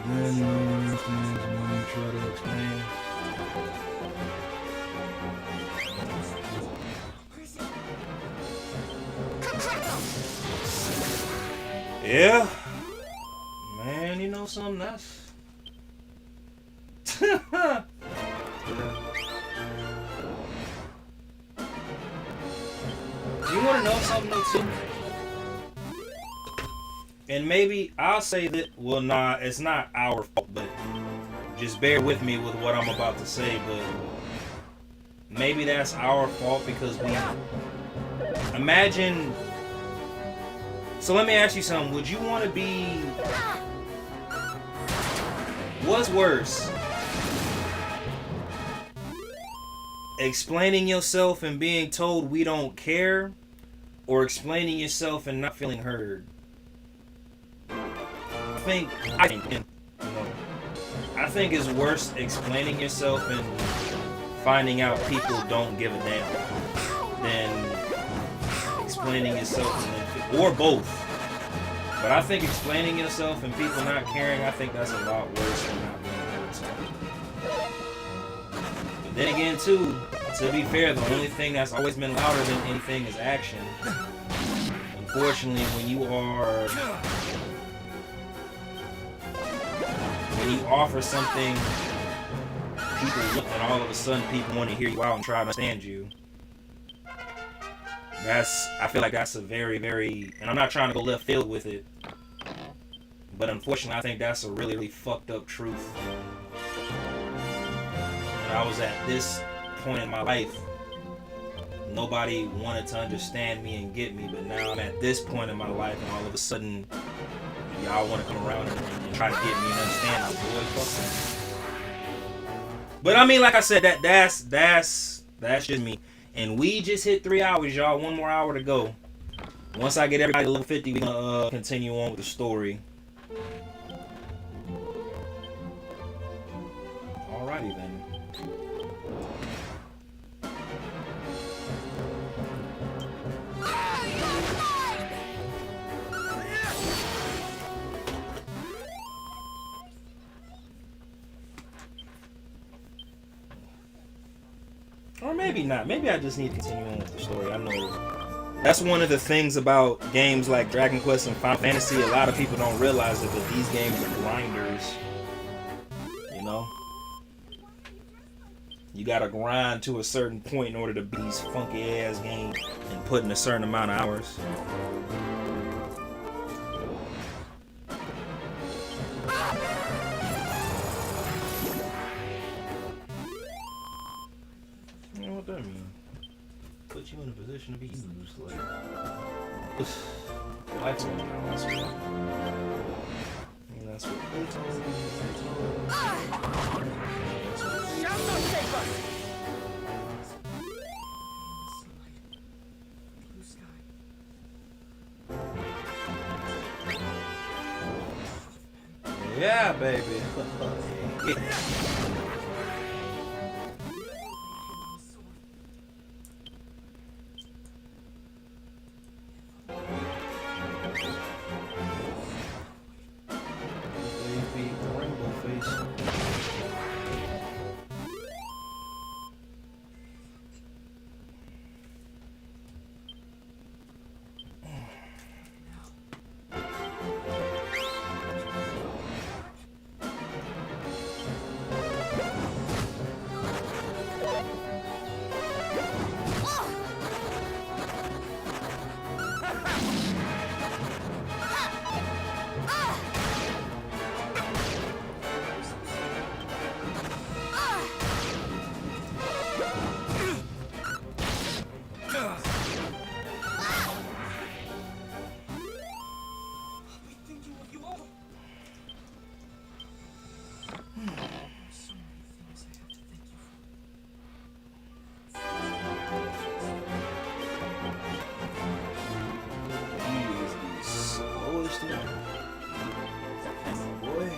Then no one understands when you try to explain. Yeah. Man, you know something that's You wanna know something though too? And maybe I'll say that, well, nah, it's not our fault, but just bear with me with what I'm about to say, but maybe that's our fault because we imagine. So let me ask you something. Would you want to be, what's worse? Explaining yourself and being told we don't care, or explaining yourself and not feeling heard? I think it's worse explaining yourself and finding out people don't give a damn than explaining yourself and or both. But I think explaining yourself and people not caring, I think that's a lot worse than not being heard. So. But then again, too, to be fair, the only thing that's always been louder than anything is action. Unfortunately, when you offer something, people look and all of a sudden people want to hear you out and try to understand you. I feel like that's a very, very, and I'm not trying to go left field with it, but unfortunately I think that's a really, really fucked up truth. When I was at this point in my life, nobody wanted to understand me and get me, but now I'm at this point in my life and all of a sudden y'all want to come around and try to get me and understand me. Boy, fuck that. But I mean, like I said, that's just me. And we just hit 3 hours, y'all. 1 more hour to go. Once I get everybody to level 50, we're gonna continue on with the story. Alrighty then. Or maybe not. Maybe I just need to continue on with the story. I know that's one of the things about games like Dragon Quest and Final Fantasy. A lot of people don't realize it, but these games are grinders. You know? You gotta grind to a certain point in order to beat these funky ass games and put in a certain amount of hours. position to be used. Like, life will be honest with you. And that's what they told me. Shall not save us! Blue sky. Yeah, baby. Baby, rainbow face. We think you of you all. So many things I have to thank you He is the slowest one. Boy.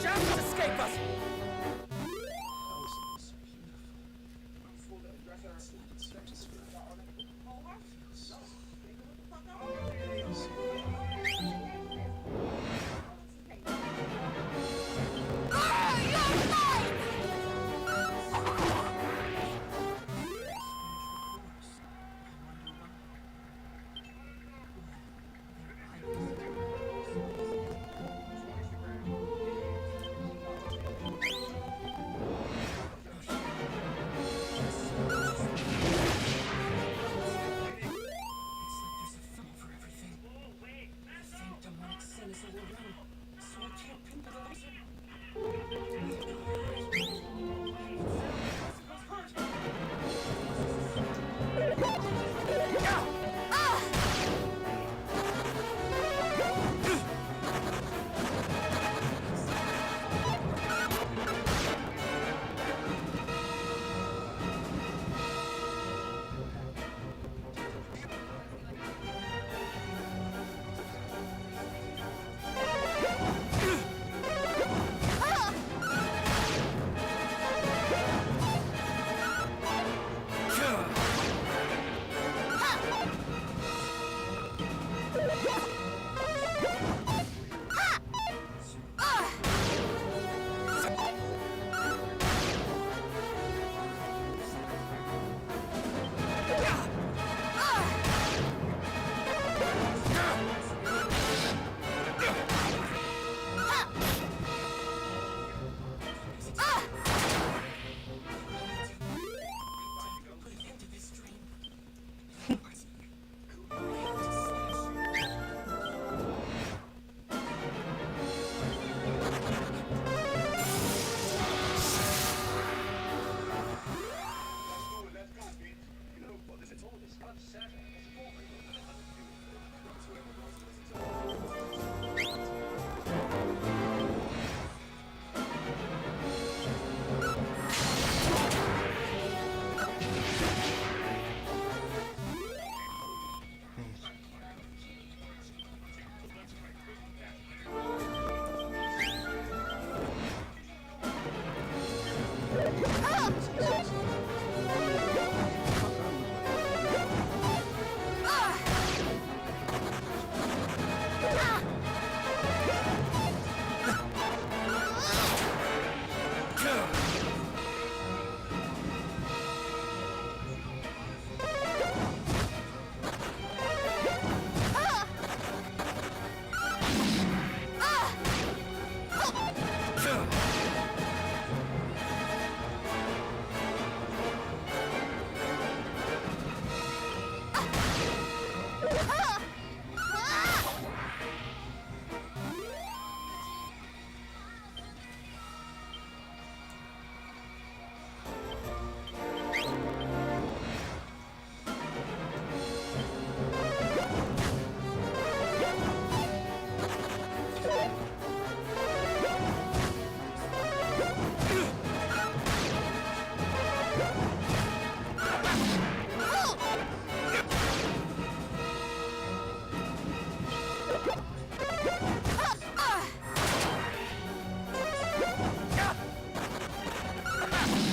Shall not escape us!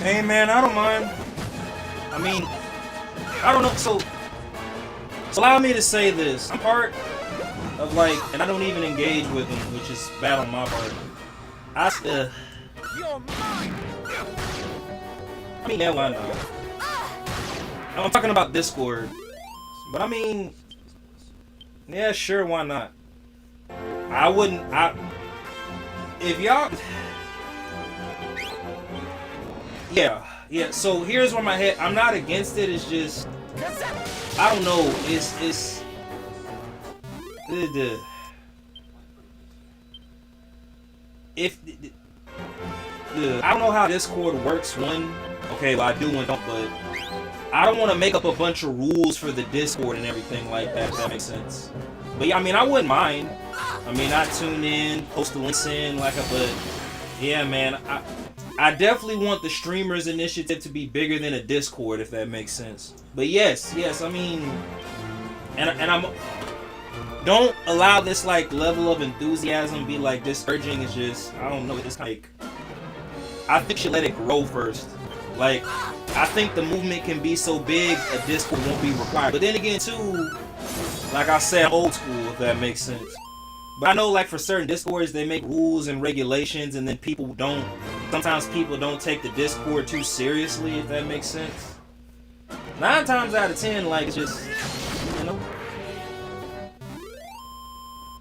Hey man, I don't mind. I mean, I don't know. So allow me to say this. I'm part of like, and I don't even engage with them, which is bad on my part. I mean, yeah, why not? I'm talking about Discord, but I mean, yeah, sure, why not? I wouldn't. If y'all. Yeah. So here's where my head. I'm not against it. It's just I don't know. It's if I don't know how Discord works. One, okay, well I do and don't, but I don't want to make up a bunch of rules for the Discord and everything like that. If that makes sense. But yeah, I mean, I wouldn't mind. I mean, I tune in, post the links in, but yeah, man, I definitely want the streamers initiative to be bigger than a Discord, if that makes sense. But yes, I mean, and I'm don't allow this like level of enthusiasm be like discouraging. It's just I don't know. It's like I think you should let it grow first. Like I think the movement can be so big a Discord won't be required. But then again, too, like I said, old school, if that makes sense. But I know, like, for certain Discords, they make rules and regulations, and then sometimes people don't take the Discord too seriously, if that makes sense. 9 times out of 10, like, it's just, you know.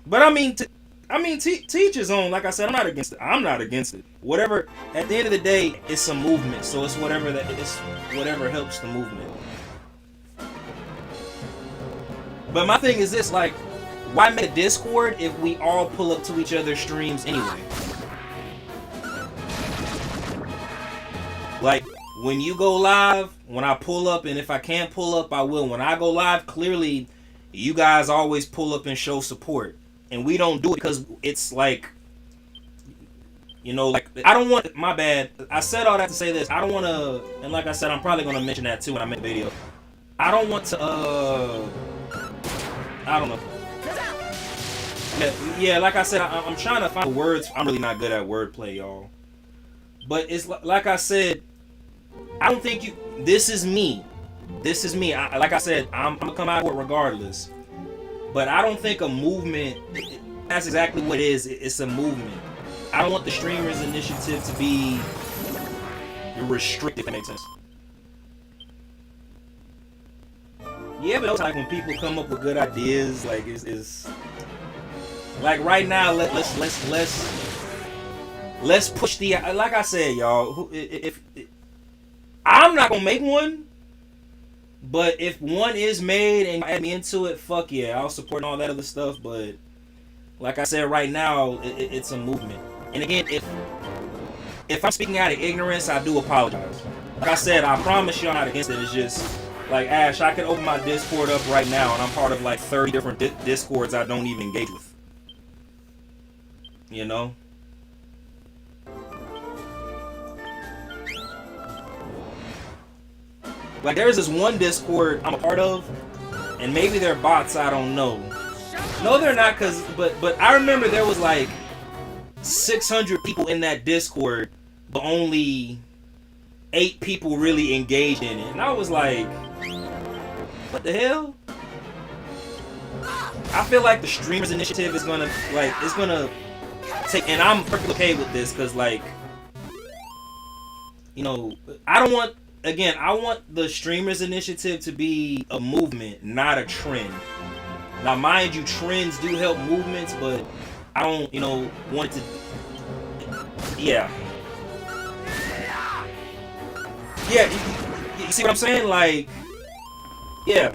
But I mean, teach his own. Like I said, I'm not against it. Whatever, at the end of the day, it's a movement, so it's whatever helps the movement. But my thing is this, like, why make a Discord if we all pull up to each other's streams anyway? Like, when you go live, when I pull up, and if I can't pull up, I will. When I go live, clearly, you guys always pull up and show support. And we don't do it because it's like, you know, like, I don't want, my bad. I said all that to say this. I don't want to, and like I said, I'm probably going to mention that too when I make a video. I don't want to, I don't know. Yeah, like I said, I'm trying to find words. I'm really not good at wordplay, y'all. But it's like I said, I don't think you. This is me. Like I said, I'm gonna come out of it regardless. But I don't think a movement. That's exactly what it is. It's a movement. I don't want the streamers initiative to be restricted. If that makes sense. Yeah, but like when people come up with good ideas, like it's like right now. Let's push the. Like I said, y'all. If I'm not gonna make one, but if one is made and you add me into it, fuck yeah, I'll support all that other stuff. But like I said, right now it's a movement. And again, if I'm speaking out of ignorance, I do apologize. Like I said, I promise you I'm not against it. It's just like Ash, I can open my Discord up right now, and I'm part of like 30 different Discords I don't even engage with. You know. Like there's this one Discord I'm a part of, and maybe they're bots, I don't know. No, they're not, but I remember there was like 600 people in that Discord, but only 8 people really engaged in it. And I was like, what the hell? I feel like the streamers initiative is gonna take, and I'm perfectly okay with this, cause like, you know, I want the streamers initiative to be a movement, not a trend. Now, mind you, trends do help movements, but I don't, you know, want it to. Yeah. Yeah, you see what I'm saying? Like, yeah.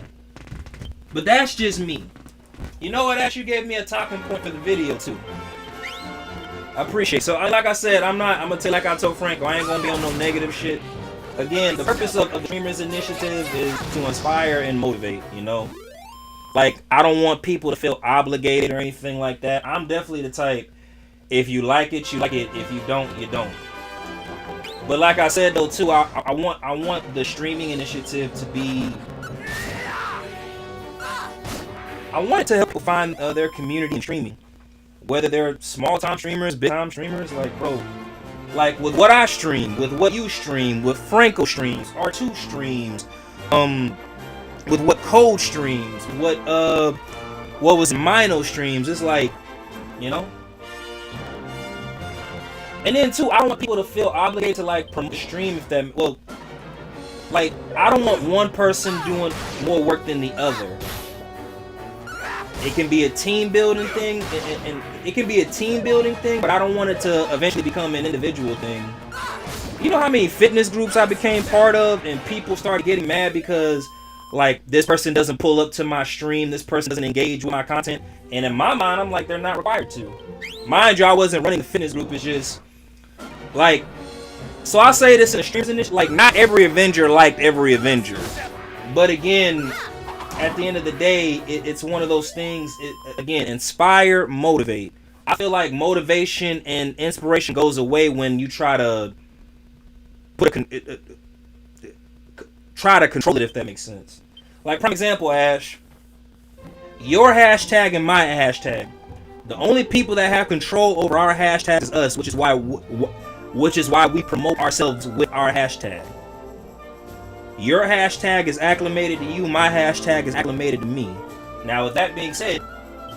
But that's just me. You know what? Actually, gave me a talking point for the video too. I appreciate it. So, like I said, I'm gonna tell you like I told Franco, I ain't gonna be on no negative shit. Again, the purpose of the Dreamers Initiative is to inspire and motivate, you know? Like, I don't want people to feel obligated or anything like that. I'm definitely the type, if you like it, you like it. If you don't, you don't. But like I said though too, I want the streaming initiative to be, I want it to help people find their community in streaming. Whether they're small time streamers, big time streamers, like bro, like with what I stream, with what you stream, with Franco streams, R2 streams, with what Code streams, what was Mino streams, it's like, you know. And then too, I don't want people to feel obligated to like promote the stream if that, well, like I don't want one person doing more work than the other. It can be a team building thing, and it can be a team building thing, but I don't want it to eventually become an individual thing. You know how many fitness groups I became part of, and people started getting mad because, like, this person doesn't pull up to my stream, this person doesn't engage with my content, and in my mind, I'm like, they're not required to. Mind you, I wasn't running the fitness group, it's just, like, so I say this in the streams initiative, like, not every Avenger liked every Avenger, but again, at the end of the day, it's one of those things, again, inspire, motivate. I feel like motivation and inspiration goes away when you try to try to control it, if that makes sense. Like, for example, Ash, your hashtag and my hashtag, the only people that have control over our hashtag is us, which is why we promote ourselves with our hashtag. Your hashtag is acclimated to you, my hashtag is acclimated to me. Now, with that being said,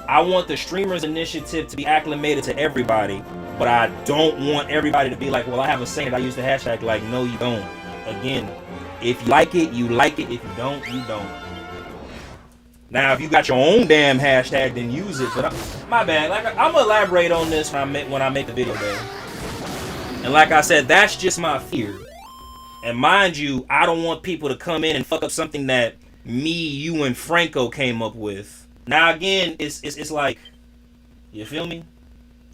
I want the Streamers Initiative to be acclimated to everybody, but I don't want everybody to be like, well, I have a saying, I use the hashtag. Like, no, you don't. Again, if you like it, you like it. If you don't, you don't. Now, if you got your own damn hashtag, then use it. But my bad. Like, I'm gonna elaborate on this when I make the video, though. And like I said, that's just my fear. And mind you, I don't want people to come in and fuck up something that me, you, and Franco came up with. Now again, it's like, you feel me?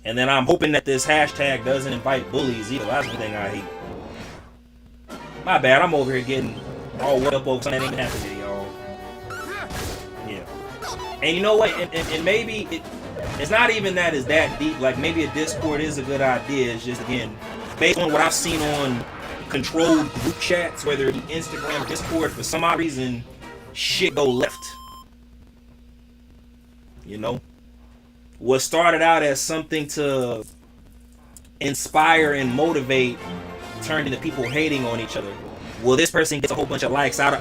And then I'm hoping that this hashtag doesn't invite bullies either. That's the thing I hate. My bad, I'm over here getting all worked up over something that ain't even happening, y'all. Yeah. And you know what? And maybe it's not even that it's that deep. Like, maybe a Discord is a good idea. It's just, again, based on what I've seen on controlled group chats, whether it be Instagram or Discord, for some odd reason, shit go left. You know? What started out as something to inspire and motivate turned into people hating on each other. Well, this person gets a whole bunch of likes. I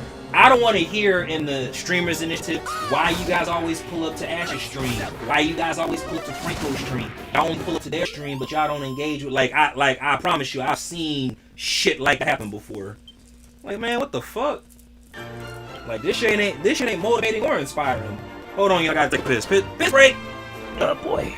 don't want to hear in the Streamers Initiative why you guys always pull up to Ash's stream, why you guys always pull up to Franco's stream. Y'all only pull up to their stream, but y'all don't engage with, I promise you, I've seen shit like that happen before. Like, man, what the fuck? Like, this shit ain't motivating or inspiring. Hold on, y'all gotta take a piss. Piss break! Oh boy.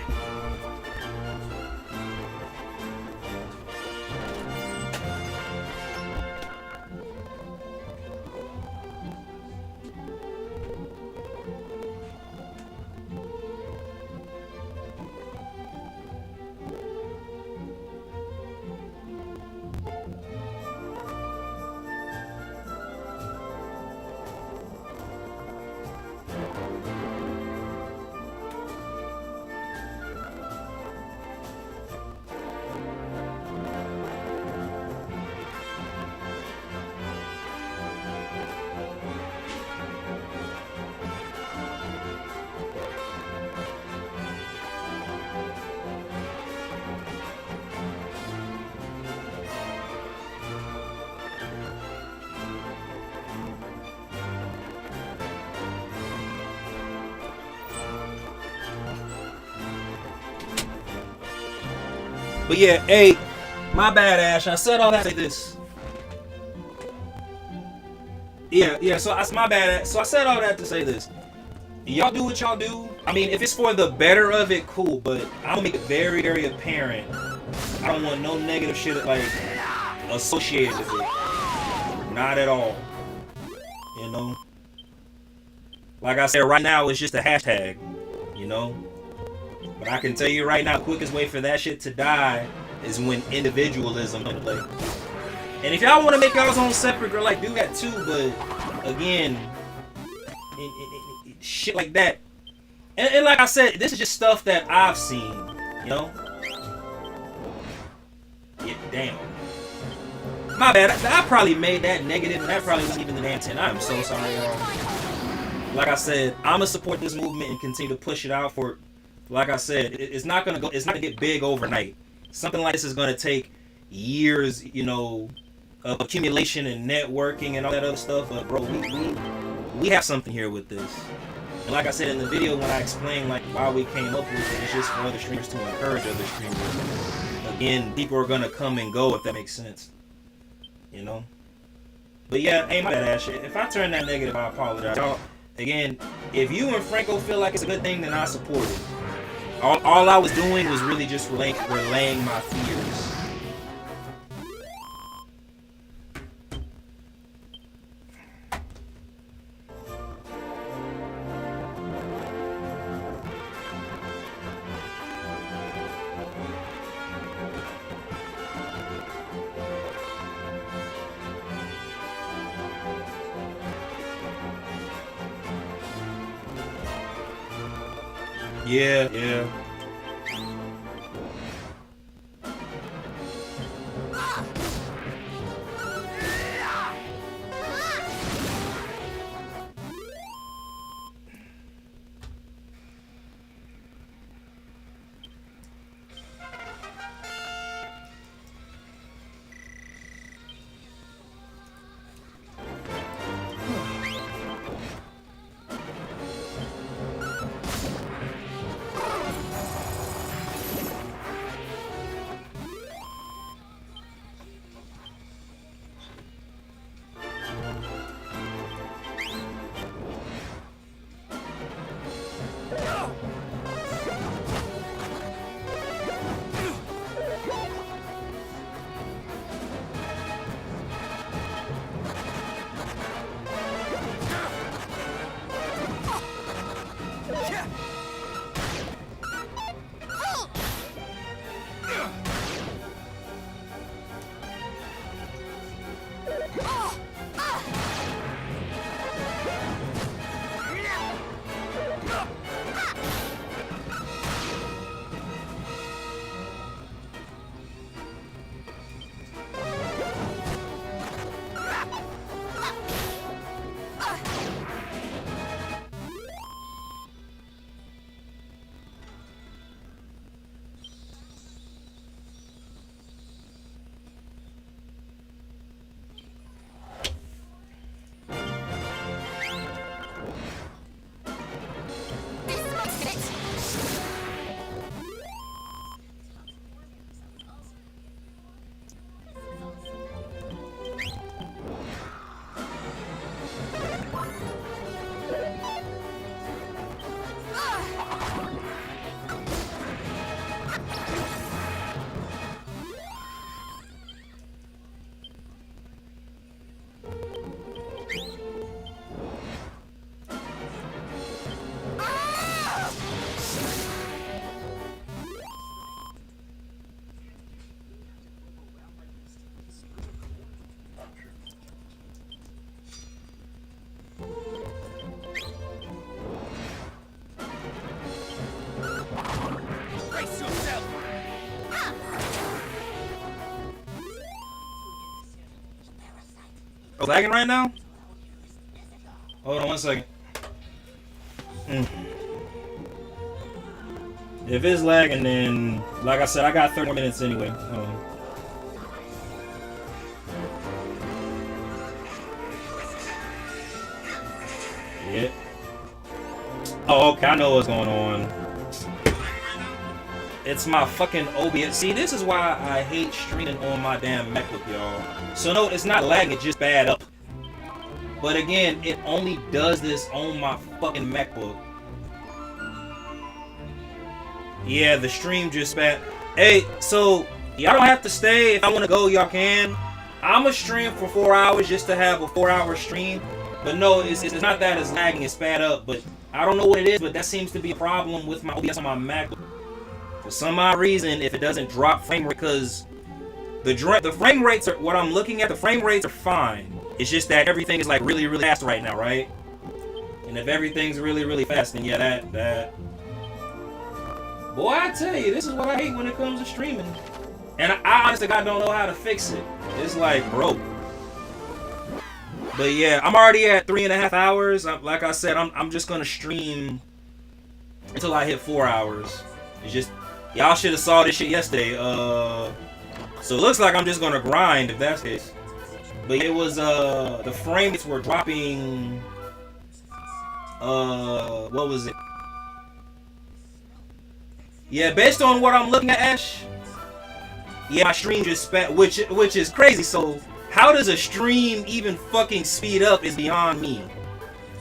But yeah, hey, my bad, Ash. I said all that to say this. Yeah, so that's my bad. So I said all that to say this. Y'all do what y'all do. I mean, if it's for the better of it, cool. But I'm gonna make it very, very apparent. I don't want no negative shit like associated with it. Not at all. You know. Like I said, right now it's just a hashtag, you know. But I can tell you right now, quickest way for that shit to die is when individualism comes into play. And if y'all want to make y'all's own separate girl, like do that too. But again, shit like that. And like I said, this is just stuff that I've seen, you know. Yeah, damn. My bad. I probably made that negative, and that probably wasn't even the damn 10. I'm so sorry, y'all. Like I said, I'ma support this movement and continue to push it out for. Like I said, it's not gonna go. It's not gonna get big overnight. Something like this is gonna take years, you know, of accumulation and networking and all that other stuff. But bro, we have something here with this. And like I said in the video when I explained like why we came up with it, it's just for other streamers to encourage other streamers. Again, people are gonna come and go if that makes sense. You know? But yeah, ain't my bad ass shit. If I turn that negative, I apologize. Y'all, again, if you and Franco feel like it's a good thing, then I support it. All I was doing was really just relaying my fears. Yeah, yeah. Oh, lagging right now? Hold on 1 second. If it's lagging, then like I said, I got 30 more minutes anyway. Yeah. Oh, okay, I know what's going on. It's my fucking OBS. See, this is why I hate streaming on my damn MacBook, y'all. So no, it's not lagging, it's just bad up. But again, it only does this on my fucking MacBook. Yeah, the stream just bad. Hey, so y'all don't have to stay. If I want to go, y'all can. I'ma stream for 4 hours just to have a 4-hour stream. But no, it's not that it's lagging, it's sped up. But I don't know what it is, but that seems to be a problem with my OBS on my MacBook. For some odd reason, if it doesn't drop frame rate, because the frame rates are what I'm looking at. The frame rates are fine. It's just that everything is like really, really fast right now, right? And if everything's really, really fast, then yeah, that. Boy, I tell you, this is what I hate when it comes to streaming. And I honestly, God don't know how to fix it. It's like, bro. But yeah, I'm already at 3.5 hours. Like I said, I'm just gonna stream until I hit 4 hours. It's just y'all should have saw this shit yesterday. So it looks like I'm just gonna grind if that's the case. But it was the frames were dropping. What was it? Yeah, based on what I'm looking at, Ash. Yeah, my stream just sped, which is crazy. So how does a stream even fucking speed up is beyond me.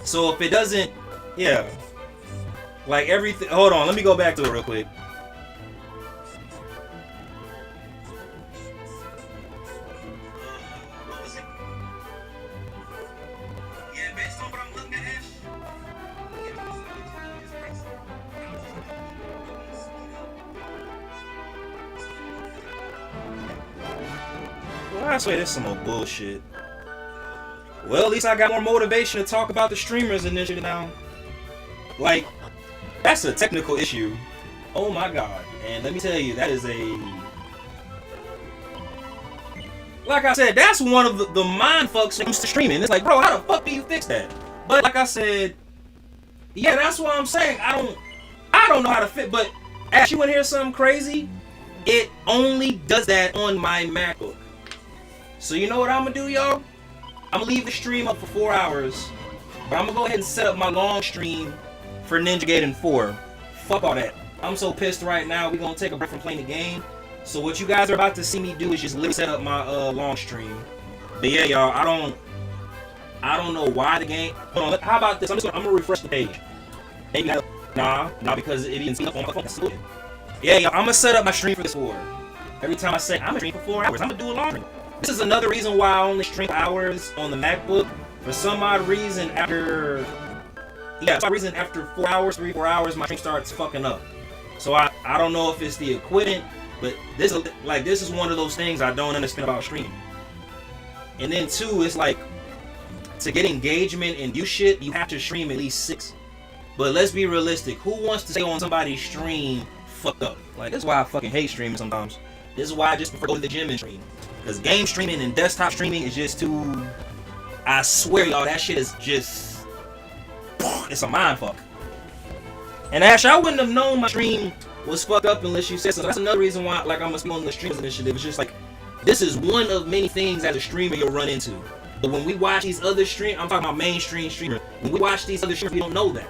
So if it doesn't, yeah, like everything. Hold on, let me go back to it real quick. Well, I swear this is some old bullshit. Well, at least I got more motivation to talk about the streamers initiative now. Like, that's a technical issue. Oh my god. And let me tell you, that is a... Like I said, that's one of the mind fucks when it comes to streaming. It's like, bro, how the fuck do you fix that? But like I said, yeah, that's what I'm saying. I don't know how to fit, but Ash, you wanna hear something crazy? It only does that on my MacBook. So you know what I'm gonna do, y'all? I'm gonna leave the stream up for 4 hours, but I'm gonna go ahead and set up my long stream for Ninja Gaiden 4. Fuck all that. I'm so pissed right now. We're gonna take a break from playing the game. So what you guys are about to see me do is just literally set up my long stream. But yeah, y'all, I don't know why the game. Hold on, how about this? I'm gonna refresh the page. Maybe nah, because it didn't speed up on my phone. Yeah, y'all, I'm gonna set up my stream for this 4. Every time I say I'm gonna stream for 4 hours, I'm gonna do a long stream. This is another reason why I only stream hours on the MacBook. For some odd reason, after 4 hours, 3-4 hours, my stream starts fucking up. So I don't know if it's the equipment, but this is one of those things I don't understand about streaming. And then 2, it's like to get engagement and do shit, you have to stream at least 6. But let's be realistic. Who wants to stay on somebody's stream fucked up? Like, this is why I fucking hate streaming sometimes. This is why I just prefer to go to the gym and stream. Because game streaming and desktop streaming is just too... I swear, y'all, that shit is just... It's a mind fuck. And Ash, I wouldn't have known my stream was fucked up unless you said so. That's another reason why, like, I'm gonna be on the streamers initiative. It's just like, this is one of many things as a streamer you'll run into. But when we watch these other streamers, I'm talking about mainstream streamers. When we watch these other streamers, we don't know that.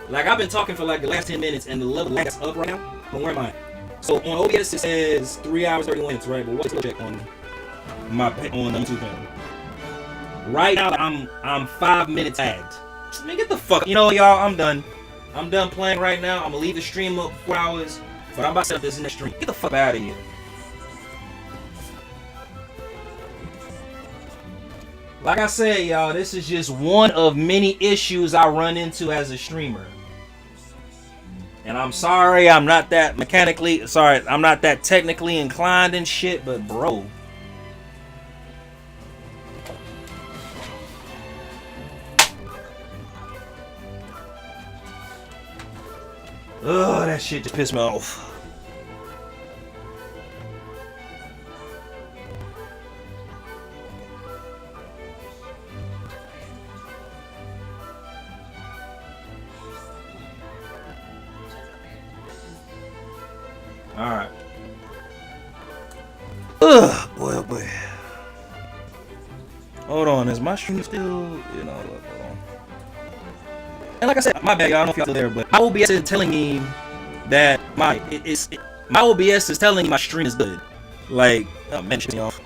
Like, I've been talking for like the last 10 minutes and the level that's up right now. But where am I? So on OBS it says 3 hours 31 minutes, right? But what's the check on the YouTube channel? Right now I'm 5 minutes tagged. Man, get the fuck. You know, y'all, I'm done. I'm done playing right now. I'm gonna leave the stream up 4 hours, but I'm about to set up this in the stream. Get the fuck out of here. Like I said, y'all, this is just one of many issues I run into as a streamer. And I'm sorry, I'm not that technically inclined and shit, but bro. Ugh, that shit just pissed me off. Alright. Ugh, boy, oh boy. Hold on, is my stream still, you know, hold on. And like I said, my bad, y'all, I don't know if y'all still there, but my OBS is telling me that my OBS is telling me my stream is good. Like, oh man, shit me off.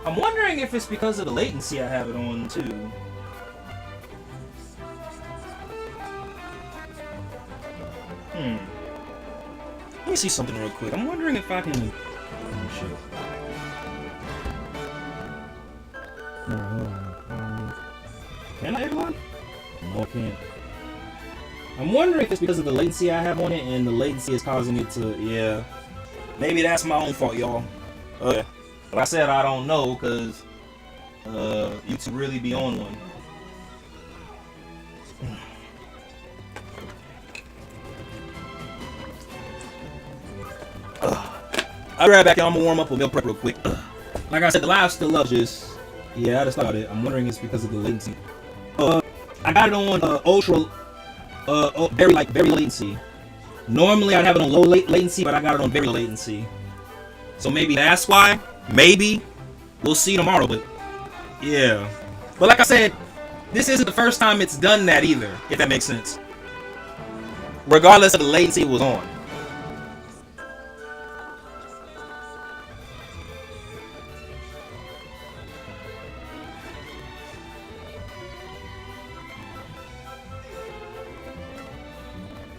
I'm wondering if it's because of the latency I have it on too. Let me see something real quick. I'm wondering if I can. Oh shit. Can I everyone? No, I can't. I'm wondering if it's because of the latency I have on it, and the latency is causing it to. Yeah. Maybe that's my own fault, y'all. Okay. Like I said, I don't know, because YouTube really be on one. I'll be right back, y'all. I'm gonna warm up with meal prep real quick. Like I said, the live still up, just yeah, I just thought it. I'm wondering if it's because of the latency. I got it on ultra, very latency. Normally I'd have it on low latency, but I got it on very low latency. So maybe that's why. Maybe we'll see tomorrow, but yeah. But like I said, this isn't the first time it's done that either, if that makes sense. Regardless of the latency it was on.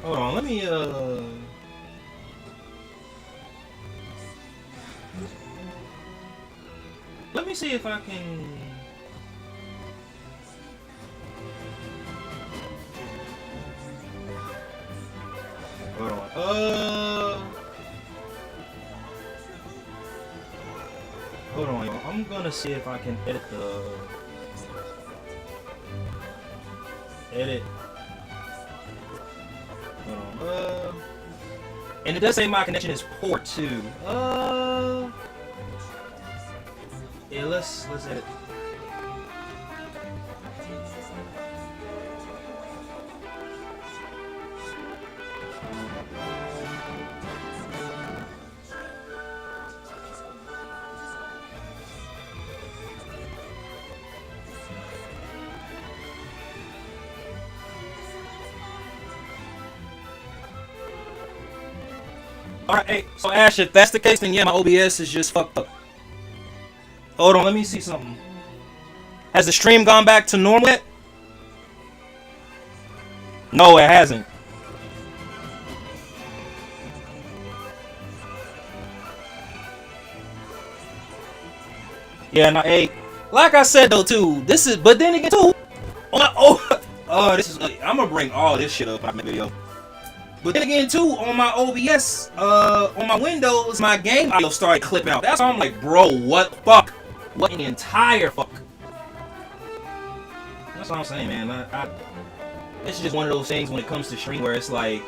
Hold on, let me see if I can. Hold on. Hold on, y'all. I'm gonna see if I can edit the edit. Hold on. And it does say my connection is poor too. Yeah, let's edit. Alright, hey, so Ash, if that's the case, then yeah, my OBS is just fucked up. Hold on, let me see something. Has the stream gone back to normal yet? No, it hasn't. Yeah, no, hey, like I said though too, this is, but then again too, this is, I'm gonna bring all this shit up in my video. But then again too, on my OBS, on my Windows, my game audio started clipping out. That's why I'm like, bro, what the fuck? What in the entire fuck? That's what I'm saying, man. This is just one of those things when it comes to stream where it's like,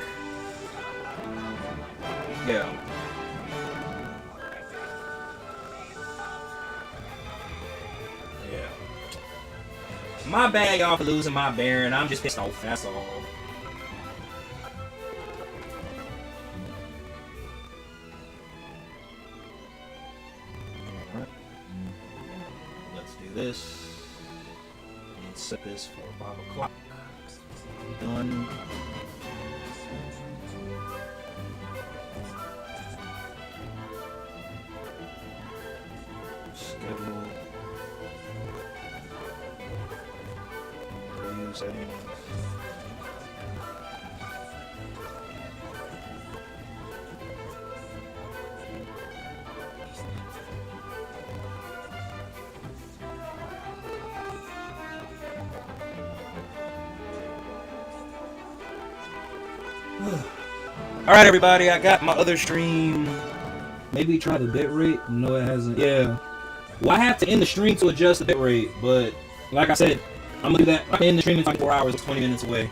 yeah. Yeah. My bad, y'all, for losing my Baron. I'm just pissed off, that's all. This and set this for 5 o'clock. Done. Schedule. Preview settings. Alright everybody, I got my other stream. Maybe try the bitrate. No, it hasn't. Yeah. Well, I have to end the stream to adjust the bitrate, but like I said, I'm gonna do that. I can end the stream in 24 hours, 20 minutes away.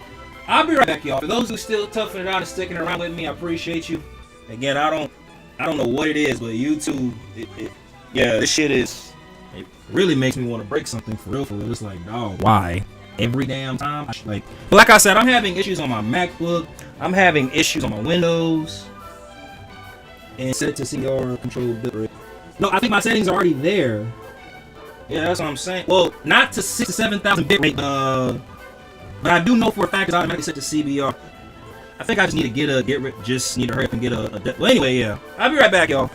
I'll be right back, y'all. For those who still toughing it out and sticking around with me, I appreciate you. Again, I don't know what it is, but YouTube, yeah, this shit is. It really makes me want to break something for real. It's like, dog, why? Every damn time. But like I said, I'm having issues on my MacBook. I'm having issues on my Windows. And set it to CR control bitrate. No, I think my settings are already there. Yeah, that's what I'm saying. Well, not to 6,000 to 7,000 bitrate, but I do know for a fact it's automatically set to CBR. I think I just need to just need to hurry up and get well, anyway, yeah. I'll be right back, y'all.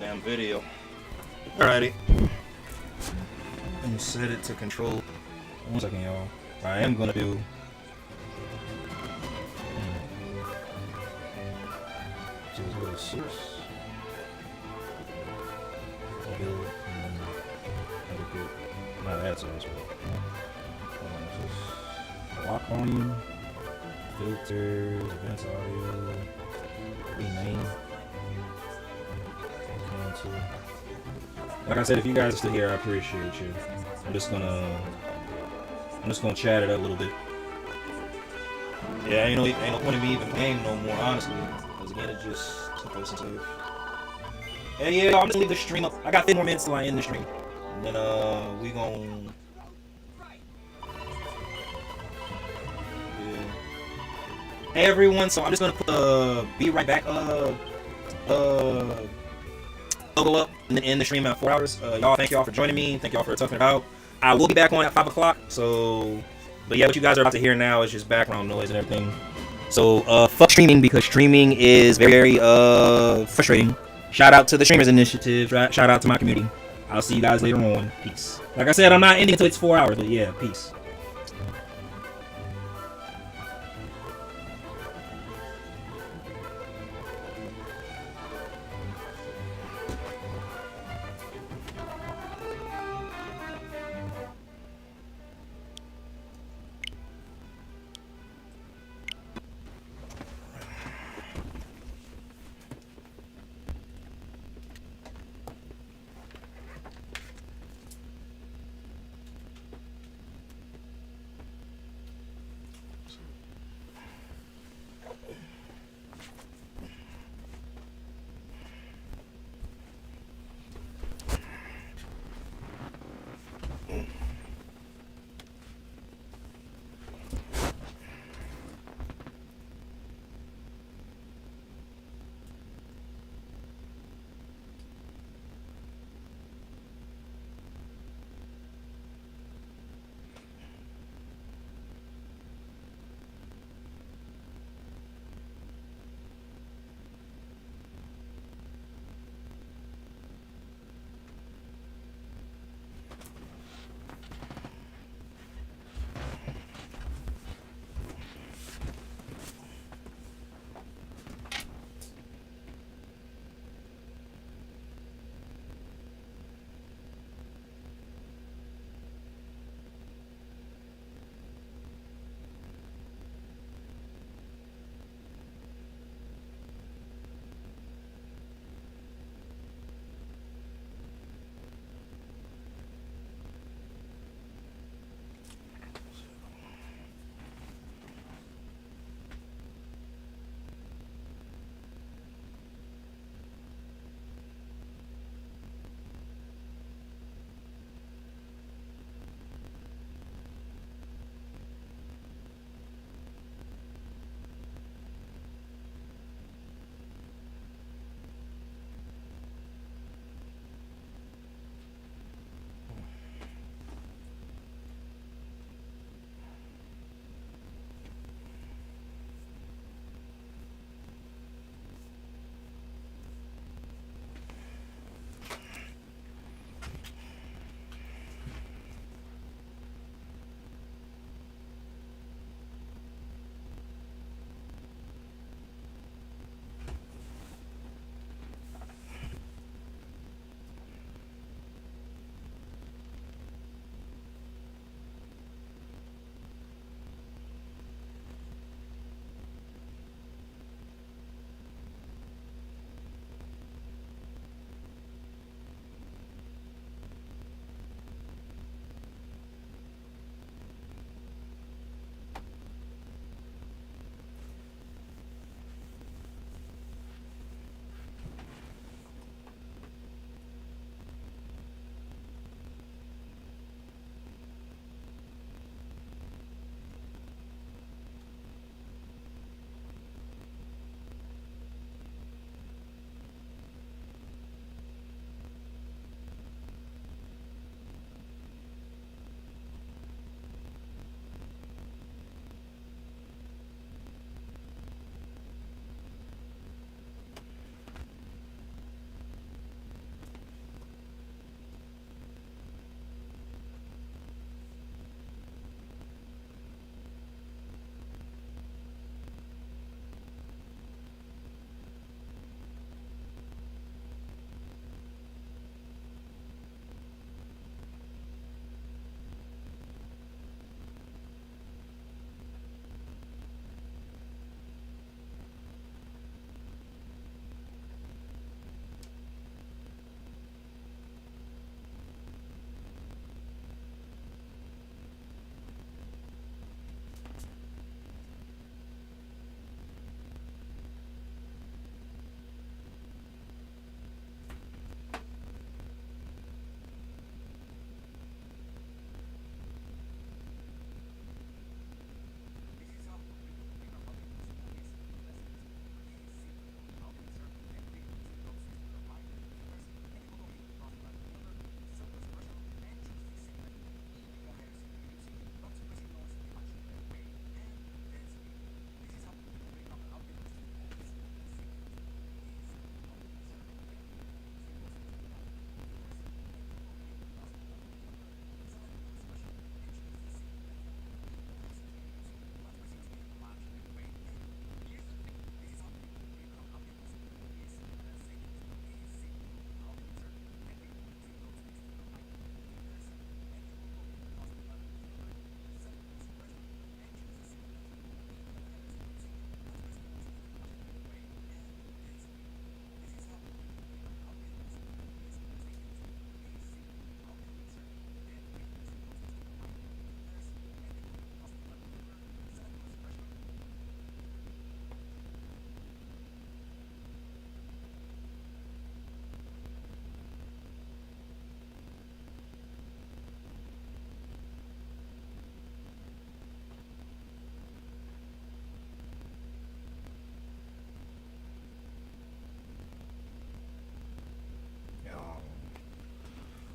Damn video. Alrighty. Let me set it to control. 1 second, y'all. I am gonna do. Just go to source. Build. No, that's source. Lock volume. Filters. Advanced audio. Rename. Cancel. Like I said, if you guys are still here, I appreciate you. I'm just gonna chat it up a little bit. Yeah, ain't no point in me even playing no more, honestly. Because again, it just took us and save. And yeah, I'm just gonna leave the stream up. I got 10 more minutes till I end the stream. And then we gon' yeah. Hey everyone, so I'm just gonna put be right back logo up and then end the stream at 4 hours. Y'all, thank y'all for joining me. Thank y'all for toughing it out. I will be back on at 5 o'clock. So, but yeah, what you guys are about to hear now is just background noise and everything. So, fuck streaming because streaming is very, frustrating. Shout out to the Streamers Initiative. Shout out to my community. I'll see you guys later on. Peace. Like I said, I'm not ending until it's 4 hours, but yeah, peace.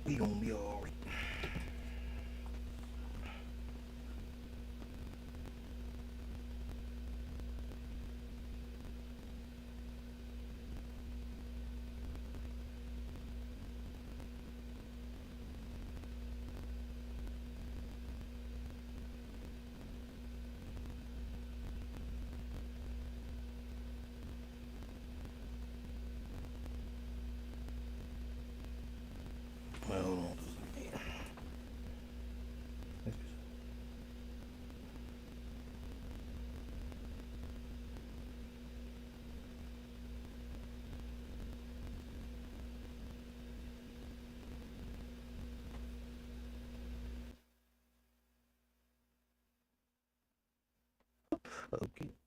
We gonna be alright. Well, hold on. Okay.